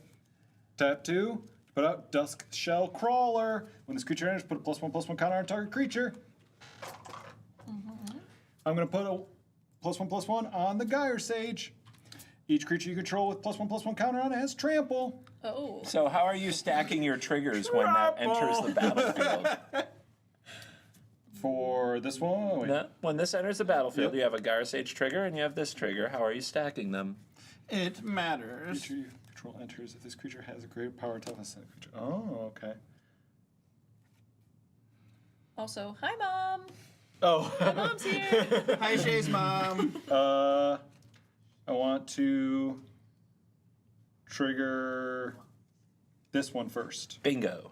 tap 2, put out Dusk Shell Crawler. When this creature enters, put a +1/+1 counter on target creature. I'm gonna put a +1/+1 on the Gyre Sage. Each creature you control with +1/+1 counter on it has trample. Oh. So how are you stacking your triggers when that enters the battlefield? For this one, wait. No, when this enters the battlefield, you have a Gyro Sage trigger and you have this trigger. How are you stacking them? It matters. Creature you control enters if this creature has a greater power and toughness than the creature. Oh, okay. Also, hi, Mom. Oh. Mom's here. Hi, Shay's mom. I want to trigger this one first. Bingo.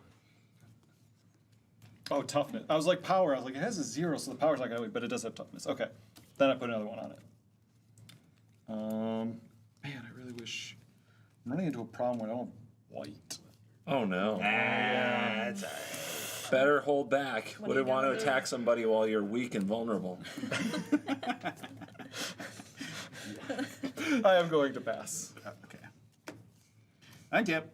Oh, toughness. I was like power. I was like, it has a 0, so the power's not gonna wait, but it does have toughness. Okay. Then I put another one on it. Man, I really wish. I'm running into a problem where I don't have white. Oh no. That's Better hold back. What are Wouldn't you want to gonna do? attack somebody while you're weak and vulnerable. I am going to pass. okay. Untap.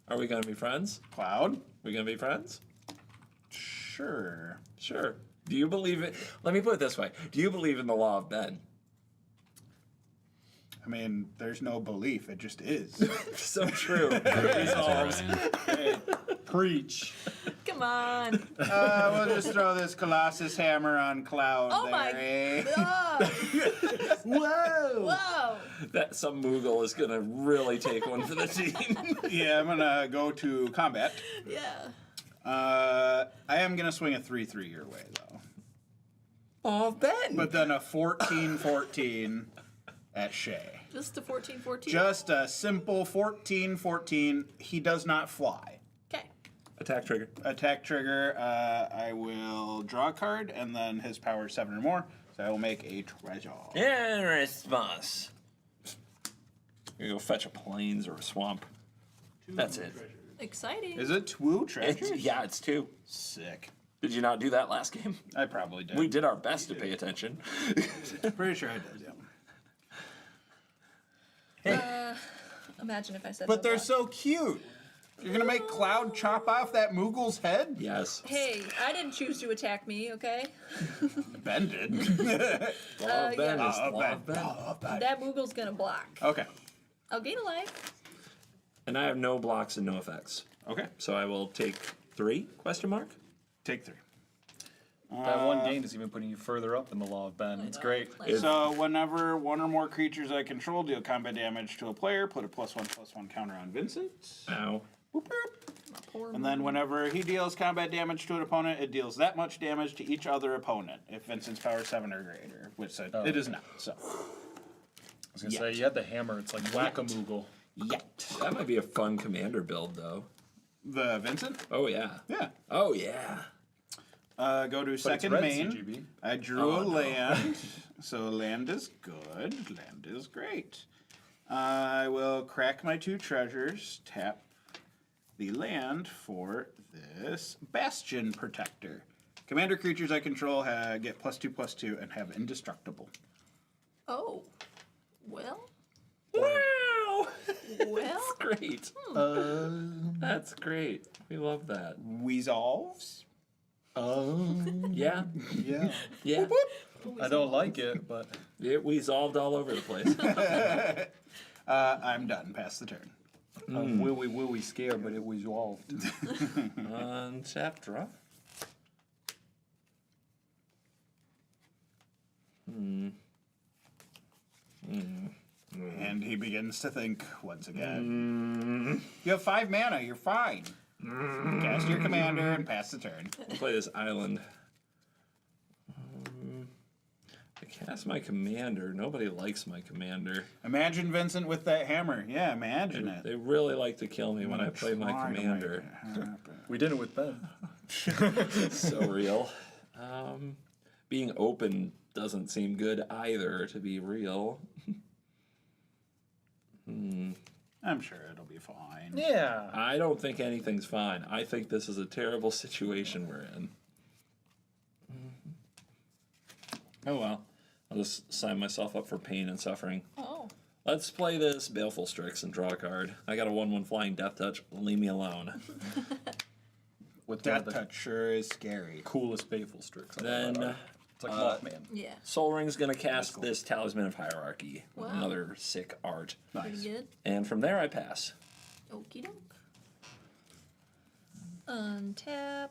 Are we gonna be friends? Cloud. We gonna be friends? Sure. Sure. Do you believe it? Let me put it this way. Do you believe in the law of Ben? I mean, there's no belief. It just is. So true. It resolves. Preach. Come on. We'll just throw this Colossus hammer on Cloud. Oh there, my eh? God. Whoa! Whoa. That some Moogle is gonna really take one for the team. Yeah, I'm gonna go to combat. Yeah. I am gonna swing a 3/3 your way though. Oh, Ben. But then a 14/14 at Shay. Just a 14-14. Just a simple 14/14. He does not fly. Okay. Attack trigger. Attack trigger. I will draw a card, and then his power is 7 or more. So I will make a treasure. In response. You go fetch a plains or a swamp. That's it. Exciting. Is it 2 treasures? Yeah, it's 2. Sick. Did you not do that last game? I probably did. We did our best to pay attention. Pretty sure I did. Yeah. Imagine if I said But no they're block. so cute. You're gonna make Cloud chop off that Moogle's head? Yes. Hey, I didn't choose to attack me, okay? Ben did. Law of Ben yeah. is law of Ben. That Moogle's gonna block. Okay. I'll gain a life. And I have no blocks and no effects. Okay. So I will take 3, question mark? Take 3. That one gain is even putting you further up in the law of Ben. It's great. Like, So whenever one or more creatures I control deal combat damage to a player, put a +1/+1 counter on Vincent. Ow. Boop, boop. my poor And then whenever he deals combat damage to an opponent, it deals that much damage to each other opponent if Vincent's power 7 or greater, which it is not. So I was gonna say, you had the hammer. It's like whack-a-moogle. yet That might be a fun commander build, though. the Vincent. Oh, yeah. Yeah. Oh, yeah. Go to But it's second red main. CGB. I drew Oh, a no. land, so land is good. Land is great. I will crack my 2 treasures, tap the land for this Bastion Protector. Commander creatures I control get +2/+2 and have indestructible. Oh. Well. Wow. Well. Great. That's great. We love that. Resolves. Yeah. Yeah. Yeah. I don't like it, but We solved all over the place. I'm done. Pass the turn. I'm willy scared, but it was resolved. Untap draw. And he begins to think once again. You have 5 mana. You're fine. Cast your commander and pass the turn. I'll play this island. I cast my commander. Nobody likes my commander. Imagine Vincent with that hammer. Yeah, imagine it. They really like to kill me when I play my Try to make commander. it happen. We did it with Ben. So real. Being open doesn't seem good either, to be real. I'm sure it'll be fine. Yeah. I don't think anything's fine. I think this is a terrible situation we're in. Oh well. I'll just sign myself up for pain and suffering. Oh. Let's play this Baleful Strix and draw a card. I got a 1/1 flying death touch. Leave me alone. With It's one of Death the Touch sure is scary. coolest Baleful Strix. Then It's like Mothman. Yeah. Sol Ring's gonna cast this Talisman of Hierarchy. Wow. Another sick art. Pretty good. And from there I pass. Okie doke. Untap.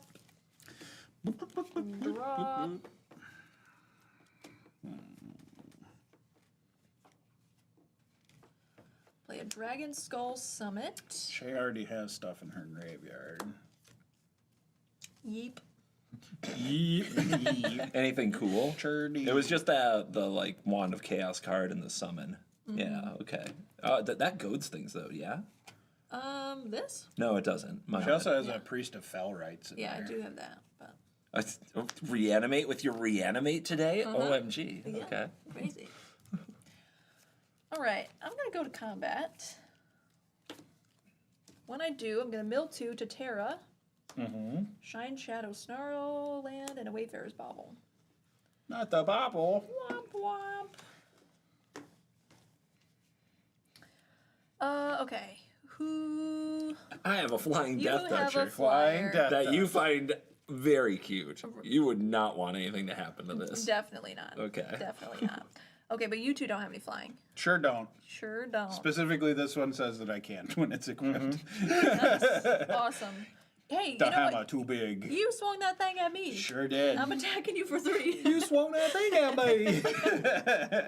Draw. Play a Dragon Skull Summit. She already has stuff in her graveyard. Yeep. Anything cool? Sure do. It was just the like Wand of Chaos card and the summon. Yeah, okay. That goads things though, yeah? This? No, it doesn't. My She bad. also has a Priest of Fell Rights in Yeah, there. I do have that. But Reanimate with your reanimate today? OMG. yeah, Okay. crazy. All right, I'm gonna go to combat. When I do, I'm gonna mill 2 to Terra. Shine, Shadow, Snarl, Land, and a Wayfarer's Bauble. Not the bobble. Womp womp. Okay. Who? I have a flying You death have toucher a flyer. Death that you Touch. find very cute. You would not want anything to happen to this. Definitely not. Okay. Definitely not. Okay, but you two don't have any flying. Sure don't. Sure don't. Specifically, this one says that I can't when it's equipped. Awesome. Hey, The you know hammer what? too big. You swung that thing at me. Sure did. I'm attacking you for 3. You swung that thing at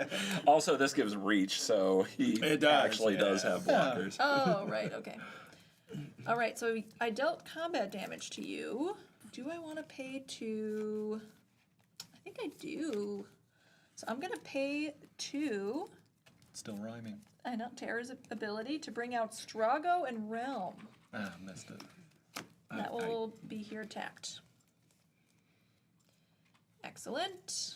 me. Also, this gives reach, so he It does, actually does have blockers. Oh, right, okay. All right, so I dealt combat damage to you. Do I want to pay to... I think I do. So I'm going to pay 2. Still rhyming. I know, Terra's ability to bring out Strago and Realm. Ah, missed it. That will be here tapped. Excellent.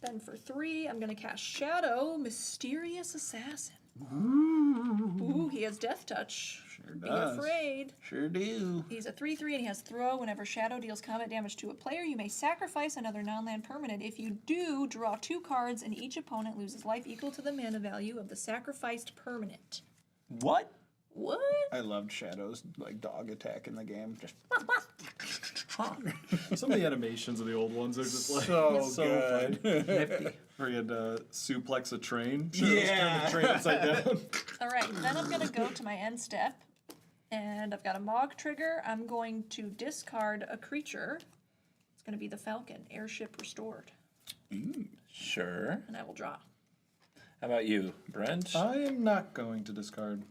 Then for 3, I'm going to cast Shadow, Mysterious Assassin. Ooh, he has Death Touch. Sure Be does. afraid. Sure do. He's a 3/3 and he has Throw. Whenever Shadow deals combat damage to a player, you may sacrifice another non-land permanent. If you do, draw 2 cards and each opponent loses life equal to the mana value of the sacrificed permanent. What? What? I loved Shadow's like dog attack in the game. Just Some of the animations of the old ones are just like so fun. good. Where you had to suplex a train. Yeah. Turn the train upside down. All right, then I'm going to go to my end step. And I've got a Mog trigger. I'm going to discard a creature. It's going to be the Falcon, Airship Restored. Sure. And I will draw. How about you, Brent? I am not going to discard.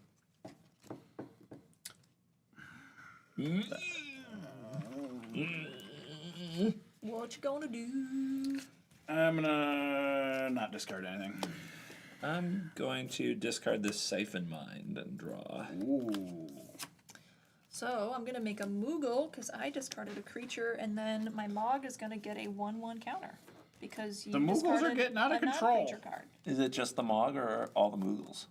What you gonna do? I'm gonna not discard anything. I'm going to discard this Siphon Mind and draw. Ooh. So I'm going to make a Moogle because I discarded a creature, and then my Mog is going to get a 1/1 counter because you The Moogles are discarded getting out of a control. non-creature card. Is it just the Mog or all the Moogles?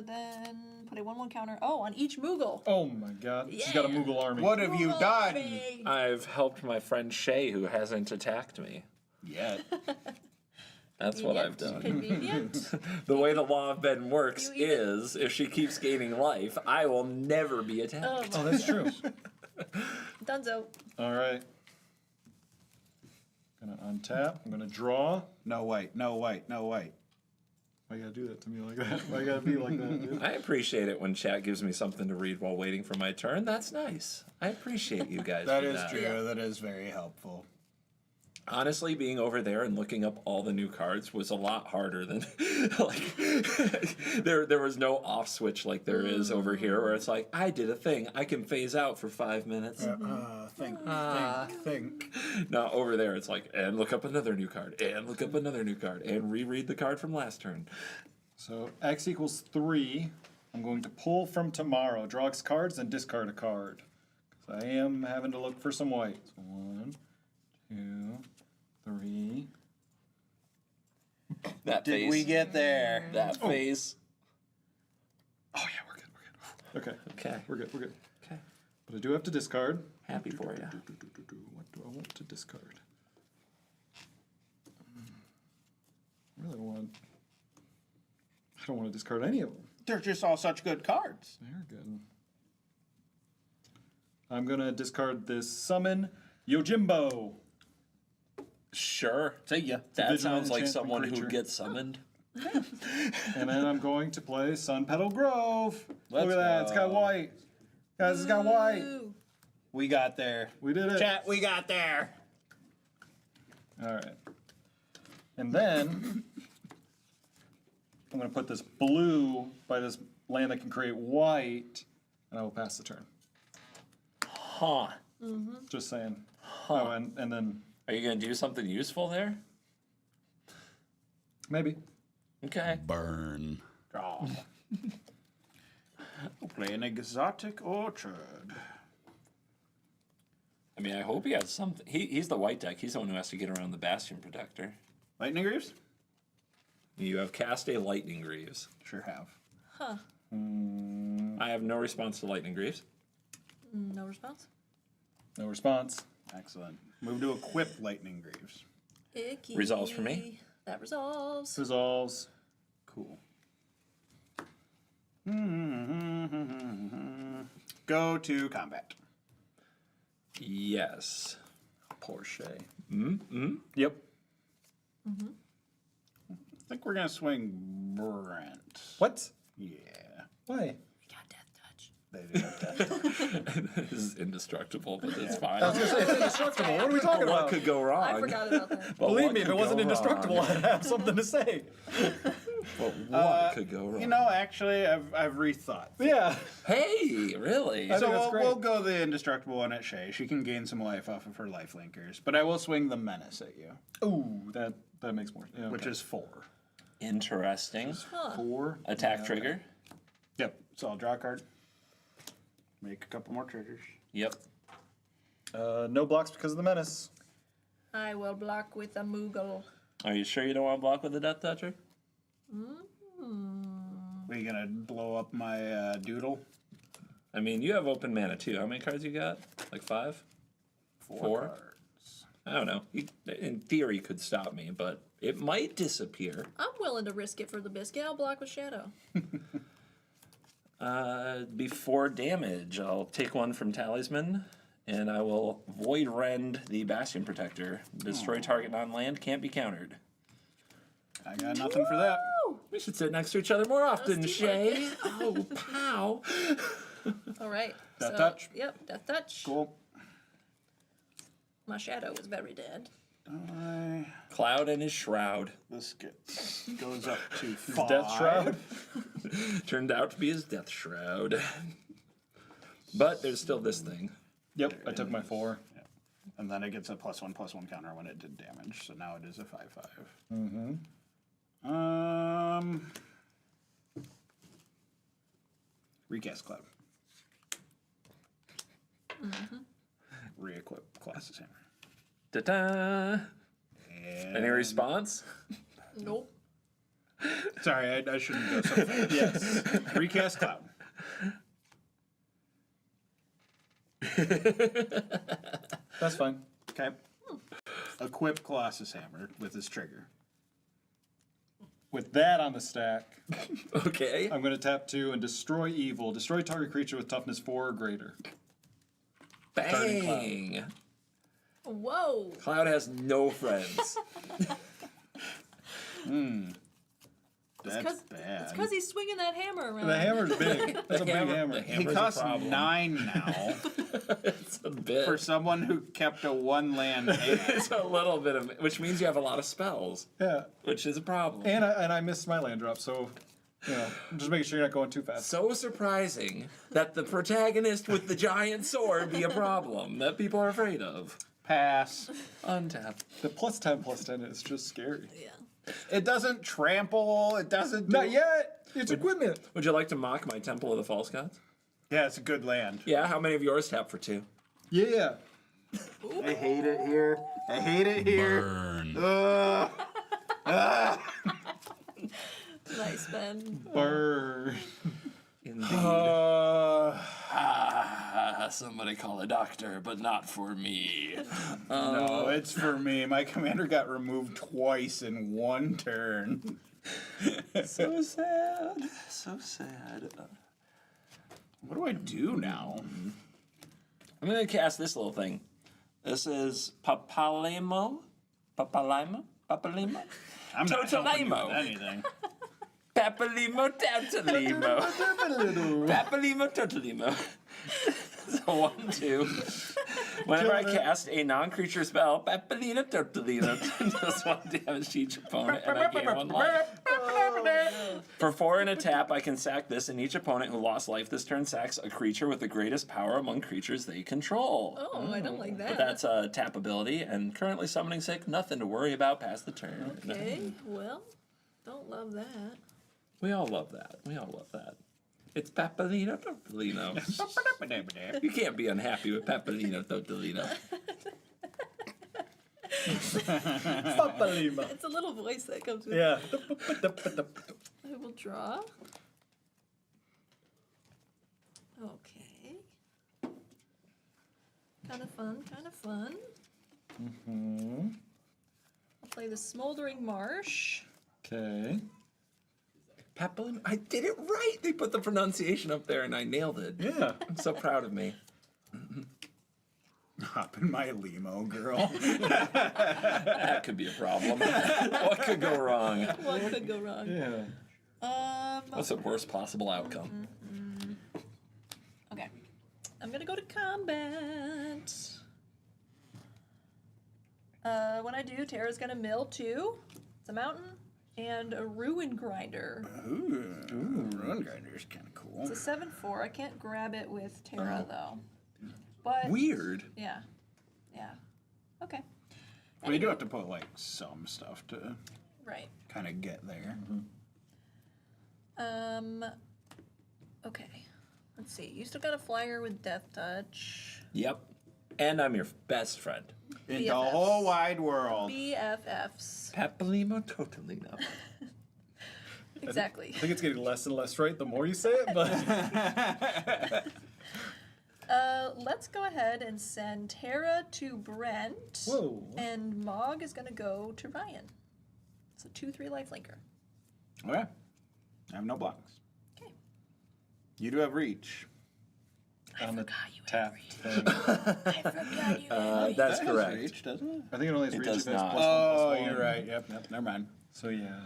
Then put a 1/1 counter. Oh, on each Moogle. Oh my god. She's got a Yeah. Moogle army. What have you Moogle done? army. I've helped my friend Shay, who hasn't attacked me. Yet. That's what I've done. Convenient. The way the Law of Ben works You even- is, if she keeps gaining life, I will never be attacked. Oh, that's true. Dunzo. All right. Gonna untap. I'm gonna draw. No white, no white, no white. Why you gotta do that to me like that? Why you gotta be like that, dude? I appreciate it when chat gives me something to read while waiting for my turn. That's nice. I appreciate you guys. That for is true. Yeah. That is very helpful. Honestly, being over there and looking up all the new cards was a lot harder than like there was no off switch like there is over here where it's like I did a thing. I can phase out for 5 minutes. Think. No, over there it's like and look up another new card and look up another new card and reread the card from last turn. So X equals 3. I'm going to pull from tomorrow, draw X cards, and discard a card. So I am having to look for some white. So 1, 2, 3. That Did face. we get there? that face? Oh yeah, we're good. Okay, Okay. we're good. Okay. But I do have to discard. Happy for you. What do I want to discard? I really don't want. I don't want to discard any of them. They're just all such good cards. They're good. I'm gonna discard this summon Yojimbo. Sure. See ya. That Vigilant sounds like enchantment someone creature. who gets summoned. And then I'm going to play Sun Petal Grove. Look Let's at that, it's got go. white. Guys, it's got white. Ooh. We got there. We did it. Chat, we got there. All right. And then I'm going to put this blue by this land that can create white, and I will pass the turn. Huh. Just saying. Oh, and then Are you going to do something useful there? maybe. Okay. Burn. Draw. We'll play an exotic orchard. I mean, I hope he has something. He's the white deck. He's the one who has to get around the Bastion Protector. Lightning Greaves? You have cast a Lightning Greaves. Sure have. I have no response to Lightning Greaves. No response. No response. Excellent. Move to equip Lightning Greaves. Icky. Resolves for me? That resolves. Resolves. Cool. Go to combat. Yes. Poor Shay. Mm-hmm. Yep. I think we're gonna swing Brent. What? Yeah. Why? We got death touch. They do that. This is indestructible, but it's fine. I was going to say, it's indestructible. What are we talking What about? could go wrong? I forgot about that. But Believe what me, if could it wasn't go indestructible, wrong? I'd have something to say. But what could go wrong? You know, actually, I've rethought. Yeah. Hey, really? I think So that's great. we'll go the indestructible one at Shay. She can gain some life off of her life linkers, but I will swing the menace at you, Ooh, that makes more. Yeah, which okay. is 4. Interesting. 4. Attack trigger. Yep. So I'll draw a card. Make a couple more triggers. Yep. No blocks because of the menace. I will block with a Moogle. Are you sure you don't want to block with the Death Toucher? Are you gonna blow up my doodle? I mean, you have open mana too. How many cards you got? Like 5? 4? Cards. I don't know. In theory, could stop me, but it might disappear. I'm willing to risk it for the biscuit. I'll block with Shadow. Before damage, I'll take one from Talisman, and I will Void Rend the Bastion Protector. Destroy target non-land, can't be countered. I got nothing for that. We should sit next to each other more often, Let's Shay. Oh, pow. All right. Death touch? Yep, death touch. Cool. My Shadow was very dead. Cloud and his Shroud. This goes up to 5. Death Shroud. Turned out to be his Death Shroud. But there's still this thing. Yep, I took my 4. And then it gets a +1/+1 counter when it did damage. So now it is a 5/5. Recast Cloud. Re-equip Colossus Hammer. Ta-da! And Any response? Nope. Sorry, I shouldn't go so fast. Yes. Recast Cloud. That's fine. Okay. Equip Colossus Hammer with his trigger. With that on the stack, Okay. I'm going to tap 2 and destroy evil. Destroy target creature with toughness 4 or greater. Bang! Whoa. Cloud has no friends. That's bad. It's because he's swinging that hammer around. The hammer's big. That's a big hammer. The He hammer's costs a problem. 9 now It's a bit. for someone who kept a 1-land hand. It's a little bit of, which means you have a lot of spells, Yeah. which is a problem. And I missed my land drop, so, you know, just making sure you're not going too fast. So surprising that the protagonist with the giant sword be a problem that people are afraid of. Pass. Untap. The +10/+10 is just scary. Yeah. It doesn't trample. It doesn't do... Not yet! It's equipment! Would you like to mock my Temple of the False Gods? Yeah, it's a good land. Yeah, how many of yours tap for 2? Yeah. I hate it here. I hate it here. Burn. Nice, Ben. Burn. Indeed. Somebody call a doctor, but not for me. No, it's for me. My commander got removed twice in 1 turn. So sad. So sad. What do I do now? I'm going to cast this little thing. This is Papalimo. Papalimo? Papalimo? I'm not helping you Totalimo. with anything. Papalimo Totalimo. Papalimo Totalimo. So 1/2. Whenever I cast a non-creature spell, Papalino Totalino does 1 damage to each opponent, and I gain 1 life. For 4 and a tap, I can sack this, and each opponent who lost life this turn sacks a creature with the greatest power among creatures they control. Oh, I don't like that. But that's a tap ability, and currently summoning sick, nothing to worry about past the turn. Okay, well, don't love that. We all love that. We all love that. It's Papalino Totalino. You can't be unhappy with Papalino Totalino. Papalima. It's a little voice that comes with Yeah. I will draw. Okay. Kind of fun, kind of fun. I'll play the Smoldering Marsh. Okay. Papalino. I did it right. They put the pronunciation up there, and I nailed it. Yeah. I'm so proud of me. Hop in my limo, girl. That could be a problem. What could go wrong? What could go wrong? Yeah. What's the worst possible outcome? Okay. I'm gonna go to combat. When I do, Tara's gonna mill 2. It's a mountain. And a Ruin Grinder. Ooh, Ruin Grinder's kind of cool. It's a 7/4. I can't grab it with Tara, though. But Weird. yeah. Yeah. Okay. But you do have to put, like, some stuff to Right. kind of get there. Okay. Let's see. You still got a flyer with Death Touch. Yep. And I'm your best friend. In the BFFs. whole wide world. BFFs. Papalimo Totalino. Exactly. I think it's getting less and less right the more you say it, but Let's go ahead and send Tara to Brent. Whoa. And Mog is going to go to Ryan. It's a 2/3 lifelinker. Okay. I have no blocks. Okay. You do have reach. on the forgot you had tap reach. thing. I forgot you had That's That has correct. reach, doesn't it? I think it only has It reach does if it has not. Oh, +1/+1. you're right. Yep, never mind. So yeah.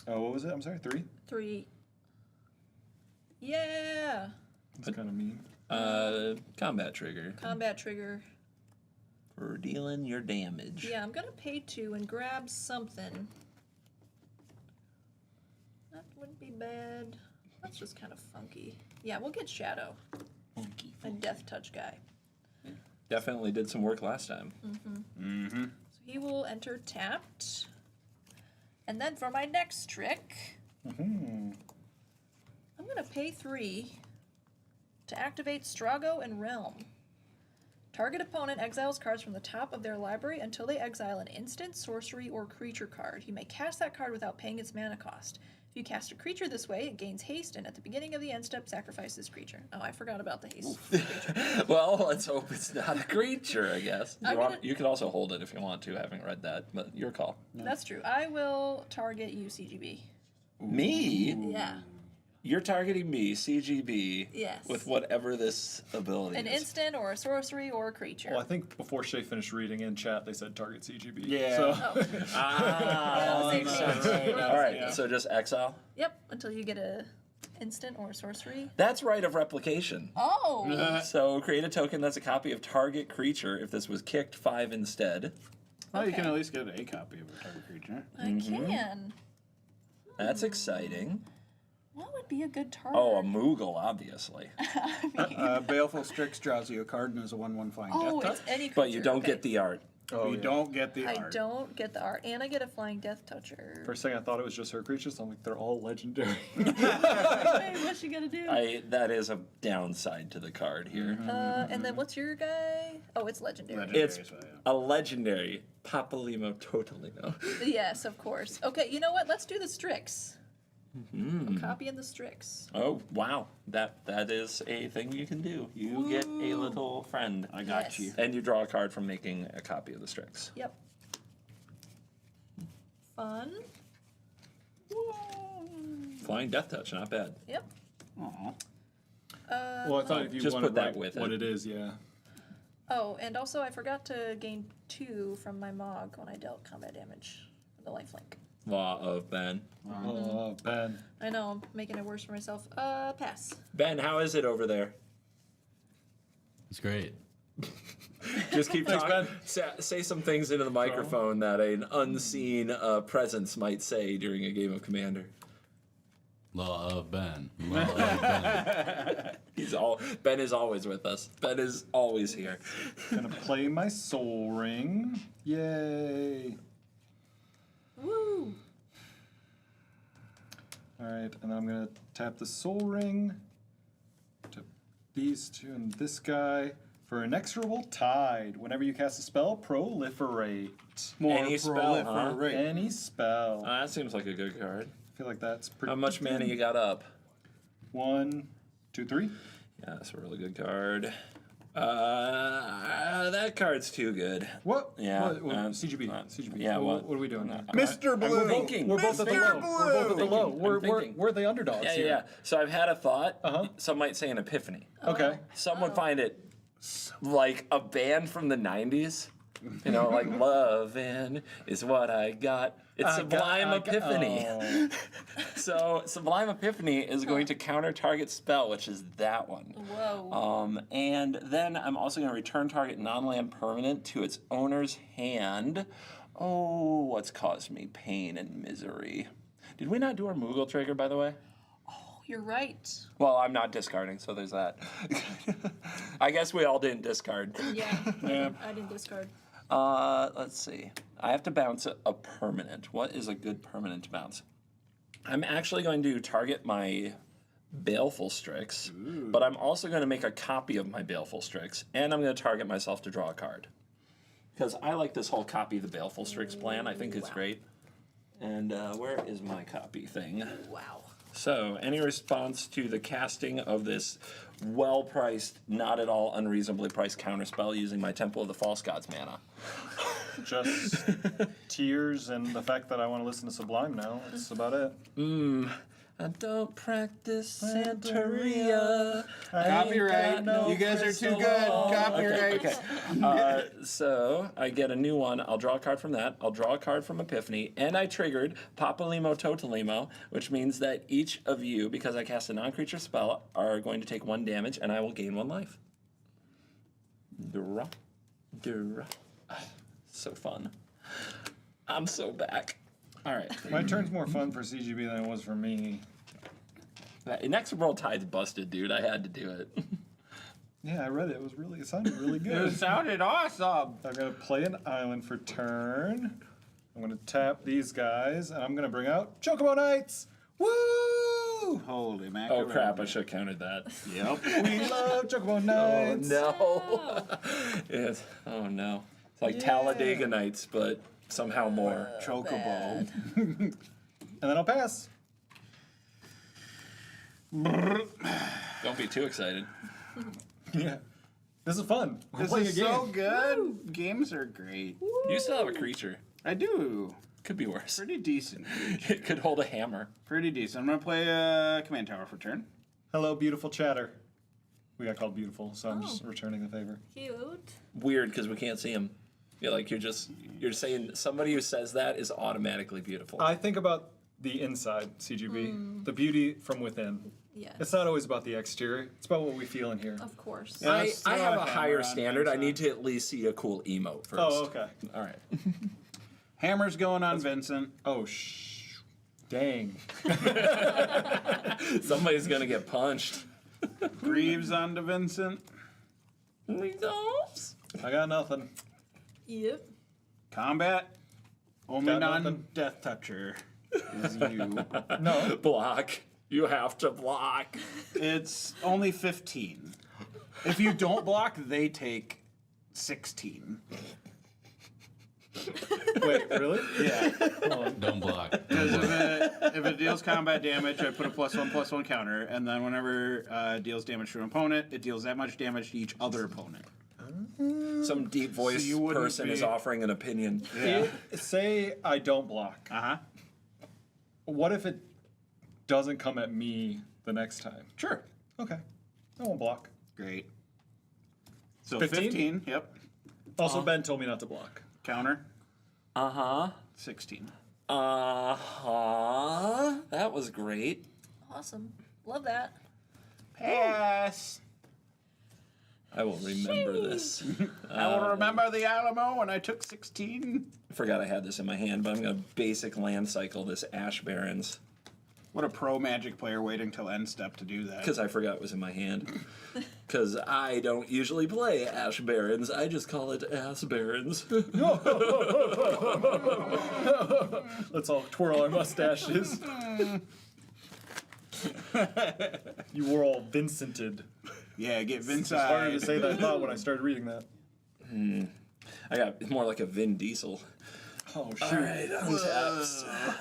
Oh, what was it? I'm sorry, 3? 3. Yeah. That's kind of mean. Combat trigger Combat trigger. for dealing your damage. Yeah, I'm going to pay 2 and grab something. That wouldn't be bad. That's just kind of funky. Yeah, we'll get Shadow. Funky. A Death Touch guy. Definitely did some work last time. So he will enter tapped. And then for my next trick, I'm going to pay 3 to activate Strago and Realm. Target opponent exiles cards from the top of their library until they exile an instant, sorcery, or creature card. You may cast that card without paying its mana cost. If you cast a creature this way, it gains haste, and at the beginning of the end step, sacrifice this creature. Oh, I forgot about the haste creature. Well, let's hope it's not a creature, I guess. I'm gonna- You could also hold it if you want to, having read that, but your call. That's true. I will target you, CGB. Me? Yeah. You're targeting me, CGB, Yes. with whatever this ability An is. instant or a sorcery or a creature. Well, I think before Shay finished reading in chat, they said target CGB. Yeah. So, Ah, Same makes thing. sense. We're on the All same right, page. so just exile. Yep, until you get a instant or a sorcery. That's right of replication. Oh! So create a token that's a copy of target creature. If this was kicked, 5 instead. Well, you can Okay. at least get a copy of a target creature. I can. That's exciting. What would be a good target? Oh, a Moogle, obviously. Baleful Strix draws you a card and is a 1/1 flying Oh, death it's touch. any creature. But you don't okay. get the art. oh, You yeah. don't get the I art. don't get the art, and I get a flying death toucher. For a second, I thought it was just her creatures. So I'm like, they're all legendary. Hey, what's she gonna do? That is a downside to the card here. And then what's your guy? Oh, it's legendary. Legendary It's as well, yeah. a legendary Papalimo Totalino. Yes, of course. Okay, you know what? Let's do the Strix. I'm copying the Strix. Oh, wow. That is a thing you can do. You get a little friend. I got Yes. you. And you draw a card from making a copy of the Strix. Yep. Fun. Flying Death Touch, not bad. Yep. Aw. Well, I thought if you Just wanted put that like, with what it. it is, yeah. Oh, and also I forgot to gain 2 from my Mog when I dealt combat damage from the lifelink. Law of Ben. Oh, Ben. I know, I'm making it worse for myself. Pass. Ben, how is it over there? It's great. Just keep Thanks, talking. Ben. Say some things into the microphone that an unseen presence might say during a game of Commander. Law of Ben. Law of Ben. Ben is always with us. Ben is always here. Gonna play my Soul Ring. Yay. Woo! Alright, and then I'm gonna tap the Soul Ring. Tap these two and this guy. For Inexorable Tide. Whenever you cast a spell, proliferate. More Any spell, huh? proliferate. Any spell. I That seems like a good card. feel like that's pretty. How much mana you got up? 1, 2, 3. Yeah, that's a really good card. That card's too good. What? Yeah, What? CGB. CGB. yeah, What, what? what are we doing? Mr. Blue. I'm thinking. We're both at the low. We're both at the low. I'm thinking. We're the underdogs Yeah, here. yeah. So I've had a thought. Uh-huh. Some might say an epiphany. Okay. Some would find it like a band from the 90s. You know, like lovin' is what I got. It's Sublime Epiphany. Oh. So Sublime Epiphany is going to counter target spell, which is that one. Whoa. And then I'm also going to return target non-land permanent to its owner's hand. Oh, what's caused me pain and misery. Did we not do our Moogle trigger, by the way? You're right. Well, I'm not discarding, so there's that. I guess we all didn't discard. Yeah. I didn't discard. Let's see. I have to bounce a permanent. What is a good permanent to bounce? I'm actually going to target my Baleful Strix, but I'm also going to make a copy of my Baleful Strix, and I'm going to target myself to draw a card. Because I like this whole copy of the Baleful Strix plan. I think it's great. And where is my copy thing? Wow. So, any response to the casting of this well-priced, not at all unreasonably priced counterspell using my Temple of the False Gods mana? Just tears and the fact that I want to listen to Sublime now. That's about it. I don't practice Santeria. Copyright. You guys are too good. Copyright. Okay. So I get a new one. I'll draw a card from that. I'll draw a card from Epiphany, and I triggered Papalimo Totalimo, which means that each of you, because I cast a non-creature spell, are going to take 1 damage, and I will gain 1 life. Draw. So fun. I'm so back. All right. My turn's more fun for CGB than it was for me. That Inexorable Tide's busted, dude. I had to do it. Yeah, I read it. It sounded really good. sounded awesome. I'm going to play an island for turn. I'm going to tap these guys, and I'm going to bring out Chocobo Knights. Woo! Holy mackerel. Oh crap! I should have counted that. Yep. We love Chocobo Knights. No. Yes. Oh no. It's like Talladega Nights, but somehow more. Chocobo. And then I'll pass. Don't be too excited. Yeah. This is fun. We're This playing is a game. so good. Games are great. You still have a creature. I do. Could be worse. Pretty decent. It could hold a hammer. Pretty decent. I'm going to play a command tower for turn. Hello, beautiful chatter. We got called beautiful, so I'm just returning the favor. Cute. Weird because we can't see him. You're saying somebody who says that is automatically beautiful. I think about the inside, CGB. The beauty from within. Yes. It's not always about the exterior. It's about what we feel in here. Of course. Yeah. I Let's have throw a a hammer higher on standard. I Vincent. need to at least see a cool emote first. Oh, okay. All right. Hammer's going on Vincent. Oh, dang. Somebody's gonna get punched. Greaves onto Vincent. I got nothing. Yep. Combat. Only Got nothing. non-death toucher is you. No. Block. You have to block. It's only 15. If you don't block, they take 16. Wait, really? Yeah. Don't block. Because if it deals combat damage, I put a +1/+1 counter, and then whenever it deals damage to an opponent, it deals that much damage to each other opponent. Some deep voice you wouldn't person be- is offering an opinion. Yeah. Say I don't block. Uh-huh. What if it doesn't come at me the next time? Sure. Okay. I won't block. Great. So 15? 15, yep. Also, Ben told me not to block. Counter, Uh-huh. 16. Uh-huh. That was great. Awesome. Love that. Pass. I will remember this. I will remember the Alamo when I took 16. I forgot I had this in my hand, but I'm going to basic land cycle this Ash Barrens What a pro Magic player waiting till end step to do that. because I forgot it was in my hand. Because I don't usually play Ash Barrens. I just call it Ass Barrens. Let's all twirl our mustaches. You were all Vincented. Yeah, get Vince It's harder to say than I thought when I started reading that. I got more like a Vin Diesel. Oh, shoot. All right, untaps.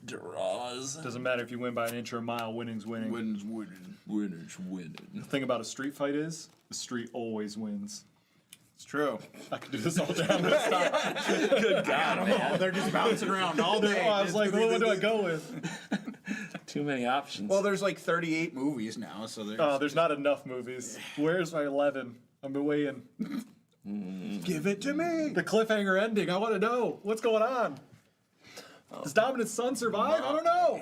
Draws. Doesn't matter if you win by an inch or a mile, winning's winning. Wins winning. Winners winning. The thing about a street fight is, the street always wins. It's true. I could do this all day. I'm gonna stop. Good God, man. They're just bouncing around all day. Oh, I was like, what one do I go with? Too many options. Well, there's like 38 movies now, so there's... Oh, there's not enough movies. Where's my 11? I'm waiting. Give it to me! The cliffhanger ending. I want to know what's going on. Does Dominant's son survive? I don't know.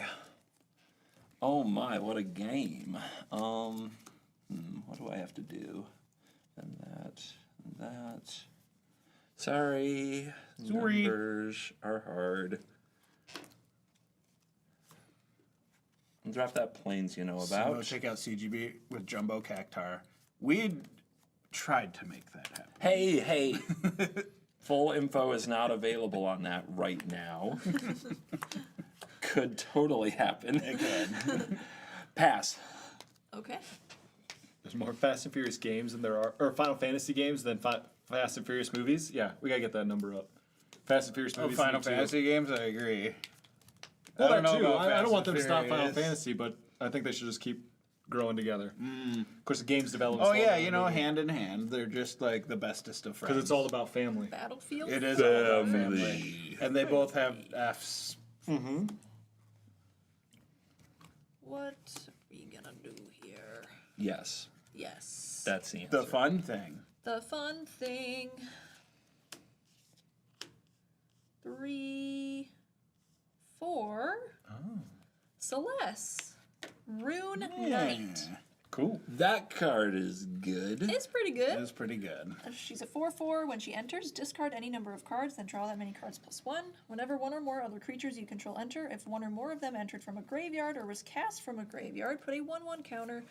Oh my, what a game. What do I have to do? And that. Sorry. Numbers are hard. Drop that planes you know about. So check out CGB with Jumbo Cactar. We tried to make that happen. Hey. Full info is not available on that right now. Could totally happen. Again. Pass. Okay. There's more Fast and Furious games than there are, or Final Fantasy games than Fast and Furious movies. Yeah, we gotta get that number up. Fast and Furious movies. Final need to- Fantasy games, I agree. Well, I don't that know too. about I Fast don't want and them to stop Final Furious. Fantasy, but I think they should just keep growing together. Of course, the game's development. Oh yeah, you know, hand in hand. They're just like the bestest of friends. because it's all about family. Battlefield. It is all about family. And they both have Fs. What are we gonna do here? Yes. Yes. That's the answer. The fun thing. The fun thing. 3, 4. Celeste. Rune Knight. Cool. That card is good. It's pretty good. It's pretty good. She's a 4/4. When she enters, discard any number of cards, then draw that many cards +1. Whenever one or more other creatures you control enter, if one or more of them entered from a graveyard or was cast from a graveyard, put a 1/1 counter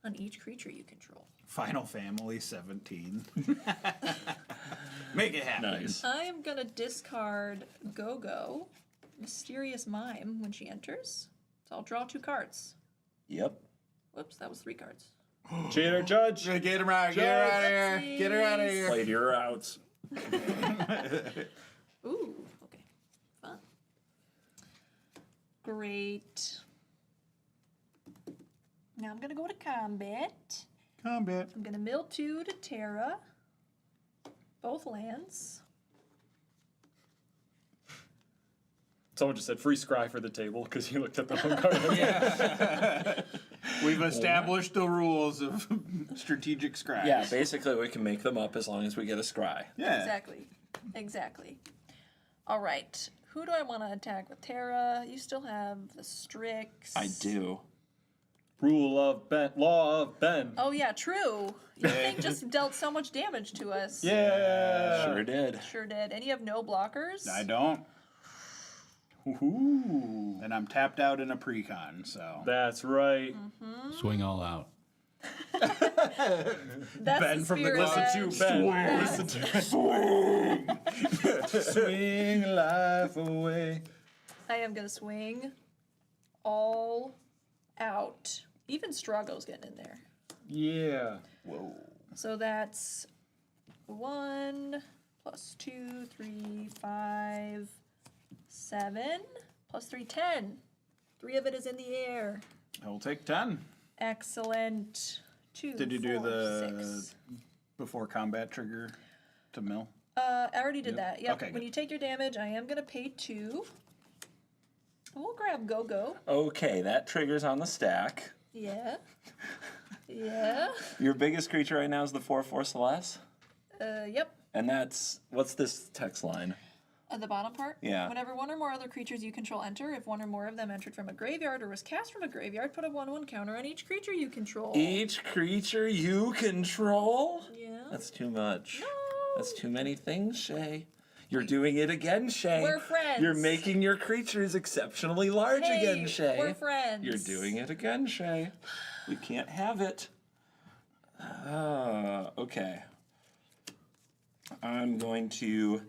on each creature you control. Final Family 17. Make it happen. Nice. I am gonna discard Go-Go, Mysterious Mime, when she enters. So I'll draw 2 cards. Yep. Whoops, that was 3 cards. Cheater, judge. Get her out. Get her out of here. Get her out of here. Played your outs. Ooh, okay. Fun. Great. Now I'm gonna go to combat. Combat. I'm gonna mill 2 to Terra. Both lands. Someone just said free scry for the table because you looked at the wrong card. We've established the rules of strategic scratch. Yeah, basically we can make them up as long as we get a scry. Yeah. Exactly. Exactly. All right. Who do I want to attack with Terra? You still have the Strix. I do. Rule of Ben. Law of Ben. Oh yeah, true. Your thing just dealt so much damage to us. Yeah. Sure did. Sure did. And you have no blockers? I don't. Ooh. And I'm tapped out in a precon, so. That's right. Swing all out. That's Ben the from the spirit. Listen To Ben. Listen to Swing life away. I am going to swing all out. Even Strago's getting in there. Yeah. So that's 1 + 2, 3, 5, 7 + 3, 10. 3 of it is in the air. I will take 10. Excellent. 2, Did you do 4, the 6. before combat trigger to mill? I already did that. Yep. Okay, When good. you take your damage, I am going to pay 2. We'll grab Go-Go. Okay, that triggers on the stack. Yeah. Yeah. Your biggest creature right now is the 4/4 Celeste, Yep. and that's what's this text line? At the bottom part? Yeah. Whenever one or more other creatures you control enter, if one or more of them entered from a graveyard or was cast from a graveyard, put a 1/1 counter on each creature you control. Each creature you control? Yeah. That's too much. No. That's too many things, Shay. You're doing it again, Shay. We're friends. You're making your creatures exceptionally large Hey, again, Shay. we're friends. You're doing it again, Shay. We can't have it. Okay. I'm going to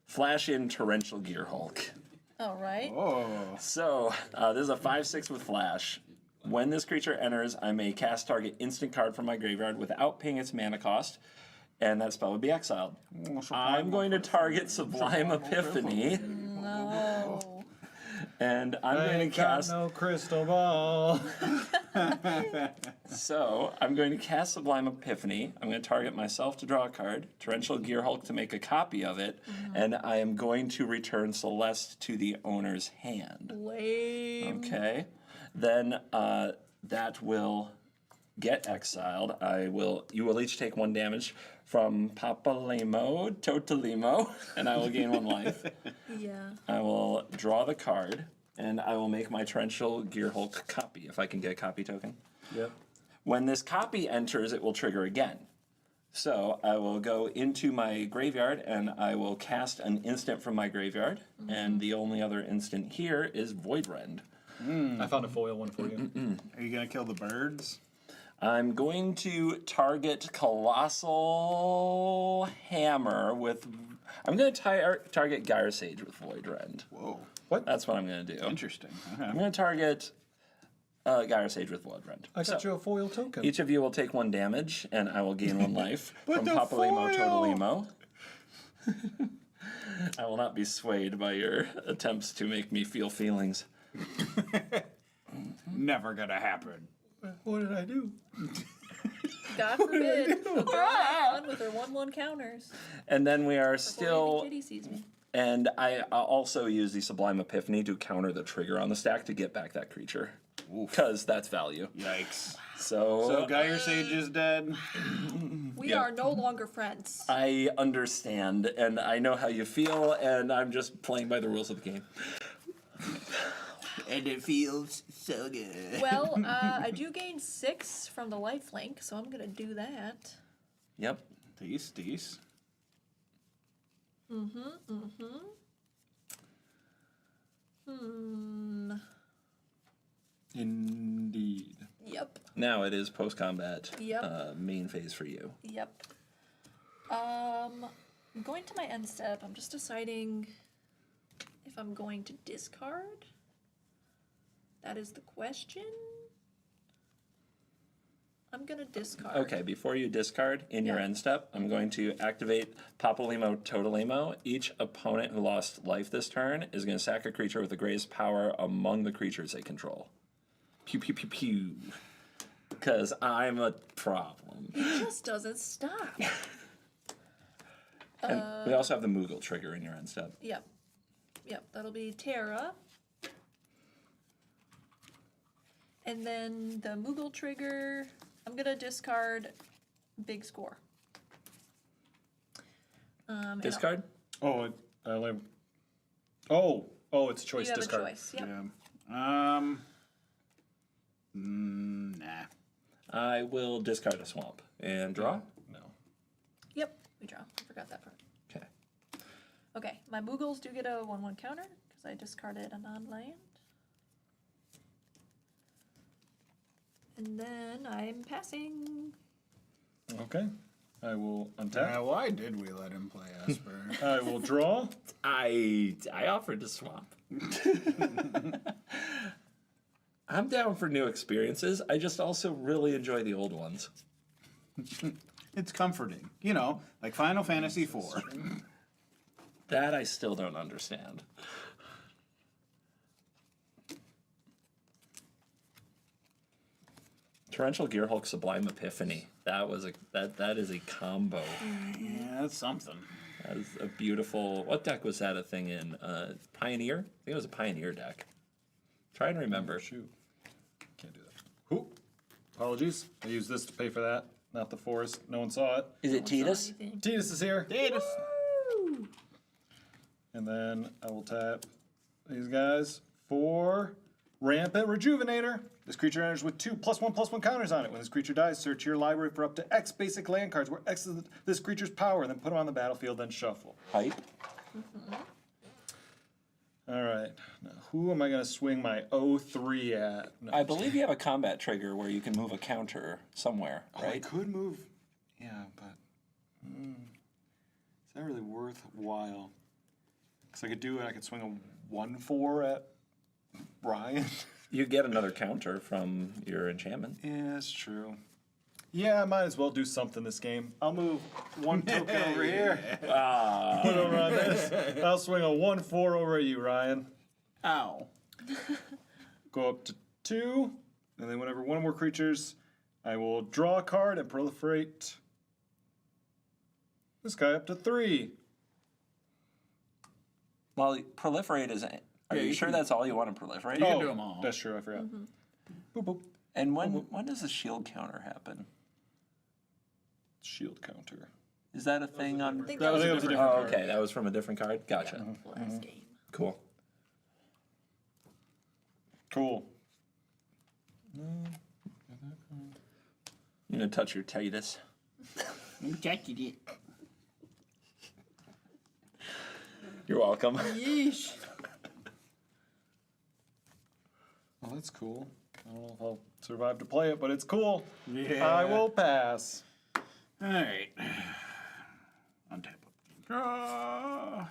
flash in Torrential Gear Hulk. All right. Oh. So, this is a 5/6 with flash. When this creature enters, I may cast target instant card from my graveyard without paying its mana cost, and that spell would be exiled. I'm going to target Sublime Epiphany, No. and I'm I going ain't to got cast. no crystal ball. So, I'm going to cast Sublime Epiphany. I'm going to target myself to draw a card, Torrential Gear Hulk to make a copy of it, and I am going to return Celeste to the owner's hand. Lame. Okay. Then that will get exiled. You will each take 1 damage from Papalemo Totalimo, and I will gain 1 life. Yeah. I will draw the card, and I will make my Torrential Gear Hulk copy, if I can get a copy token. Yep. When this copy enters, it will trigger again. So I will go into my graveyard, and I will cast an instant from my graveyard, and the only other instant here is Voidrend. I found a foil one for you. Are you gonna kill the birds? I'm going to target Colossal Hammer with. I'm going to target Gyre Sage with Voidrend. Whoa. That's what I'm going to do. Interesting. Okay. I'm going to target Gyre Sage with Voidrend. I got you a foil token. Each of you will take 1 damage, and I will gain 1 life from the Papalemo foil! Totalimo. I will not be swayed by your attempts to make me feel feelings. Never gonna happen. What did I do? God forbid. She'll go have fun with her 1/1 counters. And then we are Before still. even Kitty sees me. And I also use the Sublime Epiphany to counter the trigger on the stack to get back that creature. Because that's value. Yikes. So Gyre Sage is dead. We are no longer friends. I understand, and I know how you feel, and I'm just playing by the rules of the game. And it feels so good. Well, I do gain 6 from the lifelink, so I'm gonna do that. Yep. These. Indeed. Yep. Now it is post-combat Yep. main phase for you. Yep. I'm going to my end step. I'm just deciding if I'm going to discard. That is the question. I'm gonna discard. Okay, before you discard in your Yeah. end step, I'm going to activate Papalemo Totalimo. Each opponent who lost life this turn is going to sack a creature with the greatest power among the creatures they control. Pew pew pew pew. Because I'm a problem. It just doesn't stop. And we also have the Moogle trigger in your end step. Yep. Yep, that'll be Terra. And then the Moogle trigger, I'm gonna discard Big Score. And I'll- Discard? Oh, it's a choice. You have discard. a choice. Yep. Yeah. Nah. I will discard a swamp and draw. No. Yep, we draw. I forgot that part. Okay. Okay, my Moogles do get a 1/1 counter because I discarded a non-land. And then I'm passing. Okay. I will untap. Now, why did we let him play Esper? I will draw. I offered to swap. I'm down for new experiences. I just also really enjoy the old ones. It's comforting. You know, like Final Fantasy IV. That I still don't understand. Torrential Gear Hulk Sublime Epiphany. That is a combo. Yeah, that's something. That is a beautiful. What deck was that a thing in? Pioneer? I think it was a Pioneer deck. Try and remember. Shoot. Can't do that. Who? Apologies. I used this to pay for that, not the forest. No one saw it. Is it Titus? Titus is here. Titus. And then I will tap these guys for Rampant Rejuvenator. This creature enters with 2 +1/+1 counters on it. When this creature dies, search your library for up to X basic land cards where X is this creature's power, then put them on the battlefield, then shuffle. Hype. All right. Now, who am I going to swing my 0-3 at? No, I believe you have a combat trigger where you can move a counter somewhere, I right? could move. Yeah, but is that really worthwhile? Because I could do it. I could swing a 1-4 at Ryan. You get another counter from your enchantment. Yeah, that's true. Yeah, I might as well do something this game. I'll move 1 token over here. Put over on this. I'll swing a 1-4 over at you, Ryan. Ow. Go up to 2, and then whenever one or more creatures, I will draw a card and proliferate this guy up to 3. Well, proliferate is. Are you sure that's all you want to proliferate? You can do them all. That's true. I forgot. Boop boop. And when does the shield counter happen? Shield counter. Is that a thing on? I think I that was think a it was a different different Oh, card. okay. That was from a different card. Gotcha. last game. Cool. Cool. I'm gonna touch your Titus. You're welcome. Yeesh. Well, that's cool. I don't know if I'll survive to play it, but it's cool. Yeah. I will pass. All right. Untap. Draw.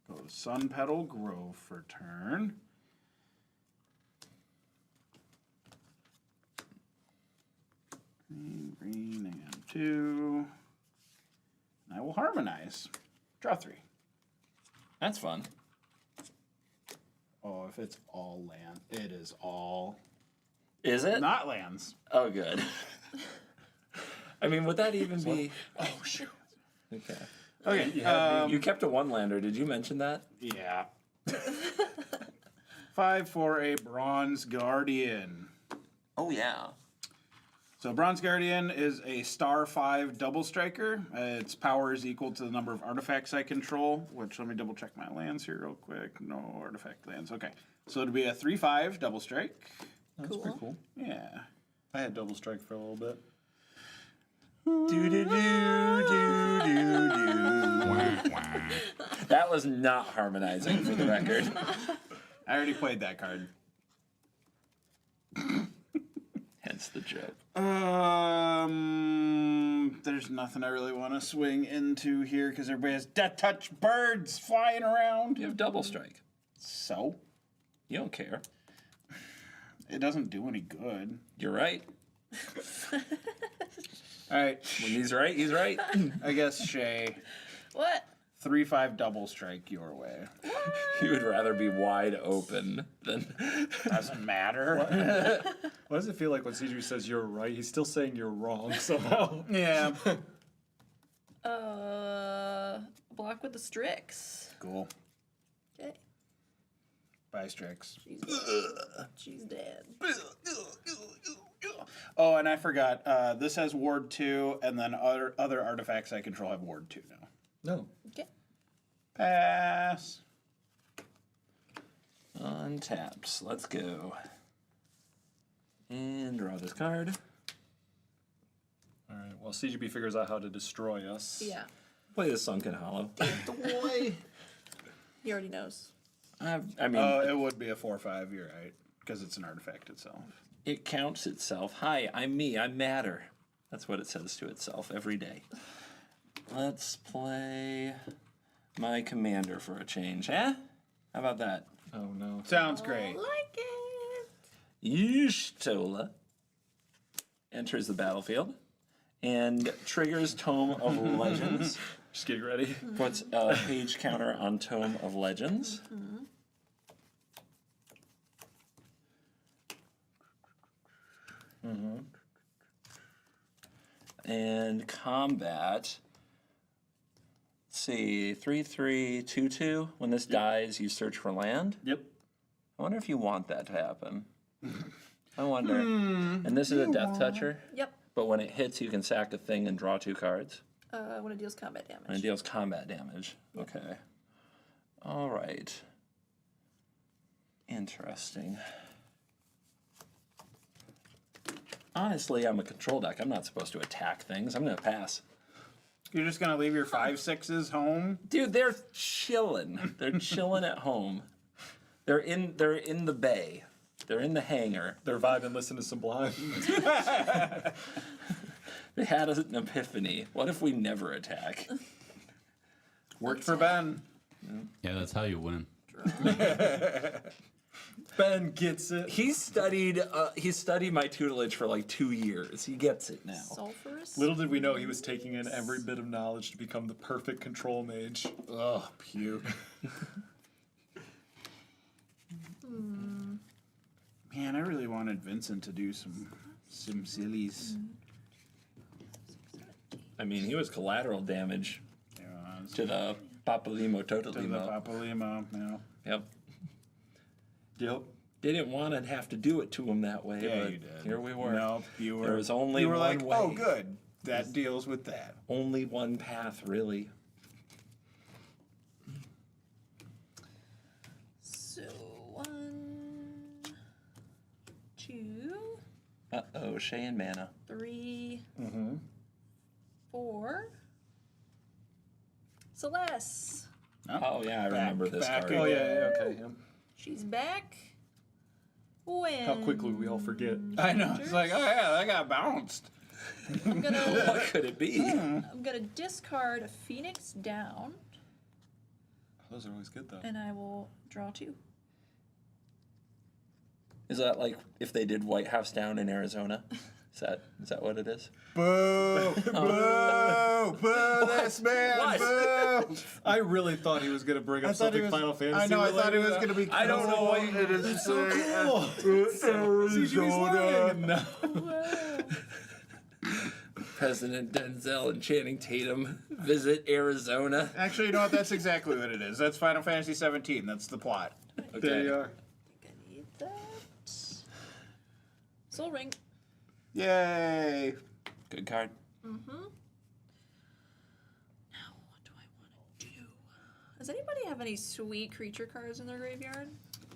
Go Sun Petal Grove for turn. Green and 2. I will harmonize. Draw 3. That's fun. Oh, if it's all land, it is all Is it? not lands. Oh, good. I mean, would that even be? Oh shoot. Okay. Okay. You kept a one-lander. Did you mention that? Yeah. 5 for a Bronze Guardian. Oh yeah. So Bronze Guardian is a star 5 double striker. Its power is equal to the number of artifacts I control, which let me double check my lands here real quick. No artifact lands. Okay. So it'd be a 3/5 double strike. That's pretty cool. Yeah. I had double strike for a little bit. That was not harmonizing for the record. I already played that card. Hence the joke. There's nothing I really want to swing into here because everybody has Death Touch birds flying around. You have double strike. So? You don't care. It doesn't do any good. You're right. All right. When he's right, he's right. I guess, Shay, What? 3/5 double strike your way. You would rather be wide open than. Doesn't matter. Why does it feel like when CJ says you're right, he's still saying you're wrong somehow? Yeah. Block with the Strix. Cool. Okay. Bye, Strix. She's dead. Oh, and I forgot. This has Ward 2, and then other artifacts I control have Ward 2 now. No. Okay. Pass. Untapped. Let's go. And draw this card. All right. Well, CGB figures out how to destroy us. Yeah. Play the Sunken Hollow. He already knows. I mean, It would be a 4/5. You're right, because it's an artifact itself. it counts itself. Hi, I'm me. I matter. That's what it says to itself every day. Let's play my commander for a change, huh? How about that? Oh no. Sounds great. Like it. Y'shtola enters the battlefield and triggers Tome of Legends. Just get ready. Puts a page counter on Tome of Legends. And combat. Let's see, 3/3/2/2. When this dies, you search for land. Yep. I wonder if you want that to happen. I wonder. And this is a death toucher, Yep. but when it hits, you can sack a thing and draw 2 cards. When it deals combat damage. And it deals combat damage. Okay. All right. Interesting. Honestly, I'm a control deck. I'm not supposed to attack things. I'm going to pass. You're just gonna leave your 5/6s home? Dude, they're chilling. They're chilling at home. They're in the bay. They're in the hangar. They're vibing, listen to Sublime. They had an epiphany. What if we never attack? Worked for Ben. Yeah, that's how you win. Ben gets it. He studied my tutelage for like 2 years. He gets it now. Sulfurous? Little did we know he was taking in every bit of knowledge to become the perfect control mage. Ugh, puke. Man, I really wanted Vincent to do some sillies. I mean, he was collateral damage Yeah, to the Papalimo to the Totalimo. Papalimo, yeah. Yep. Yep. They didn't want to have to do it to him that way, Yeah, but you did. here we were. Nope, you were. There was only you were one like, way. oh, good. That deals with that. Only one path, really. So, 1, 2, Uh-oh, Shay and Mana. 3, 4. Celeste. Oh, yeah, I remember this back card. Oh, yeah, okay. Yeah. She's back. When? How quickly we all forget. I know. It's like, oh, yeah, that got bounced. I'm gonna, What could it be? I'm gonna discard a Phoenix down, Those are always good, though. and I will draw 2. Is that like if they did White House down in Arizona? Is that what it is? Boo! Boo! Boo! This man! What? Boo! I really thought he was going to bring up something Final Fantasy. I know. I thought it was related. going to be. I don't know what you It is It's so cool. CG's learning. No. President Denzel and Channing Tatum visit Arizona. Actually, you know what? That's exactly what it is. That's Final Fantasy 17. That's the plot. There you are. I need that. Soul Ring. Yay! Good card. Now, what do I want to do? Does anybody have any sweet creature cards in their graveyard?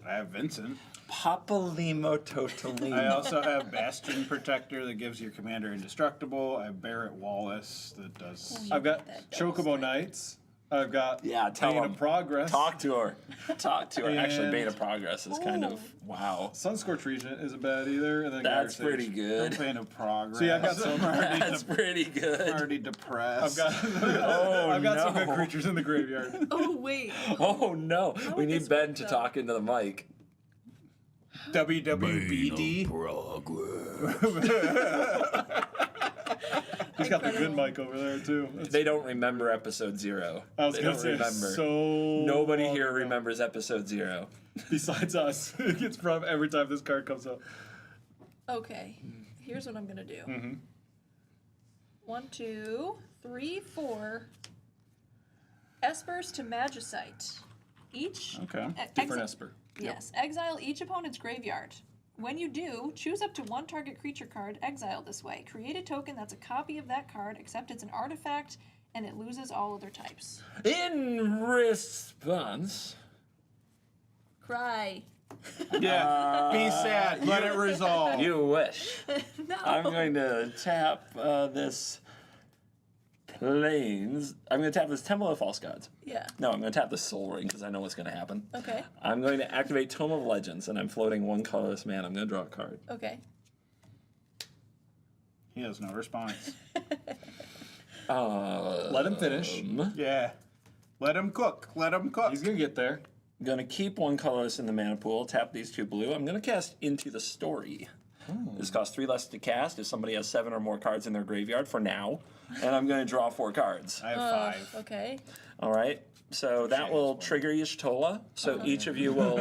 I have Vincent. Papalimo Totalimo. I also have Bastion Protector that gives your commander indestructible. I have Barrett Wallace that does. I've got That double Chocobo strike. Knights. I've got Yeah, tell Bane him. of Progress. Talk to her. Talk to her. Actually, And- Beta Progress is kind of wow. Sunscorch Regent isn't bad either. And then That's Gyre pretty Sage. good. Campaign of Progress. So yeah, I've got some. That's pretty good. already depressed. I've got, I've got some good no. creatures in the graveyard. Oh, wait. Oh no, we would need this Ben work, to though? talk into the mic. WWBD. He's got the good mic over there too. That's- They don't remember episode 0. I was They gonna don't say remember. so. Nobody long here ago. remembers episode 0. Besides us. It gets from every time this card comes up. Okay, here's what I'm gonna do. 1, 2, 3, 4. Espers to Magicite. Each. Okay. Different Esper. Yes. Exile each opponent's graveyard. When you do, choose up to 1 target creature card exiled this way. Create a token that's a copy of that card, except it's an artifact, and it loses all other types. In response, Cry. Yeah. Be sad. Let it resolve. you wish. No. I'm going to tap this Plains. I'm going to tap this Temple of False Gods. Yeah. No, I'm going to tap the Soul Ring because I know what's going to happen. Okay. I'm going to activate Tome of Legends, and I'm floating 1 colorless mana. I'm going to draw a card. Okay. He has no response. Let him finish. Yeah. Let him cook. Let him cook. He's gonna get there. I'm going to keep 1 colorless in the mana pool, tap these 2 blue. I'm going to cast Into the Story. This costs 3 less to cast if somebody has 7 or more cards in their graveyard for now. And I'm going to draw 4 cards. I have 5. Okay. All right. So that will trigger Y'shtola. So each of you will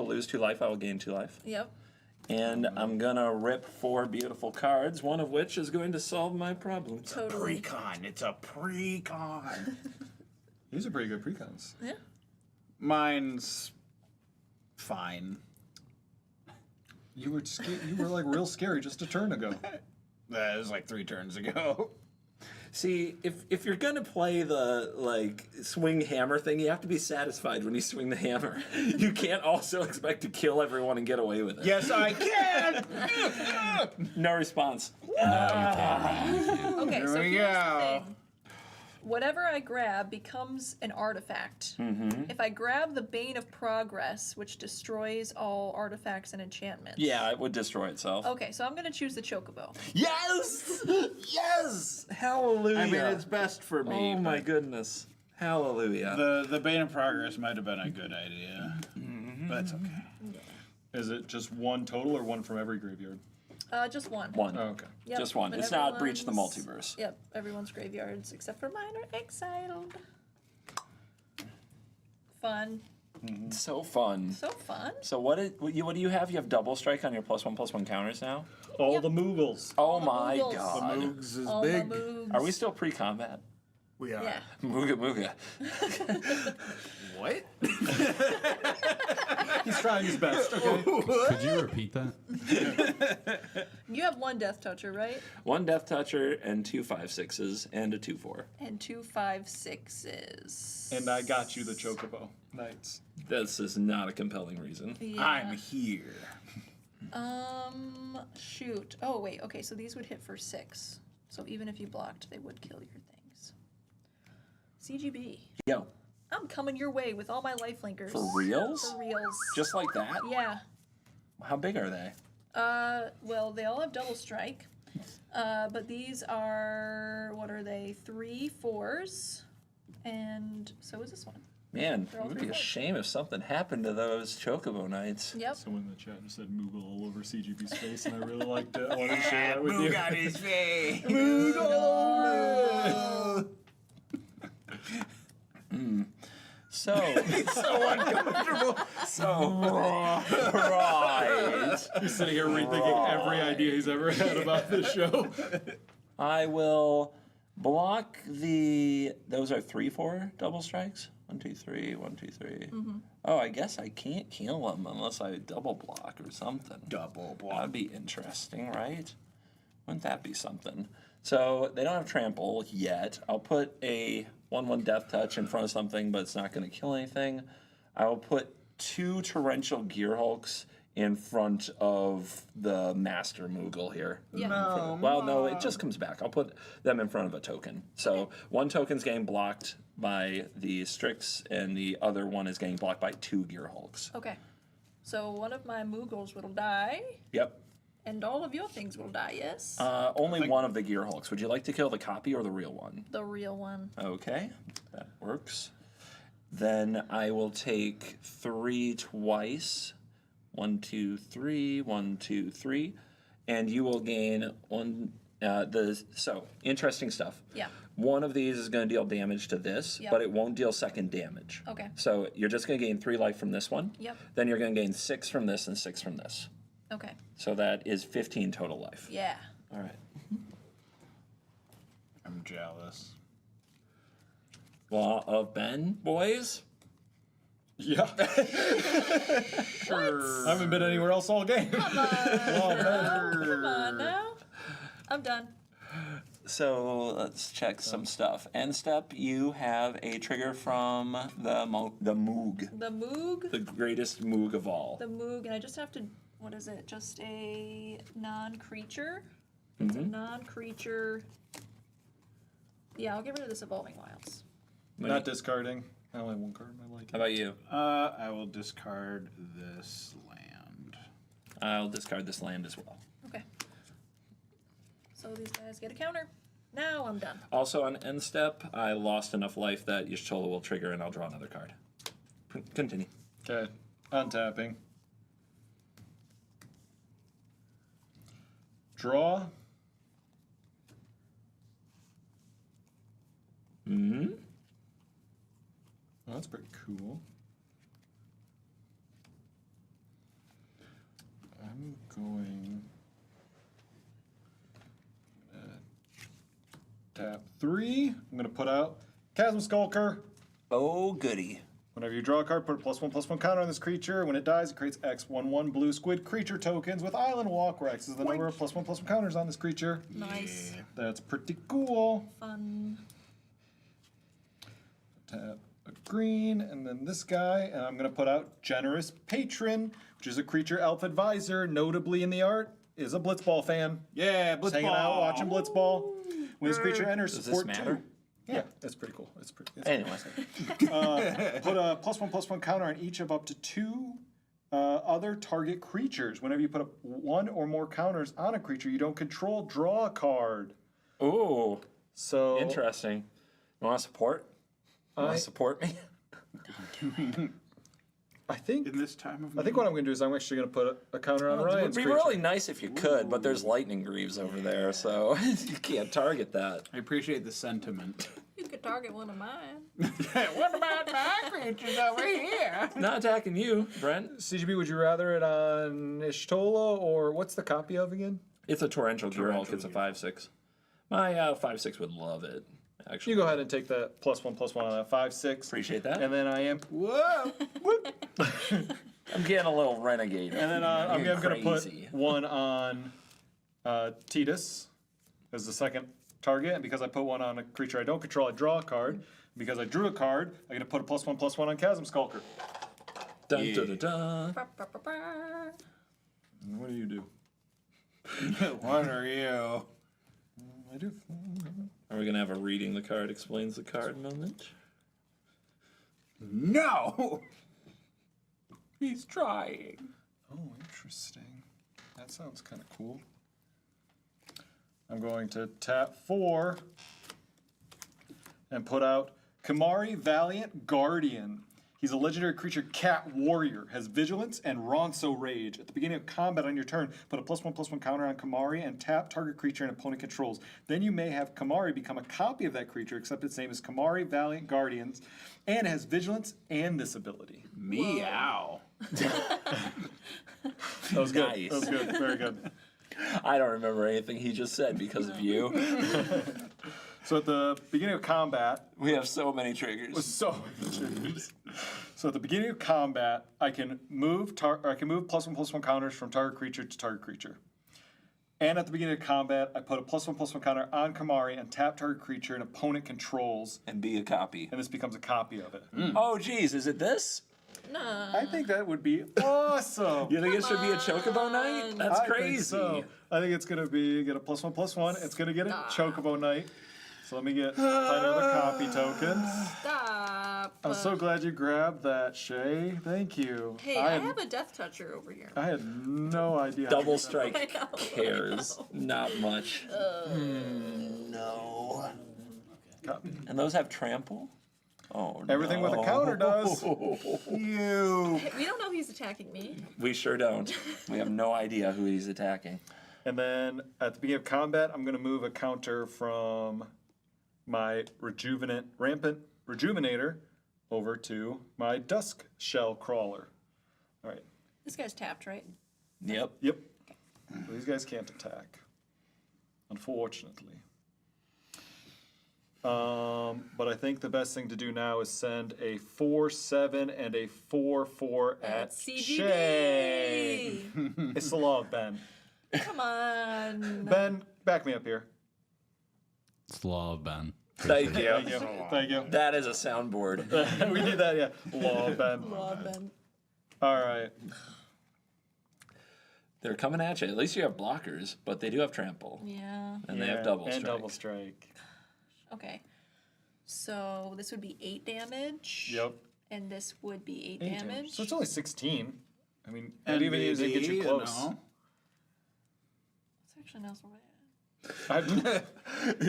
lose 2 life. I will gain 2 life. Yep. And I'm gonna rip 4 beautiful cards, one of which is going to solve my problem. Totally. Precon. It's a precon. These are pretty good precons. Yeah. Mine's fine. You were you were like real scary just a turn ago. That was like 3 turns ago. See, if you're gonna play the like swing hammer thing, you have to be satisfied when you swing the hammer. You can't also expect to kill everyone and get away with it. Yes, I can! No response. Okay, so we here's the go. thing. Whatever I grab becomes an artifact. If I grab the Bane of Progress, which destroys all artifacts and enchantments. Yeah, it would destroy itself. Okay, so I'm gonna choose the Chocobo. Yes! Yes! Hallelujah. I mean, it's best for me. Oh my but goodness. Hallelujah. The Bane of Progress might have been a good idea. But it's okay. Is it just one total or one from every graveyard? Just one. One. Oh, okay. Yep, Just one. but It's not Breach the everyone's- Multiverse. Yep, everyone's graveyards except for mine are exiled. Fun. So fun. So fun. So what do you have? You have double strike on your +1/+1 counters now? All Yep. the Moogles. Oh the my Moogles. god. Moogs is All big. my moves. Are we still pre-combat? We are. Yeah. Mooga mooga. What? He's trying his best, okay? Could you repeat that? You have one Death Toucher, right? 1 Death Toucher and 2 5/6s and a 2/4. And 2 5/6s. And I got you the Chocobo. Nice. This is not a compelling reason. Yeah. I'm here. Shoot. Oh, wait. Okay, so these would hit for 6. So even if you blocked, they would kill your things. CGB. Yo, I'm coming your way with all my lifelinkers. for reals? For reals. Just like that? Yeah. How big are they? Well, they all have double strike. But these are, what are they? 3 4s. And so is this one. Man, They're it all would be a 3/4. shame if something happened to those Chocobo Knights. Yep. Someone in the chat just said Moogle all over CGB's face, and I really liked it. I wanted to share that with you. got his face. So, So uncomfortable. right. He's sitting here rethinking every idea he's ever had about this show. I will block those are 3/4 double strikes. 1 2 3 1 2 3. Oh, I guess I can't kill them unless I double block or something. Double block. That'd be interesting, right? Wouldn't that be something? So they don't have trample yet. I'll put a 1/1 death touch in front of something, but it's not going to kill anything. I will put 2 torrential gear hulks in front of the master Moogle here. Yeah. No, it just comes back. I'll put them in front of a token. So 1 token's getting blocked by the Strix, and the other one is getting blocked by 2 gear hulks. Okay. So one of my Moogles will die, Yep. and all of your things will die, yes? Only one of the gear hulks. Would you like to kill the copy or the real one? The real one. Okay, that works. Then I will take 3 twice. 1 2 3 1 2 3, and you will gain 1. So interesting stuff. Yeah. One of these is going to deal damage to this, Yep. but it won't deal second damage. Okay. So you're just going to gain 3 life from this one. Yep. Then you're going to gain 6 from this and 6 from this. Okay. So that is 15 total life. Yeah. All right. I'm jealous. Law of Ben, boys. Yeah. I haven't been anywhere else all game. Come on now. I'm done. So let's check some stuff. End step, you have a trigger from the Moog, The Moog. the greatest Moog of all. The Moog, and I just have to, what is it? Just a non-creature? It's a non-creature. Yeah, I'll get rid of this Evolving Wilds. Not discarding. I only have 1 card. I like it. How about you? I will discard this land. I'll discard this land as well. Okay. So these guys get a counter. Now I'm done. Also on end step, I lost enough life that Y'shtola will trigger and I'll draw another card. Continue. Okay. Untapping. Draw. Mm-hmm. Oh, that's pretty cool. I'm going tap 3. I'm gonna put out Chasm Skulker. Oh, goody. Whenever you draw a card, put a +1/+1 counter on this creature. When it dies, it creates X/1/1 blue squid creature tokens with Island Walk, where X is the number of +1/+1 counters on this creature. Nice. That's pretty cool. Fun. Tap a green, and then this guy, and I'm going to put out Generous Patron, which is a creature elf advisor. Notably in the art, is a Blitzball fan. Yeah, Just hanging out, watching Blitzball. When this creature enters, Does support this matter? 2. Yeah, that's pretty cool. It's pretty. Anyway. Put a +1/+1 counter on each of up to 2 other target creatures. Whenever you put 1 or more counters on a creature you don't control, draw a card. Ooh, So interesting. You want to support? You want to support me? I think In this time of what I'm going to do is I'm actually going to put a counter on It would Ryan's be creature. really nice if you could, but there's lightning greaves over there, so you can't target that. I appreciate the sentiment. You could target one of mine. What about my creatures over here? Not attacking you, Brent. CGB, would you rather it on Ishtola or what's the copy of again? It's a torrential Geralt. It's a 5/6. My 5/6 would love it. Actually, You go ahead and take that +1/+1 on that 5/6. appreciate that. And then I am. Whoa! I'm getting a little renegade. And then I'm You're going to put crazy. one on Titus as the second target. And because I put one on a creature I don't control, I draw a card. Because I drew a card, I'm going to put a +1/+1 on Chasm Skulker. Dun, dun, dun, dun. Ba, ba, ba, ba. And what do you do? What are you? I do. Are we gonna have a reading the card explains the card moment? No! He's trying. Oh, interesting. That sounds kind of cool. I'm going to tap 4 and put out Kamari Valiant Guardian. He's a legendary creature, Cat Warrior, has Vigilance and Ronso Rage. At the beginning of combat on your turn, put a +1/+1 counter on Kamari and tap target creature and opponent controls. Then you may have Kamari become a copy of that creature, except its name is Kamari Valiant Guardians, and it has Vigilance and this ability. Meow. That was good. Nice. That was good. Very good. I don't remember anything he just said because of you. So at the beginning of combat, We have so many triggers. so at the beginning of combat, I can move +1/+1 counters from target creature to target creature. And at the beginning of combat, I put a +1/+1 counter on Kamari and tap target creature and opponent controls, And be a copy. and this becomes a copy of it. Oh, geez, is it this? No. I think that would be awesome. You think it should be a Chocobo night? That's I think crazy. so. I think it's gonna be get a +1/+1. It's gonna get a Chocobo night. So let me find another copy token. Stop. I'm so glad you grabbed that, Shay. Thank you. Hey, I have a Death Toucher over here. I had no idea. Double strike I know, I cares. Not much. No. Copy. And those have trample? Oh, Everything no. with a counter does. You. We don't know he's attacking me. We sure don't. We have no idea who he's attacking. And then at the beginning of combat, I'm going to move a counter from my Rampant Rejuvenator over to my Dusk Shell Crawler. All right. This guy's tapped, right? Yep. Yep. So these guys can't attack, unfortunately. But I think the best thing to do now is send a 4/7 and a 4/4 at CGB. Shay. It's the law of Ben. Come on. Ben, back me up here. It's the law of Ben. Thank you. Thank you. Thank you. That is a soundboard. We did that, yeah. Law of Ben. Love Ben. All right. They're coming at you. At least you have blockers, but they do have trample. Yeah. And they have double and strike. double strike. Okay. So this would be 8 damage. Yep. And this would be 8 8 damage. So it's only 16. I mean, And and even using get you close. It's actually not so bad.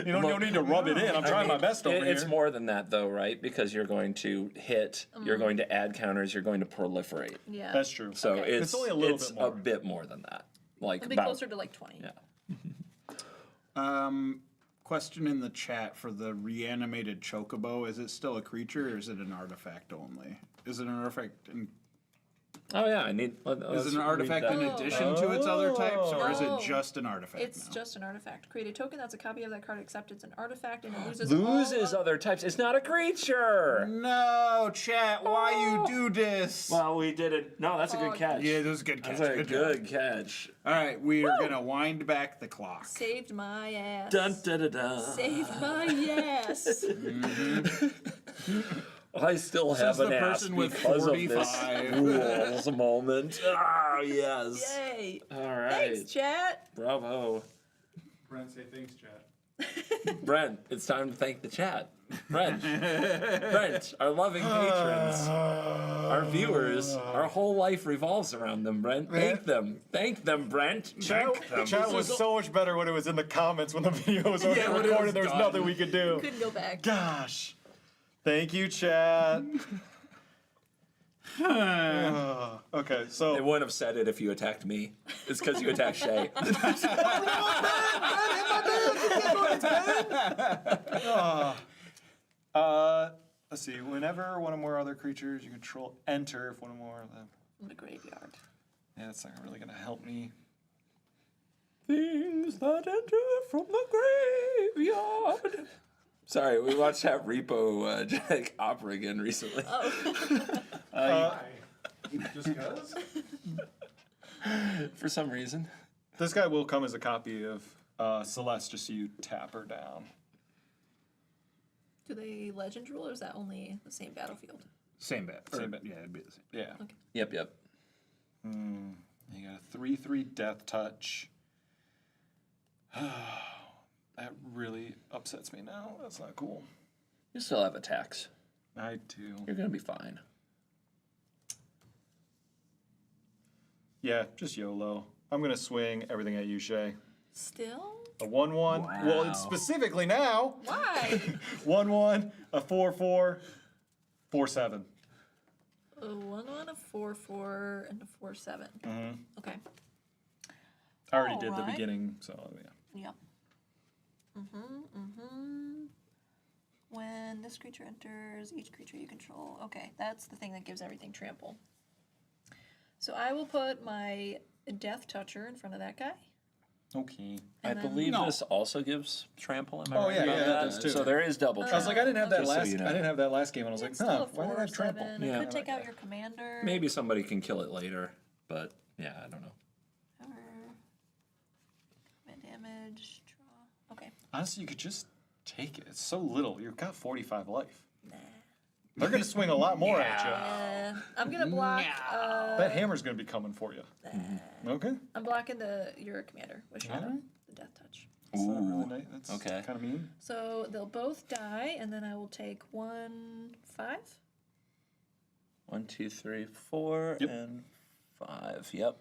You don't need to rub it in. I'm trying my best over It's here. more than that, though, right? Because you're going to hit, you're going to add counters, you're going to proliferate. Yeah. That's true. So Okay. it's only a little it's bit more. a bit more than that. Like It'll be about, closer to like 20. yeah. Question in the chat for the reanimated chocobo. Is it still a creature or is it an artifact only? Is it an artifact? Oh yeah, I need. Is it an artifact in addition to its other types, or is it No. just an artifact? It's now? just an artifact. Create a token that's a copy of that card, except it's an artifact and it loses Loses all other types. It's not a creature. No, chat. Why you do this? Well, we did it. No, that's a good catch. Yeah, that was a good catch. That's a job. good catch. All right, we are gonna wind back the clock. Saved my ass. Dun dun dun dun. Saved my ass. I still have Says an the ass person with because of 45. this rules moment. Ah, yes. Yay. All right. Thanks, chat. Bravo. Brent, say thanks, chat. Brent, it's time to thank the chat. Brent, our loving patrons, our viewers, our whole life revolves around them, Brent. Thank them. Thank them, Brent. Thank them. Chat was so much better when it was in the comments when the video was already when it was recorded. There was done. nothing we could do. Couldn't go back. Gosh. Thank you, chat. Okay, They so wouldn't have said it if you attacked me. It's because you attacked Shay. let's see. Whenever one or more other creatures you control enter, if one or more of them. In the graveyard. Yeah, that's not really gonna help me. Things that enter from the graveyard. Sorry, we watched that Repo Jack opera again recently. Just because? For some reason. This guy will come as a copy of Celeste, just so you tap her down. Do they legend rule or is that only the same battlefield? Same bet. Same bet. Yeah, it'd be the same. Yeah. Yep. You got a 3/3 death touch. That really upsets me now. That's not cool. You still have attacks. I do. You're gonna be fine. Yeah, just YOLO. I'm gonna swing everything at you, Shay. Still? A 1/1. Well, it's specifically now. Why? 1/1, a 4/4, 4/7. A 1/1, a 4/4, and a 4/7. Okay. I already did the Alright. beginning, so yeah. Yep. When this creature enters, each creature you control. Okay, that's the thing that gives everything trample. So I will put my Death Toucher in front of that guy. Okay. I believe this also gives trample. Am I Oh, right yeah, about yeah, that? it does too. So there is double I was trample. like, I didn't have that Just so last. you know. I didn't have that last game, and I was like, It's still a why did I have 4/7. trample? It Yeah. could take out your commander. Maybe somebody can kill it later, but yeah, I don't know. Command damage. Draw. Okay. Honestly, you could just take it. It's so little. You've got 45 life. They're gonna swing a lot more at you. I'm gonna block. That hammer's gonna be coming for you. Okay. I'm blocking your commander with Shadow, the Death Touch. That's not really nice. That's Okay. kind of mean. So they'll both die, and then I will take 1/5. 1, 2, 3, 4, Yep. and 5. Yep.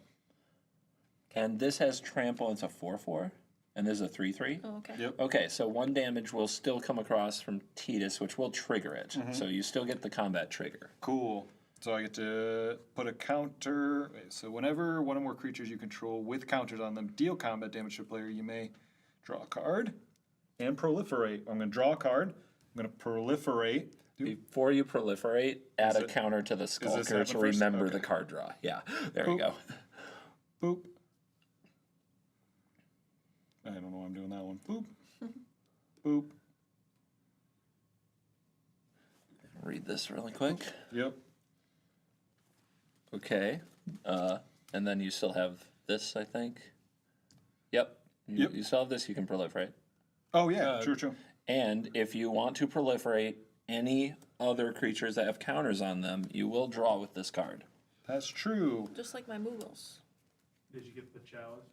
And this has trample. It's a 4/4, and this is a 3/3. Oh, okay. Yep. Okay, so 1 damage will still come across from Titus, which will trigger it. So you still get the combat trigger. Cool. So I get to put a counter. Wait, so whenever one or more creatures you control with counters on them deal combat damage to a player, you may draw a card and proliferate. I'm going to draw a card. I'm going to proliferate. Before you proliferate, add a it- counter to the Skulker happen to first? remember Okay. the card draw. Yeah, there you go. Boop. I don't know why I'm doing that one. Boop. Boop. Read this really quick. Yep. Okay. And then you still have this, I think. Yep. Yep. You still have this, you can proliferate. Oh, yeah. True. And if you want to proliferate any other creatures that have counters on them, you will draw with this card. That's true. Just like my Moogles. Did you get the chalice?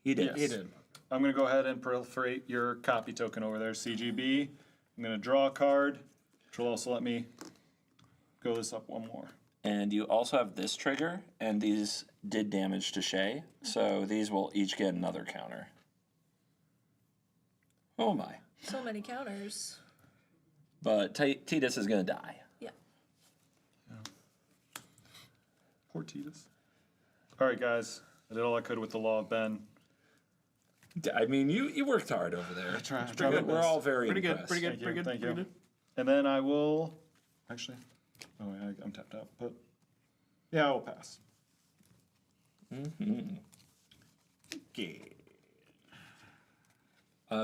He did. Yes. He did. I'm going to go ahead and proliferate your copy token over there, CGB. I'm going to draw a card, which will also let me go this up one more. And you also have this trigger, and these did damage to Shay, so these will each get another counter. Oh my. So many counters. But Titus is going to die. Yeah. Poor Titus. All right, guys. I did all I could with the Law of Ben. I mean, you worked hard over there. I tried Pretty good. my We're best. all very Pretty good. impressed. Pretty good. Thank you. Pretty good. Thank pretty you. good. And then I will actually. Oh, I'm tapped out. But Yeah, I will pass. Okay.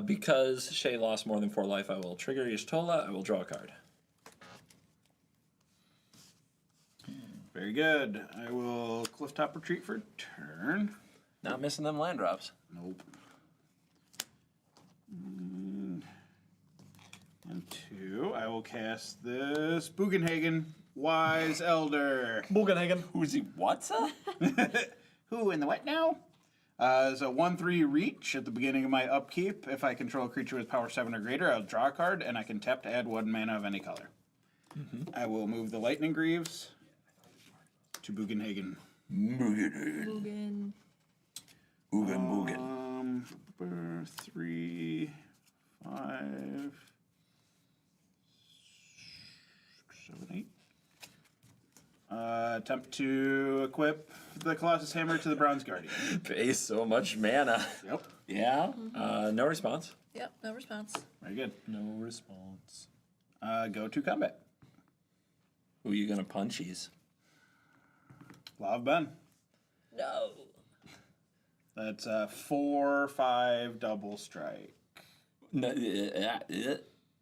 Because Shay lost more than 4 life, I will trigger Y'shtola. I will draw a card. Very good. I will Clifftop Retreat for turn. Not missing them land drops. Nope. And 2. I will cast this Bugenhagen Wise Elder. Bugenhagen. Who's he? What's up? Who in the what now? As a 1/3 reach at the beginning of my upkeep, if I control a creature with power 7 or greater, I'll draw a card and I can tap to add 1 mana of any color. I will move the Lightning Greaves to Bugenhagen. Mugen. Mugen. 3, 5, 7, 8. Attempt to equip the Colossus Hammer to the Bronze Guardian. Pay so much mana. Yep. Yeah. No response. Yep, no response. Very good. No response. Go to combat. Who are you gonna punchies? Law of Ben. No. That's a 4/5 double strike. No,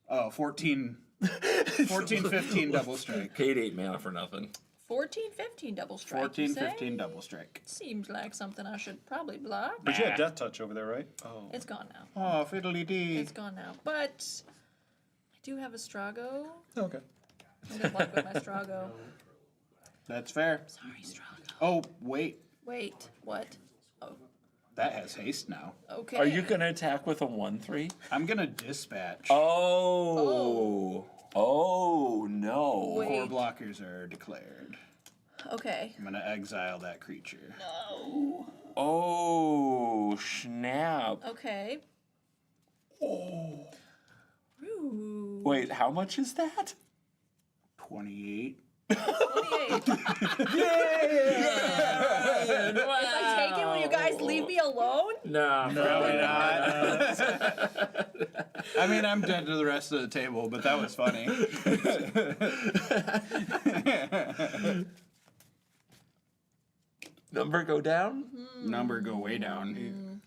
Oh, 14, 15 double strike. Paid 8 mana for nothing. 14-15 double strike. 14, you say? 15 double strike. Seems like something I should probably block. But you had Death Touch over there, right? Oh. It's gone now. Oh, fiddly dee. It's gone now. But I do have a Strago. Okay. I'm gonna block with my Strago. That's fair. Sorry, Strago. Oh, wait. Wait, what? Oh, That has haste now. okay. Are you gonna attack with a 1/3? I'm going to dispatch. Oh. Oh no. Wait. 4 blockers are declared. Okay. I'm going to exile that creature. No. Oh snap. Okay. Oh. Ooh. Wait, how much is that? 28. 28. If I take it, will you guys leave me alone? No, Probably not. I mean, I'm dead to the rest of the table, but that was funny. Number go down? Number go way down.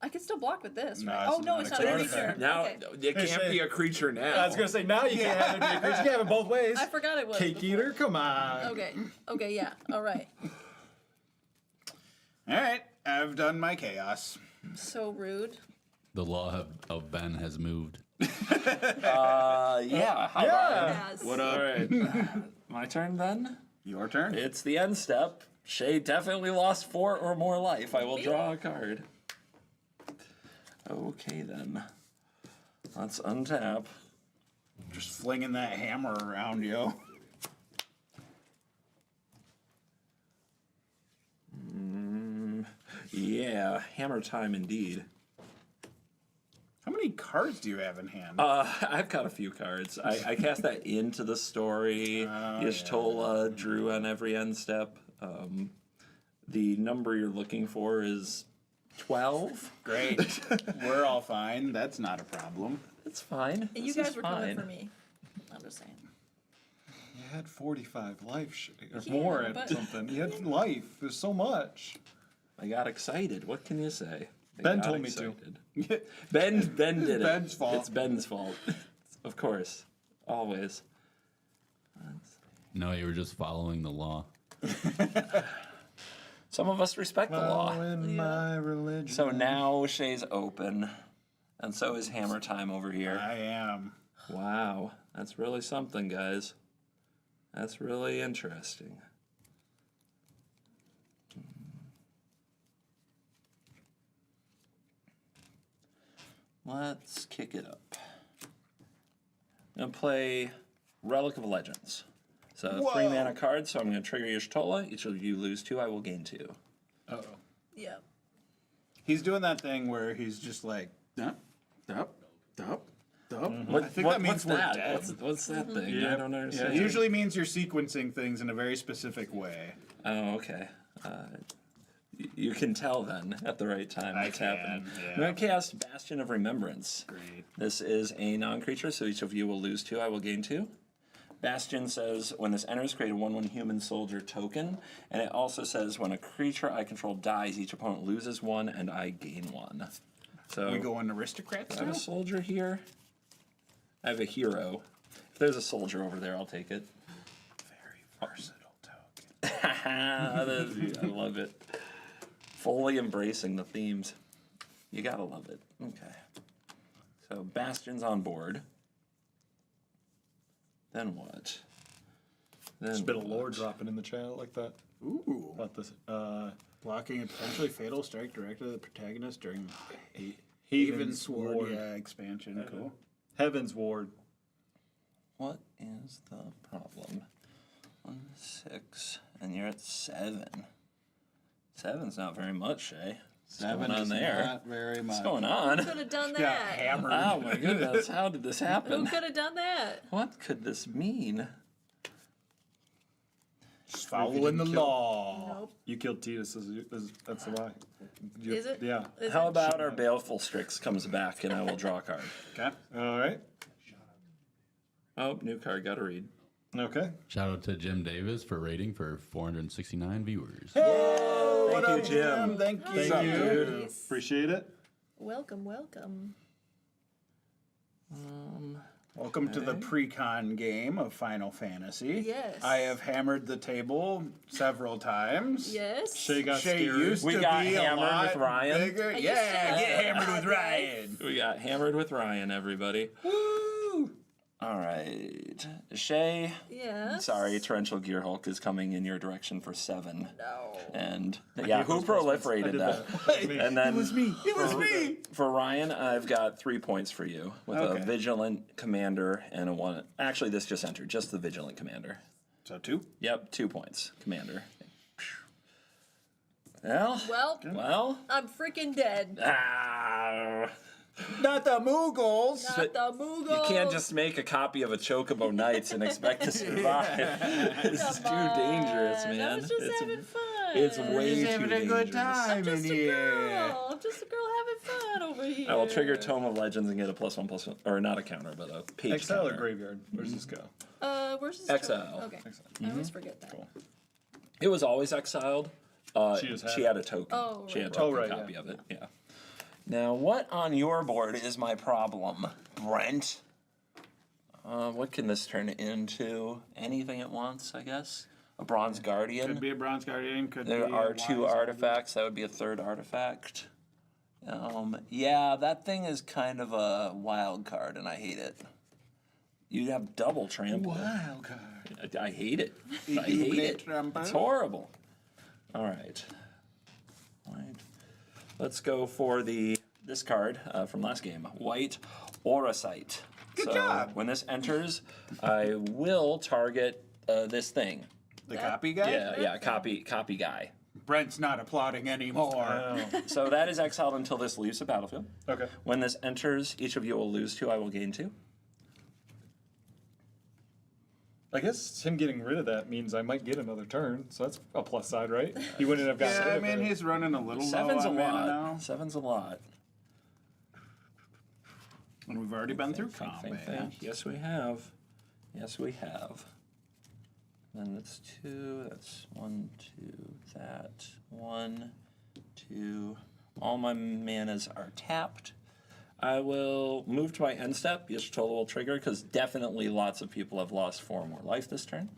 I can still block with this, No, right? it's Oh, no, not it's a not a card creature. effect. Now Okay. it can't be a creature now. I was gonna say now you can't have it be a creature. You can have it both ways. I forgot it was. Cake eater, come on. Okay. Okay, yeah. All right. All right, I've done my chaos. So rude. The law of Ben has moved. Yeah. Hi, Brian. Yes. What All up? right. My turn then. Your turn. It's the end step. Shay definitely lost 4 or more life. I will draw a card. Okay then. Let's untap. Just flinging that hammer around, yo. Yeah, hammer time indeed. How many cards do you have in hand? I've got a few cards. I cast that into the story. Y'shtola drew on every end step. The number you're looking for is 12. Great. We're all fine. That's not a problem. It's fine. And you This guys is were coming fine. for me. I'm just saying. You had 45 life, or Yeah, more at but- something. You had life. There's so much. I got excited. What can you say? I Ben got told me to. excited. Ben did it. Ben's fault. It's Ben's fault. Of course. Always. No, you were just following the law. Some of us respect the law. In my religion. So now Shay's open. And so is Hammer Time over here. I am. Wow. That's really something, guys. That's really interesting. Let's kick it up. I'm going to play Relic of Legends. So 3 mana cards, so I'm going to trigger Y'shtola. Each of you lose 2, I will gain 2. Uh-oh. Yeah. He's doing that thing where he's just like, dup, dup, dup, dup. What, I think that means what's we're that? dead. What's that thing? I Yep. don't Yeah, understand. it usually means you're sequencing things in a very specific way. Oh, okay. You can tell then at the right time I what's can, happening. yeah. I'm going to cast Bastion of Remembrance. Great. This is a non-creature, so each of you will lose 2. I will gain 2. Bastion says, when this enters, create a 1/1 human soldier token. And it also says, when a creature I control dies, each opponent loses 1 and I gain 1. So We go in aristocrats I have now? a soldier here. I have a hero. If there's a soldier over there, I'll take it. Very versatile token. I love it. Fully embracing the themes. You gotta love it. Okay. So Bastion's on board. Then what? Then There's a bit of what? lore dropping in the chat like that. Ooh. About this. Blocking a potentially fatal strike directed at the protagonist during Haven Haven's Sword. Ward. Yeah, expansion. Cool. Heaven's Ward. What is the problem? 1, 6, and you're at 7. 7's not very much, Shay. What's going on there? Not very much. What's going on? Who could have done Yeah, that? hammered. Oh my goodness, how did this Who happen? could have done that? What could this mean? Following the law. Nope. You killed Titus. That's the lie. Is it? Yeah. Is How it? about our Baleful Strix comes back and I will draw a card? Okay. All right. Oh, new card, gotta read. Okay. Shout out to Jim Davis for rating for 469 viewers. What you, up, Jim? Thank you. Thank you. Nice. Appreciate it. Welcome, welcome. Welcome to the Precon game of Final Fantasy. Yes. I have hammered the table several times. Yes. Shay got Shay scared. used We to got be a hammered lot with Ryan. bigger. used to Yeah, have get that. hammered with Ryan. We got hammered with Ryan, everybody. Woo! All right. Shay, Yes. sorry, Torrential Gear Hulk is coming in your direction for 7. No. And yeah, who those plus ones. I proliferated did that? that. And then It was me. It was me. for Ryan, I've got 3 points for you with Okay. a Vigilant Commander and a 1. Actually, this just entered, just the Vigilant Commander. So 2. Yep, 2 points, Commander. Well, Well, I'm freaking dead. Not the Moogles. Not the Moogle. you can't just make a copy of a Chocobo Knights and expect to survive. This is too dangerous, man. I was just having fun. It's way too dangerous. I'm just a girl. I'm just a girl having fun over here. I will trigger Tome of Legends and get a +1/+1, or not a counter, but a page Exile or counter. graveyard? Where's this go? Where's this? Exile. Okay. I always forget that. It was always exiled. She just had She had a token. Oh, She had a right. token Oh, right, copy yeah. of it. Yeah. Now, what on your board is my problem, Brent? What can this turn into? Anything at once, I guess. A Bronze Guardian. Could be a Bronze Guardian. Could There be are a 2 Wise artifacts. That would be a 3rd artifact. Yeah, that thing is kind of a wild card, and I hate it. You'd have double trample. Wild card. I hate it. I You hate play it. trample? It's horrible. All right. Let's go for this card from last game, White Auracite. Good job. When this enters, I will target this thing. The copy guy? Yeah, copy guy. Brent's not applauding anymore. So that is exiled until this leaves the battlefield. Okay. When this enters, each of you will lose 2. I will gain 2. I guess him getting rid of that means I might get another turn, so that's a plus side, right? He wouldn't have gotten Yeah, rid I of mean, it. he's running a little 7's a low on mana lot. now. 7's a lot. And we've already been through Think, combat. think. Yes, we have. Yes, we have. Then that's 2. That's 1, 2. That 1, 2. All my manas are tapped. I will move to my end step. Yashtola will trigger because definitely lots of people have lost 4 or more life this turn.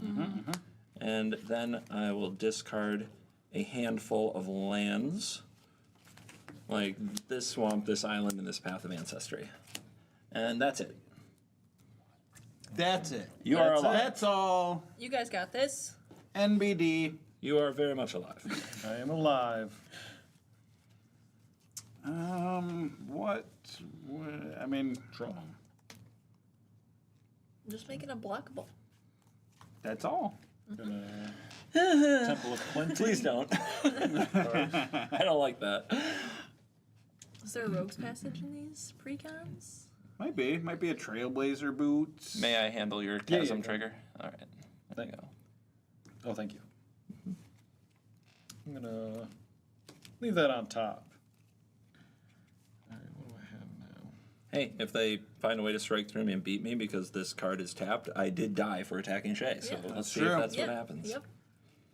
And then I will discard a handful of lands, like this swamp, this island, and this path of ancestry. And that's it. That's it. You are alive. That's all. You guys got this. NBD. You are very much alive. I am alive. What? I mean, Draw. I'm just making a blockable. that's all. Temple of Plenty. Please don't. I don't like that. Is there a rogue's passage in these precons? Might be a Trailblazer boots. May I handle your Yeah, chasm yeah. trigger? All right. There you go. Oh, thank you. I'm gonna leave that on top. All right, what do I have now? hey, if they find a way to strike through me and beat me because this card is tapped, I did die for attacking Shay. So let's see if that's what happens. Yep.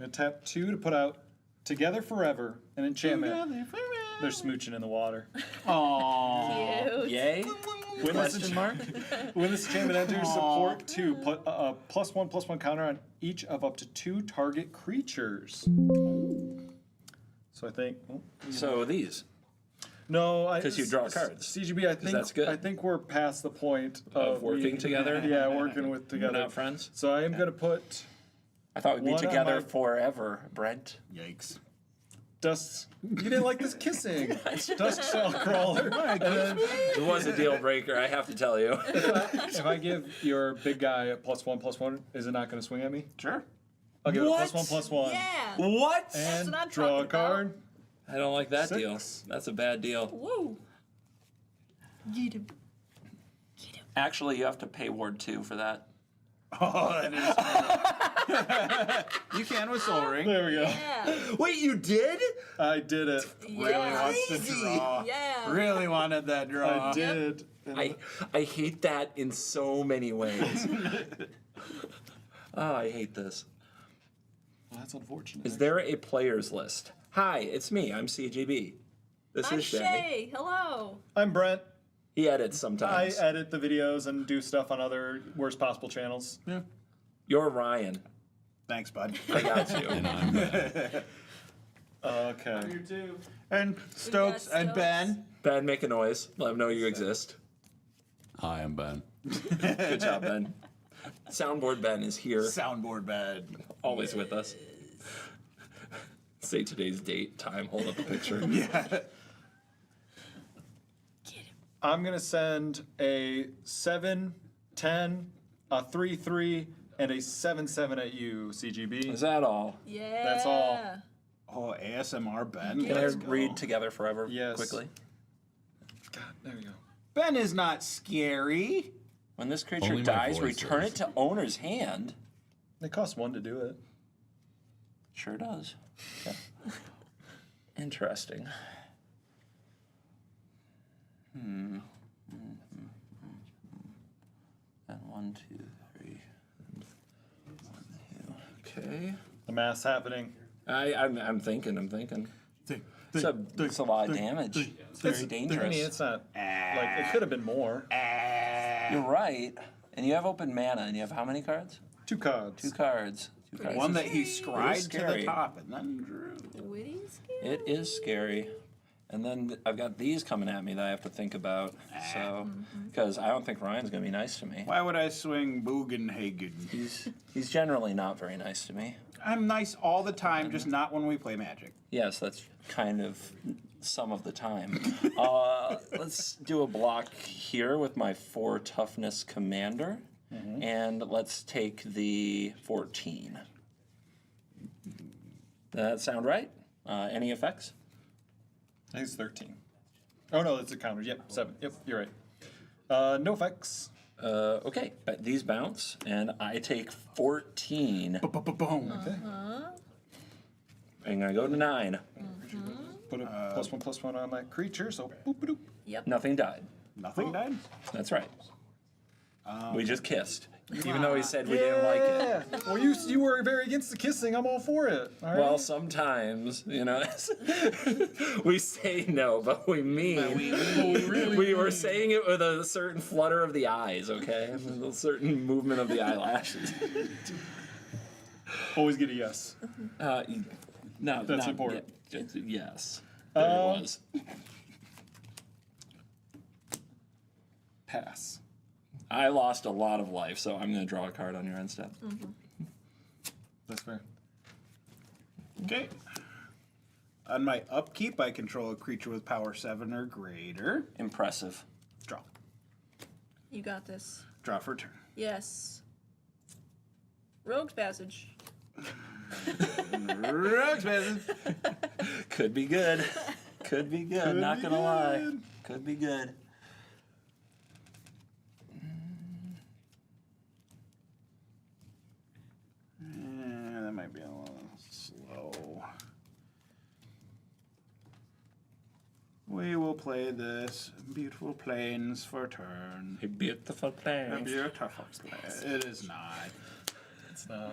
I'm gonna tap 2 to put out Together Forever, an enchantment. They're smooching in the water. Aww. Cute. Yay? When Question mark? When this enchantment enters, support 2. Put a +1/+1 counter on each of up to 2 target creatures. So I think. So these. No, 'Cause you draw cards. CGB, I think that's good. I think we're past the point Of working together? Yeah, working with We're together. not friends? So I am gonna put I thought we'd be One on together my- forever, Brent. Yikes. Dust. You didn't like this kissing. Dust Shell Crawler. And then It was a deal breaker, I have to tell you. if I give your big guy a +1/+1, is it not gonna swing at me? Sure. I'll give What? it a +1/+1. Yeah. What? And what I'm draw a talking about. card. I don't like that deal. 6. That's a bad deal. Woo. Get him. Actually, you have to pay Ward 2 for that. Oh, that is. You can with Soul Ring. There we go. Yeah. Wait, you did? I did it. Really wants to draw. Yeah. Really wanted that draw. I did. I hate that in so many ways. Oh, I hate this. Well, that's unfortunate. Is there a players list? Hi, it's me. I'm CGB. This I'm is Shay. Shay. Hello. I'm Brent. He edits I sometimes. edit the videos and do stuff on other worst possible channels. Yeah. You're Ryan. Thanks, bud. I got you. And I'm Okay. You too. And Stokes and Stokes. Ben. Ben, make a noise. Let him know you exist. Hi, I'm Ben. Good job, Ben. Soundboard Ben is here, Soundboard Ben. always with us. Say today's date, time, hold up a picture. Yeah. I'm gonna send a 7, 10, a 3, and a 7 at you, CGB. Is that all? Yeah. That's all. Oh, ASMR Ben. Can I Let's go. read Together Forever Yes. quickly? God, there we go. Ben is not scary. When this creature Only my dies, voice return is. it to owner's hand. It costs 1 to do it. Sure does. Okay. Interesting. And 1, 2, 3. 1, 2. Okay. The math's happening. I'm thinking. It's a lot of damage. It's very I dangerous. mean, it's not like it could have been more. You're right. And you have open mana, and you have how many cards? 2 cards. 2 cards. 2 cards. One that he It is scried to scary. the top and then drew. Witty scary. It is scary. And then I've got these coming at me that I have to think about. So, because I don't think Ryan's gonna be nice to me. Why would I swing Bugenhagen? He's generally not very nice to me. I'm nice all the time, just not when we play Magic. Yes, that's kind of some of the time. Let's do a block here with my 4 toughness commander, and let's take the 14. Does that sound right? Any effects? I think it's 13. Oh no, it's a counter. Yep, 7. Yep, you're right. No effects. Okay, but these bounce, and I take 14. Boom. I'm gonna go to 9. Put a +1/+1 on that creature, so boop doop. Yep. Nothing died. Nothing died. That's right. We just kissed, even though he said we didn't like it. Yeah. Well, you were very against the kissing. I'm all for it. All right? Well, sometimes, we say no, but we mean. We were saying it with a certain flutter of the eyes, okay? With a certain movement of the eyelashes. always get a yes. No, That's not important. yes. There it was. Pass. I lost a lot of life, so I'm going to draw a card on your end step. That's fair. Okay. On my upkeep, I control a creature with power 7 or greater. Impressive. Draw. You got this. Draw for a turn. Yes. Rogue's Passage. Rogue's Passage. Could be good. Could be good, not going to lie. Could be good. That might be a little slow. We will play this beautiful plains for turn. A beautiful A plane. beautiful plains. It is not. It's not.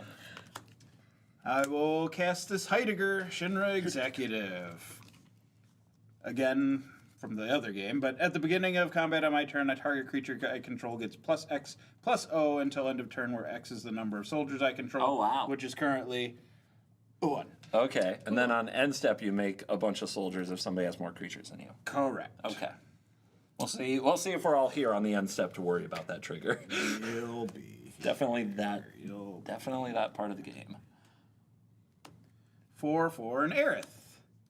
I will cast this Heidegger Shinra Executive. Again, from the other game, but at the beginning of combat on my turn, a target creature I control gets plus X plus O until end of turn, where X is the number of soldiers I control. Oh, wow. Which is currently 1. Okay, and then on end step you make a bunch of soldiers if somebody has more creatures than you. Correct. Okay. We'll see. We'll see if we're all here on the end step to worry about that trigger. You'll be. Definitely that. Definitely that part of the game. 4/4 and Aerith.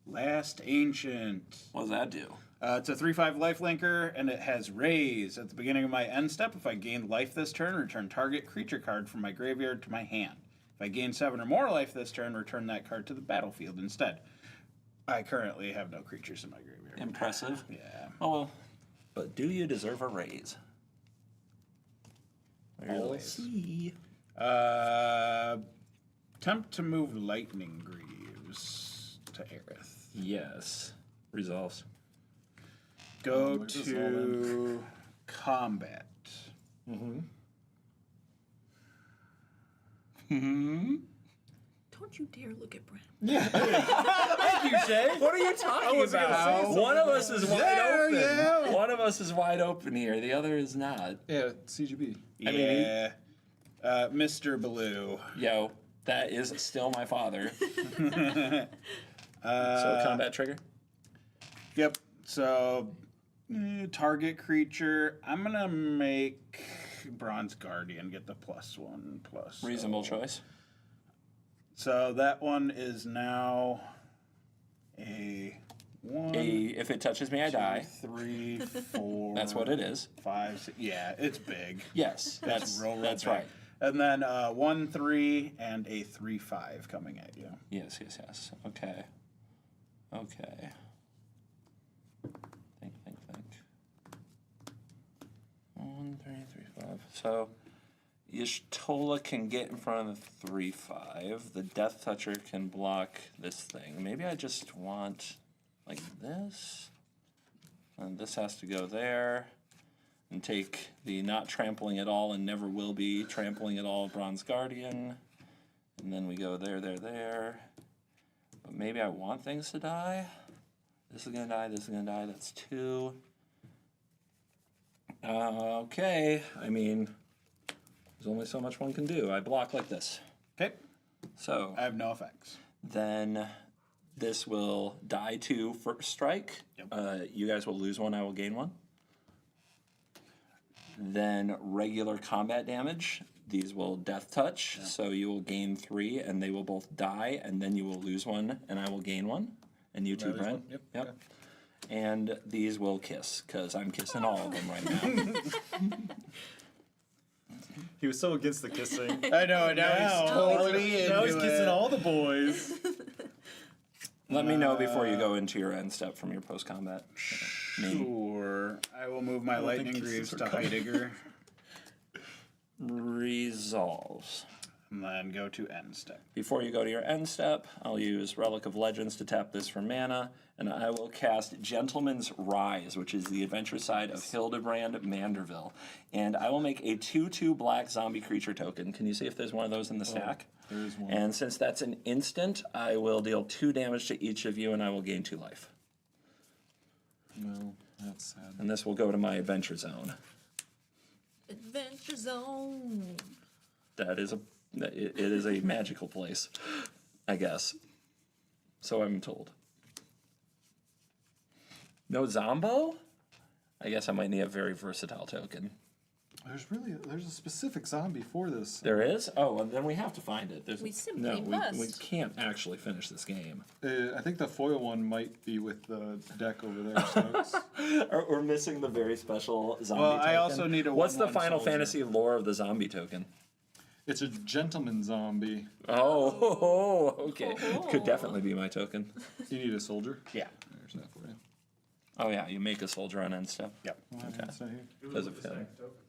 Last Ancient. What does that do? It's a 3/5 lifelinker, and it has Raise. At the beginning of my end step, if I gain life this turn, return target creature card from my graveyard to my hand. If I gain 7 or more life this turn, return that card to the battlefield instead. I currently have no creatures in my graveyard. Impressive. Yeah. Oh well. But do you deserve a raise? We'll see. Attempt to move Lightning Greaves to Aerith. Yes. Resolves. Go where's this to combat. Don't you dare look at Brent. Thank you, Shay. What are you talking about? One of us is wide open. yeah. One of us is wide open here. The other is not. Yeah, CGB. Yeah. Mr. Blue. Yo, that is still my father. So combat trigger. Yep. So, target creature. I'm going to make Bronze Guardian get the +1/+. Reasonable choice. So that one is now a 1. If it touches me, I die. 3, 4. That's what it is. 5, 6. Yeah, it's big. Yes, that's real that's big. right. And then 1, 3, and a 3/5 coming at you. Yes. Okay. Think. 1, 3, 3, 5. So Y'shtola can get in front of the 3/5. The Death Toucher can block this thing. Maybe I just want like this. And this has to go there. And take the not trampling at all and never will be trampling at all Bronze Guardian. And then we go there. But maybe I want things to die. This is gonna die, this is gonna die, that's 2. Okay, I mean, there's only so much one can do. I block like this. Okay. So I have no effects. then this will die 2 first strike. Yep. You guys will lose 1, I will gain 1. Then regular combat damage. These will death touch, so you will gain 3, and they will both die, and then you will lose 1, and I will gain 1. And you too, lose Brent. one? Yep. Okay. And these will kiss, because I'm kissing all of them right now. He was so against the kissing. I know, and now he's totally into Now he's kissing it. all the boys. Let me know before you go into your end step from your post-combat. Sure. I will move my Lightning think Greaves kisses to are coming. Heidegger. Resolves. And then go to end step. Before you go to your end step, I'll use Relic of Legends to tap this for mana, and I will cast Gentleman's Rise, which is the adventure side of Hildebrand Manderville. And I will make a 2/2 black zombie creature token. Can you see if there's one of those in the stack? There is one. And since that's an instant, I will deal 2 damage to each of you, and I will gain 2 life. Well, that's sad. And this will go to my adventure zone. Adventure Zone. It is a magical place, I guess. So I'm told. No Zombo? I guess I might need a very versatile token. There's a specific zombie for this. There is? Oh, well, then we have to find it. We simply we must. can't actually finish this game. I think the foil one might be with the deck over there. Stokes. We're missing the very special zombie Well, token. I also need a What's the 1/1 Final soldier. Fantasy lore of the zombie token? It's a gentleman zombie. Oh, okay. Could definitely be my token. You need a soldier? Yeah. There's that for you. Oh, yeah, you make a soldier on end step. Yep. Okay. It's not here. Does it fit?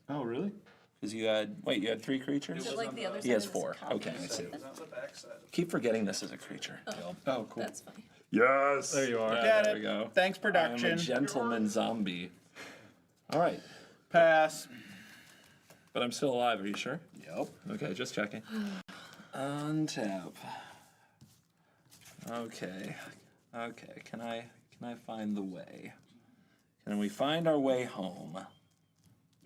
Oh, really? Because you had 3 creatures? Is it like the other He side has of this 4. copy? Okay, I see. Keep forgetting this is a creature. Oh, cool. That's funny. Yes. There you are. Got there it. we go. Thanks, I am production. a gentleman zombie. All right, Pass. but I'm still alive. Are you sure? Yep. Okay, just checking. Untap. Okay. Okay. Can I find the way? Can we find our way home?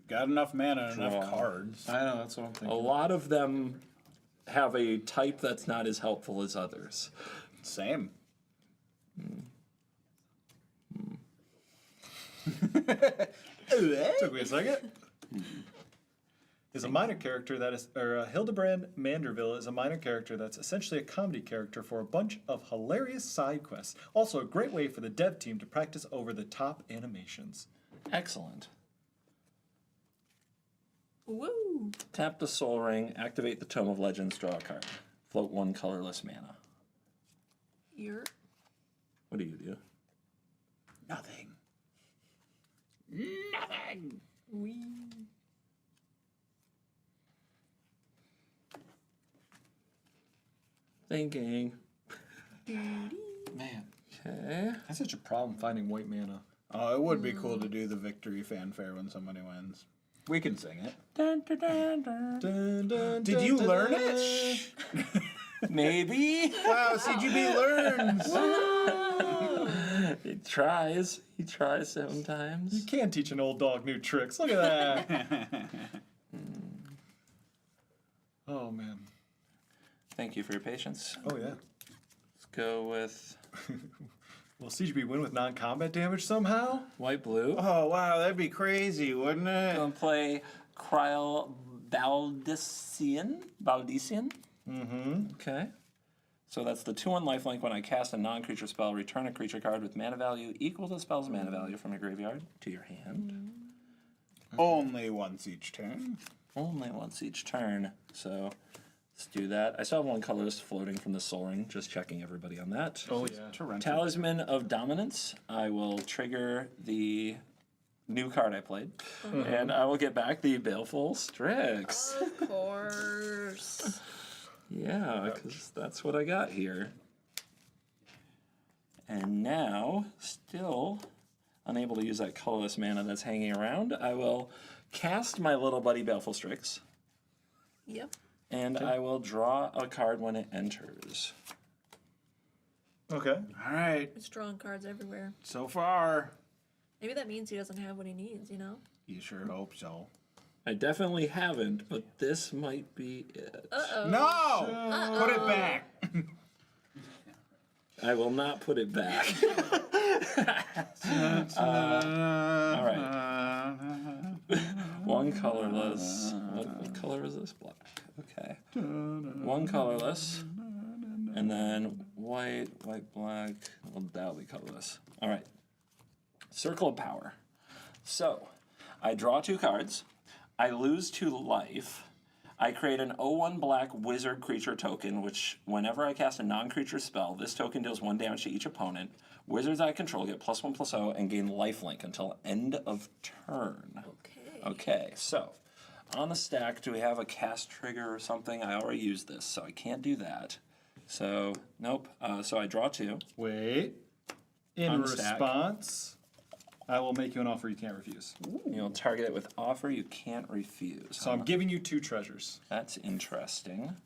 Got enough mana and Draw. enough cards. I know, that's what I'm A thinking. lot of them have a type that's not as helpful as others. Same. Took me a second. Is a minor character that is, or Hildebrand Manderville is a minor character that's essentially a comedy character for a bunch of hilarious side quests. Also, a great way for the dev team to practice over the top animations. Excellent. Woo! Tap the Soul Ring, activate the Tome of Legends, draw a card. Float 1 colorless mana. You're What do you do? Nothing. Thinking. Man, Okay. that's such a problem finding white mana. Oh, it would be cool to do the victory fanfare when somebody wins. We can sing it. Dun, dun, Did dun, you dun, learn dun. it? Maybe. Wow, CGB learns. He tries. He tries sometimes. You can teach an old dog new tricks. Look at that. Oh, man. Thank you for your patience. Oh, yeah. Let's go with Will CGB win with non-combat damage somehow? white blue. Oh, wow, that'd be crazy, wouldn't it? Gonna play Cryle Baldician. Mm-hmm. Okay. So that's the 2/1 lifelink. When I cast a non-creature spell, return a creature card with mana value equal to the spell's mana value from your graveyard to your hand. Only once each turn. Only once each turn. So let's do that. I still have one colorless floating from the Soul Ring. Just checking everybody on that. Oh, yeah. Talisman of Dominance. I will trigger the new card I played, and I will get back the Baleful Strix. of course. Yeah, because that's what I got here. And now, still unable to use that colorless mana that's hanging around, I will cast my little buddy Baleful Strix, Yep. and I will draw a card when it enters. Okay. All right, It's drawing cards everywhere. so far. Maybe that means he doesn't have what he needs, you know? You sure hope so. I definitely haven't, but this might be it. No! Put it back. I will not put it back. All right. One colorless. What color is this? Black. Okay. One colorless. And then white, black. Well, that'll be colorless. All right. Circle of Power. So, I draw 2 cards. I lose 2 life. I create an 0/1 black wizard creature token, which whenever I cast a non-creature spell, this token deals 1 damage to each opponent. Wizards I control get +1/+0 and gain lifelink until end of turn. Okay. Okay, so on the stack, do we have a cast trigger or something? I already used this, so I can't do that. So, nope. So I draw 2. Wait. In Unstack. response, I will make you an offer you can't refuse. You'll target it with offer you can't refuse. So I'm giving you 2 treasures. That's interesting.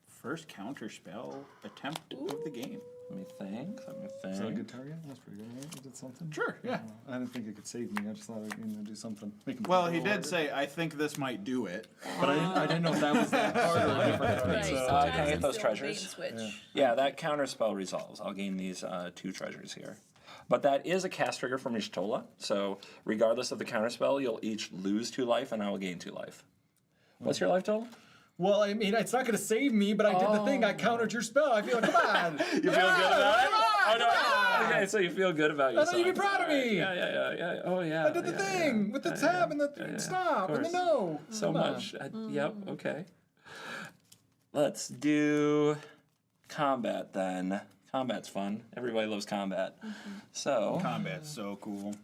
First counter spell attempt of the game. Let me think. Is that a good target? That's pretty good. Right? You did something? Sure, yeah. I didn't think it could save me. I just thought I'd do something. Make him Well, think he a little did harder. say, I think this might do it. But I didn't know if that was that hard or a different card. Right. So. can I sometimes get it's those the old bait treasures? and switch. Yeah, that counter spell resolves. I'll gain these 2 treasures here. But that is a cast trigger from Ishtola, so regardless of the counter spell, you'll each lose 2 life, and I will gain 2 life. What's your life total? Well, I mean, it's not going to save me, but I did the thing. I countered your spell. I feel like, come on. You feel good about it? Oh, no. Okay, so you feel good about I yourself. thought you'd be proud of me. Yeah. Oh, yeah. I did the thing with the tab and the stop and the course. no. So Come on. much. Yep, okay. Let's do combat then. Combat's fun. Everybody loves combat. So, Combat's so cool.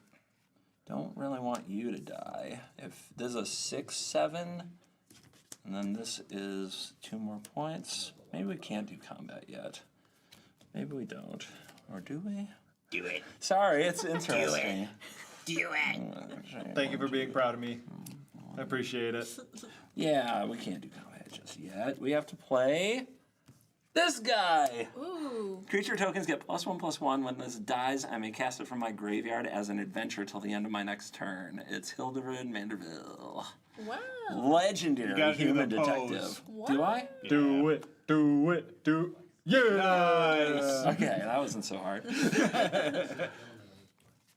don't really want you to die. If this is a 6/7, and then this is 2 more points, maybe we can't do combat yet. Maybe we don't. Or do we? Do it. Sorry, it's interesting. Do it. Thank you for being proud of me. I appreciate it. Yeah, we can't do combat just yet. We have to play this guy. Ooh. Creature tokens get +1/+1. When this dies, I may cast it from my graveyard as an adventure till the end of my next turn. It's Hildebrand Manderville. Wow. Legendary gotta do human the detective. pose. Do I? Do it. Do it. Do. Yeah. Nice. Okay, that wasn't so hard.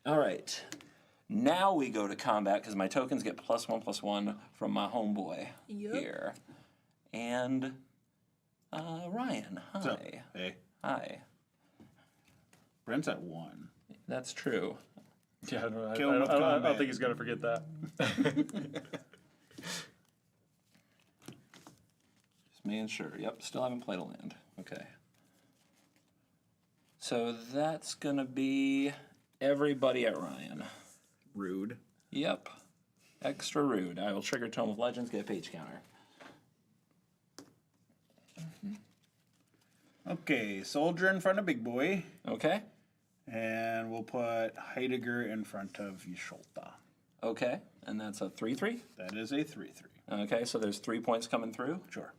All right. Now we go to combat because my tokens get +1/+1 from my homeboy here. And Ryan, hi. What's up? Hey. Hi. Brent's at 1. That's true. Yeah, I Kill him with don't combat. think he's gonna forget that. Just making sure. Yep, still haven't played a land. Okay. So that's going to be everybody at Ryan. Rude. Yep. Extra rude. I will trigger Tome of Legends, get a page counter. Okay, soldier in front of big boy. Okay. And we'll put Heidegger in front of Yisholta. Okay. And that's a 3/3? That is a 3/3. Okay, so there's 3 points coming through. Sure.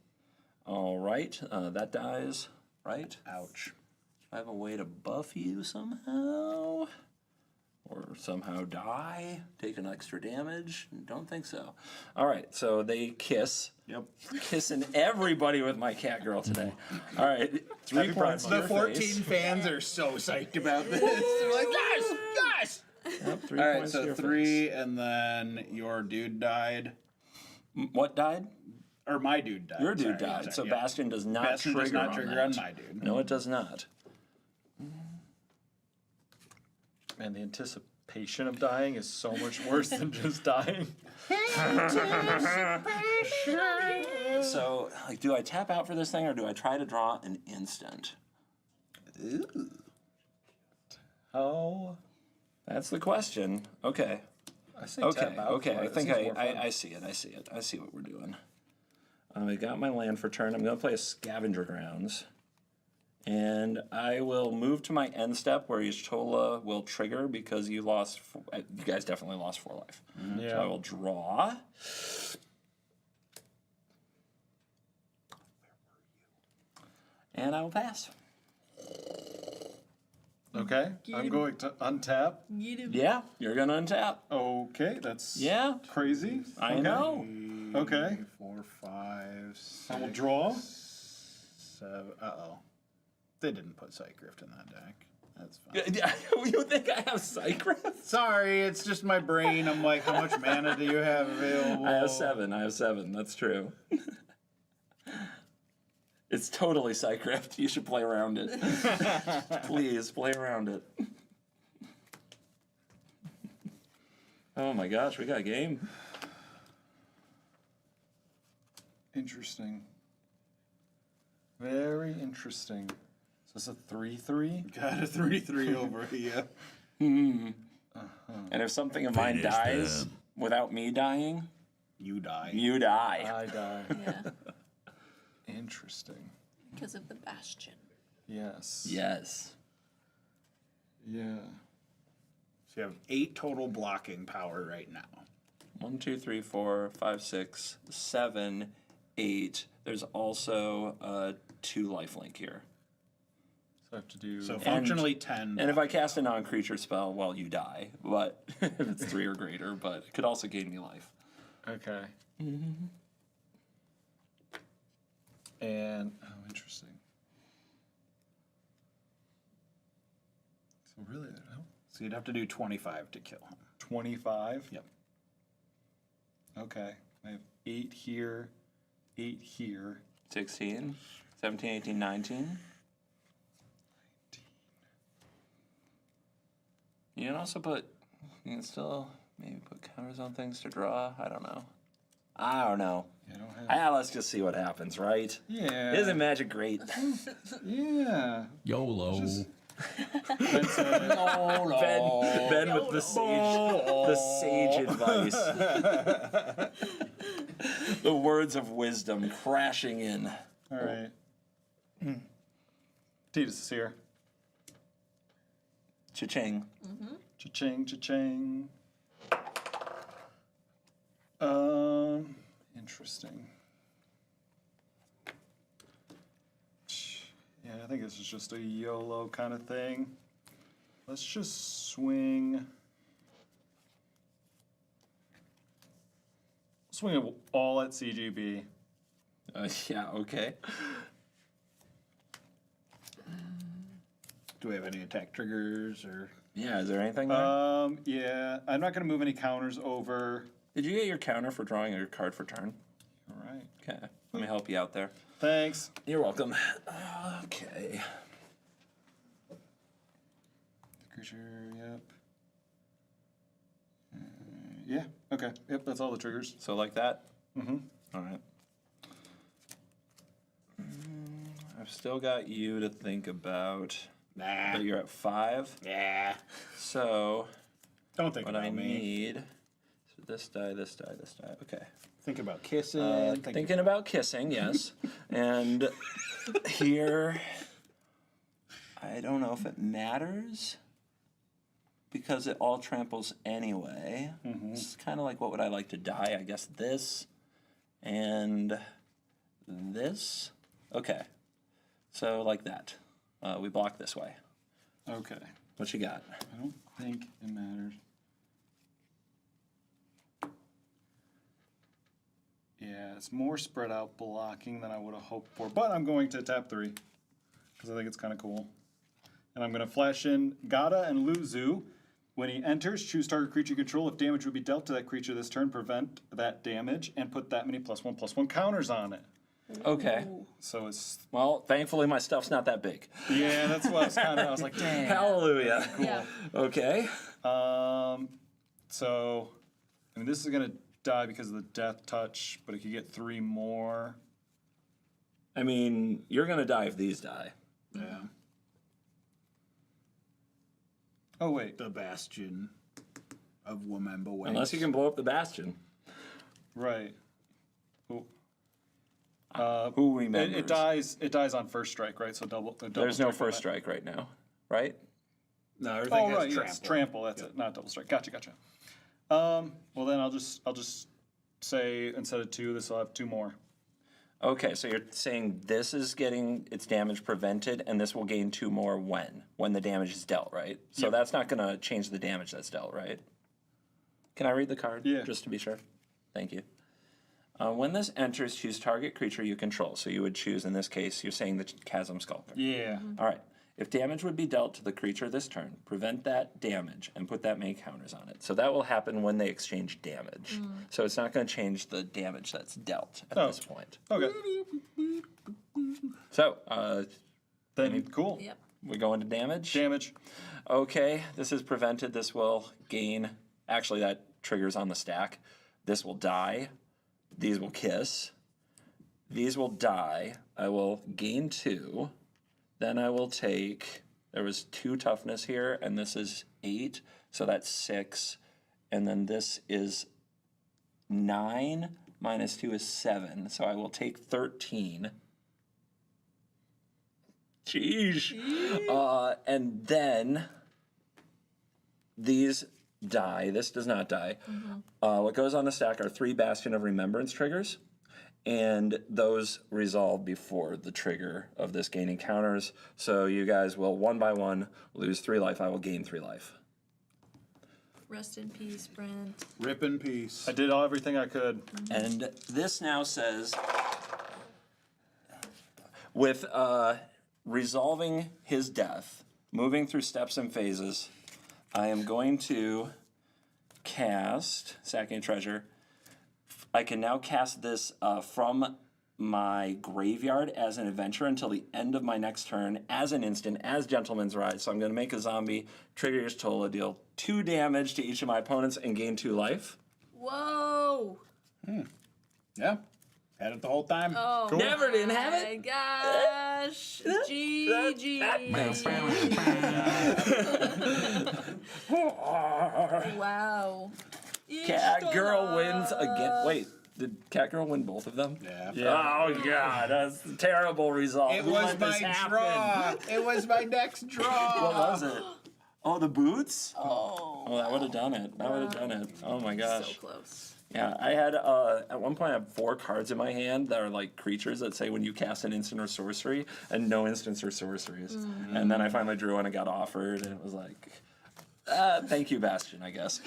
All right. That dies, right? Ouch. I have a way to buff you somehow? Or somehow die? Take an extra damage? Don't think so. All right, so they kiss. Yep. Kissing everybody with my cat girl today. All right, 3 points to The your 14 face. fans are so psyched about this. They're like, yes, yes. Yep, 3 All right, points to so your 3, and then your dude died. face. What died? Or my dude died. Your dude sorry, died. sorry, So yeah. Bastion does not Bastion trigger does not on trigger that. on my dude. No, it does not. Man, the anticipation of dying is so much worse than just dying. So, like, do I tap out for this thing, or do I try to draw an instant? Oh, That's the question. Okay. I say Okay, tap out. okay. for I it. That think seems more fun. I see it. I see it. I see what we're doing. I got my land for turn. I'm going to play a Scavenger Grounds. And I will move to my end step where Y'shtola will trigger because you lost. You guys definitely lost 4 life. Yeah. So I will draw. And I will pass. Okay, I'm going to untap. Yeah, you're going to untap. Okay, that's Yeah, crazy. I Okay. know. Okay, 4, 5, 6. I will draw. 7. Uh-oh. They didn't put Psychrift in that deck. That's fine. You think I have Psychrift? Sorry, it's just my brain. I'm like, how much mana do you have available? I have 7. That's true. It's totally Psychrift. You should play around it. Please, play around it. Oh my gosh, we got a game. Interesting. Very interesting. So it's a 3/3. Got a 3/3 over here. And if something of mine Finish dies them. without me dying, You die. you die. I die. Yeah. Interesting. Because of the Bastion. Yes. Yes. Yeah. So you have 8 total blocking power right now. 1, 2, 3, 4, 5, 6, 7, 8. There's also 2 lifelink here. So I have to do. So functionally 10. And if I cast a non-creature spell, well, you die. But if it's 3 or greater, but it could also gain me life. Okay. And oh, interesting. So really, oh, So you'd have to do 25 to kill him. 25. Yep. Okay. I have 8 here, 8 here. 16, 17, 18, 19. You can also put, you can still maybe put counters on things to draw. I don't know. Yeah, I don't have. Let's just see what happens, right? Yeah. Isn't Magic great? Yeah. YOLO. Ben said, Ben with the sage advice. The words of wisdom crashing in. all right. Titus is here. Cha-ching. Cha-ching, cha-ching. Interesting. Yeah, I think this is just a YOLO kind of thing. Let's just swing. Swing it all at CGB. Yeah, okay. Do we have any attack triggers or? Yeah, is there anything there? Yeah, I'm not gonna move any counters over. Did you get your counter for drawing your card for turn? All right. Okay, let me help you out there. Thanks. You're welcome. Okay. Creature, yep. Yeah, okay. Yep, that's all the triggers. So like that? Mm-hmm. All right. I've still got you to think about. Nah. But you're at 5. Yeah. So Don't think what about I me. need. So this die, this die, this die. Okay. Think about kissing. Thinking about kissing, yes. And here, I don't know if it matters because it all tramples anyway. It's kind of like what would I like to die? I guess this and this. Okay. So like that. We block this way. Okay. What you got? I don't think it matters. Yeah, it's more spread out blocking than I would have hoped for, but I'm going to tap 3 because I think it's kind of cool. And I'm going to flash in Gata and Luzu. When he enters, choose target creature you control. If damage would be dealt to that creature this turn, prevent that damage and put that many +1/+1 counters on it. Okay. So it's Well, thankfully my stuff's not that big. yeah, that's what I was like, dang. Hallelujah. Yeah. Okay. So I mean, this is gonna die because of the death touch, but it could get 3 more. I mean, you're gonna die if these die. Yeah. Oh wait, The Bastion of Womemba Way. Unless you can blow up the Bastion. right. Who remembers? It dies. It dies on first strike, right? So double. There's no strike on first that. strike right now, right? No, everything Oh has right, trample. yes, trample. That's it, not double strike. Gotcha. Well then I'll just say instead of 2, this will have 2 more. Okay, so you're saying this is getting its damage prevented, and this will gain 2 more when the damage is dealt, right? So that's not going to change the damage that's dealt, right? Can I read the card? Yeah. Just to be sure. Thank you. When this enters, choose target creature you control. So you would choose, in this case, you're saying the Chasm Skulker. Yeah. All right. If damage would be dealt to the creature this turn, prevent that damage and put that many counters on it. So that will happen when they exchange damage. So it's not going to change the damage that's dealt at this point. Okay. So, Then cool. Yep. we go into damage. Damage. Okay, this is prevented. This will gain. Actually, that triggers on the stack. This will die. These will kiss. These will die. I will gain 2. Then I will take. There was 2 toughness here, and this is 8. So that's 6. And then this is 9 minus 2 is 7. So I will take 13. Jeez. And then these die. This does not die. What goes on the stack are 3 Bastion of Remembrance triggers, and those resolve before the trigger of this gaining counters. So you guys will, one by one, lose 3 life. I will gain 3 life. Rest in peace, Brent. Rip in peace. I did everything I could. And this now says, with resolving his death, moving through steps and phases, I am going to cast Sacking Treasure. I can now cast this from my graveyard as an adventure until the end of my next turn as an instant, as Gentleman's Ride. So I'm going to make a zombie, trigger your Tola, deal 2 damage to each of my opponents, and gain 2 life. Whoa. Yeah. Had it the whole time. Oh, Never didn't have my it. gosh. GG. Wow. Cat Girl wins again. Wait, did Cat Girl win both of them? Yeah. Oh, God, that's a terrible result. It Who was let this my happen? draw. It was my next draw. What was it? Oh, the boots? Oh. Oh, that would have done it. That would have done it. Oh my gosh. So close. Yeah, I had at one point I had 4 cards in my hand that are like creatures that say when you cast an instant or sorcery, and no instants or sorceries. And then I finally drew one and got offered, and it was like, thank you, Bastion, I guess.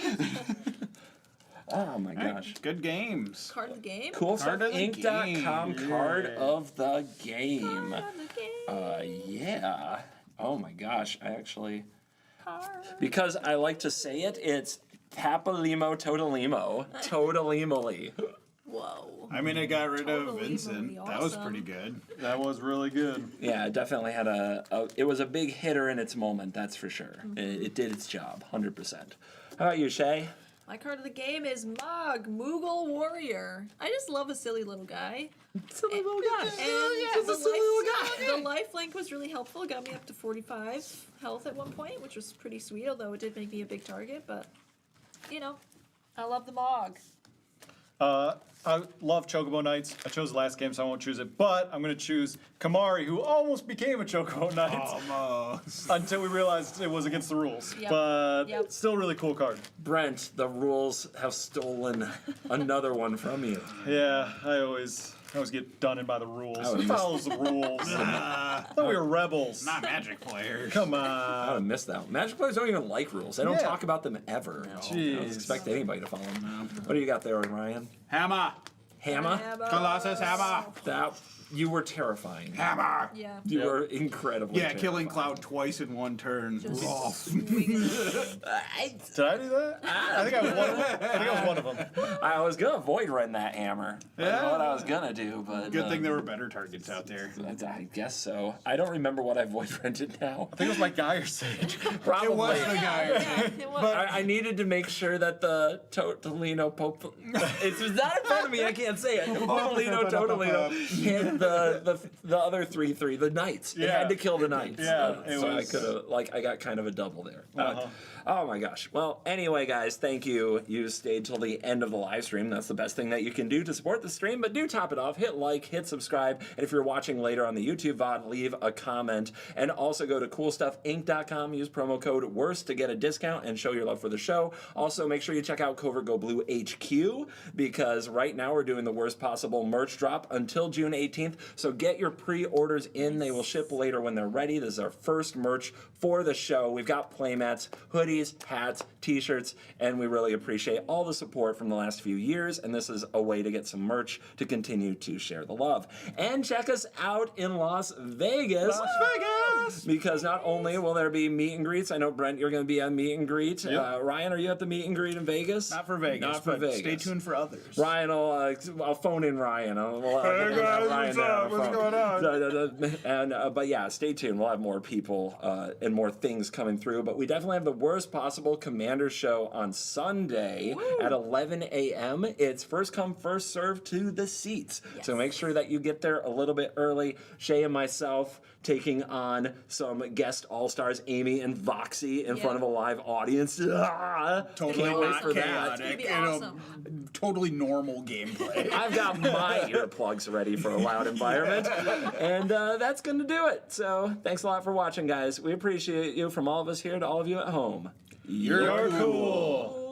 Oh my gosh. Good games. Card of the game? Cool Card stuff. of the Ink.com game. card of the game. Card of the game. Yeah. Oh my gosh. I actually, Card. because I like to say it, it's Tapalimo Totalimo. Totalimally. Whoa. I mean, I got rid of Totally Vincent. That was awesome. pretty good. That was really good. Yeah, it definitely had it was a big hitter in its moment, that's for sure. It did its job, 100%. How about you, Shay? My card of the game is Mog, Moogle Warrior. I just love a silly little guy. Silly little guy. And the lifelink was really helpful. It got me up to 45 health at one point, which was pretty sweet, although it did make me a big target. But, you know, I love the Mog. I love Chocobo Knights. I chose the last game, so I won't choose it. But I'm going to choose Kamari, who almost became a Chocobo Knight Almost. until we realized it was against the rules. Yep. But Yep. still really cool card. Brent, the rules have stolen another one from you. Yeah, I always get done in by the rules. would Who miss- follows the rules? I thought we were rebels. Not Magic players. Come I would on. have missed that one. Magic players don't even like rules. They don't Yeah. talk about them ever. I don't Jeez. expect anybody to follow them. What do you got there, Ryan? Hammer. Hammer? Colossus Hammer. That you were terrifying. Hammer. Yeah. You were incredibly Yeah, killing terrifying. Cloud twice in one turn. Just Rough. swinging. Did I do that? I think I was one of them. I was gonna avoid running that hammer. I don't know what I was gonna do, but Good thing there were better targets out there. I guess so. I don't remember what I void rented now. I think it was my Geyer Sage. Probably. It was the guy. It was. I needed to make sure that the Totalino Pope. It's not in front of me. I can't say it. Totalino hit the other 3/3, the knights. It Yeah. had to kill the knights. Yeah, it so was- I could have I got kind of a double there. Uh-huh. Oh my gosh. Well, anyway, guys, thank you. You stayed till the end of the live stream. That's the best thing that you can do to support the stream. But do top it off. Hit like, hit subscribe. And if you're watching later on the YouTube VOD, leave a comment. And also go to coolstuffinc.com. Use promo code WORST to get a discount and show your love for the show. Also, make sure you check out CovertGoBlue HQ because right now we're doing the worst possible merch drop until June 18th. So get your pre-orders in. They will ship later when they're ready. This is our first merch for the show. We've got playmats, hoodies, hats, t-shirts, and we really appreciate all the support from the last few years, and this is a way to get some merch to continue to share the love. And check us out in Las Vegas. Las Vegas! Because not only will there be meet and greets, I know, Brent, you're going to be at meet and greet. Yep. Ryan, are you at the meet and greet in Vegas? Not for Vegas, Not for but Vegas. stay tuned for others. Ryan I'll phone in Ryan. Hey guys, what's up? What's going on? And but yeah, stay tuned. We'll have more people and more things coming through. But we definitely have the worst possible Commander show on Sunday at 11 a.m. It's first come, first served to the seats. So make sure that you get there a little bit early. Shay and myself taking on some guest all-stars, Amy and Voxy, in front of a live audience. Totally Can't wait not for that. chaotic. It's gonna be awesome. Totally normal gameplay. I've got my earplugs ready for a loud environment. And that's going to do it. So thanks a lot for watching, guys. We appreciate you from all of us here to all of you at home. You're cool.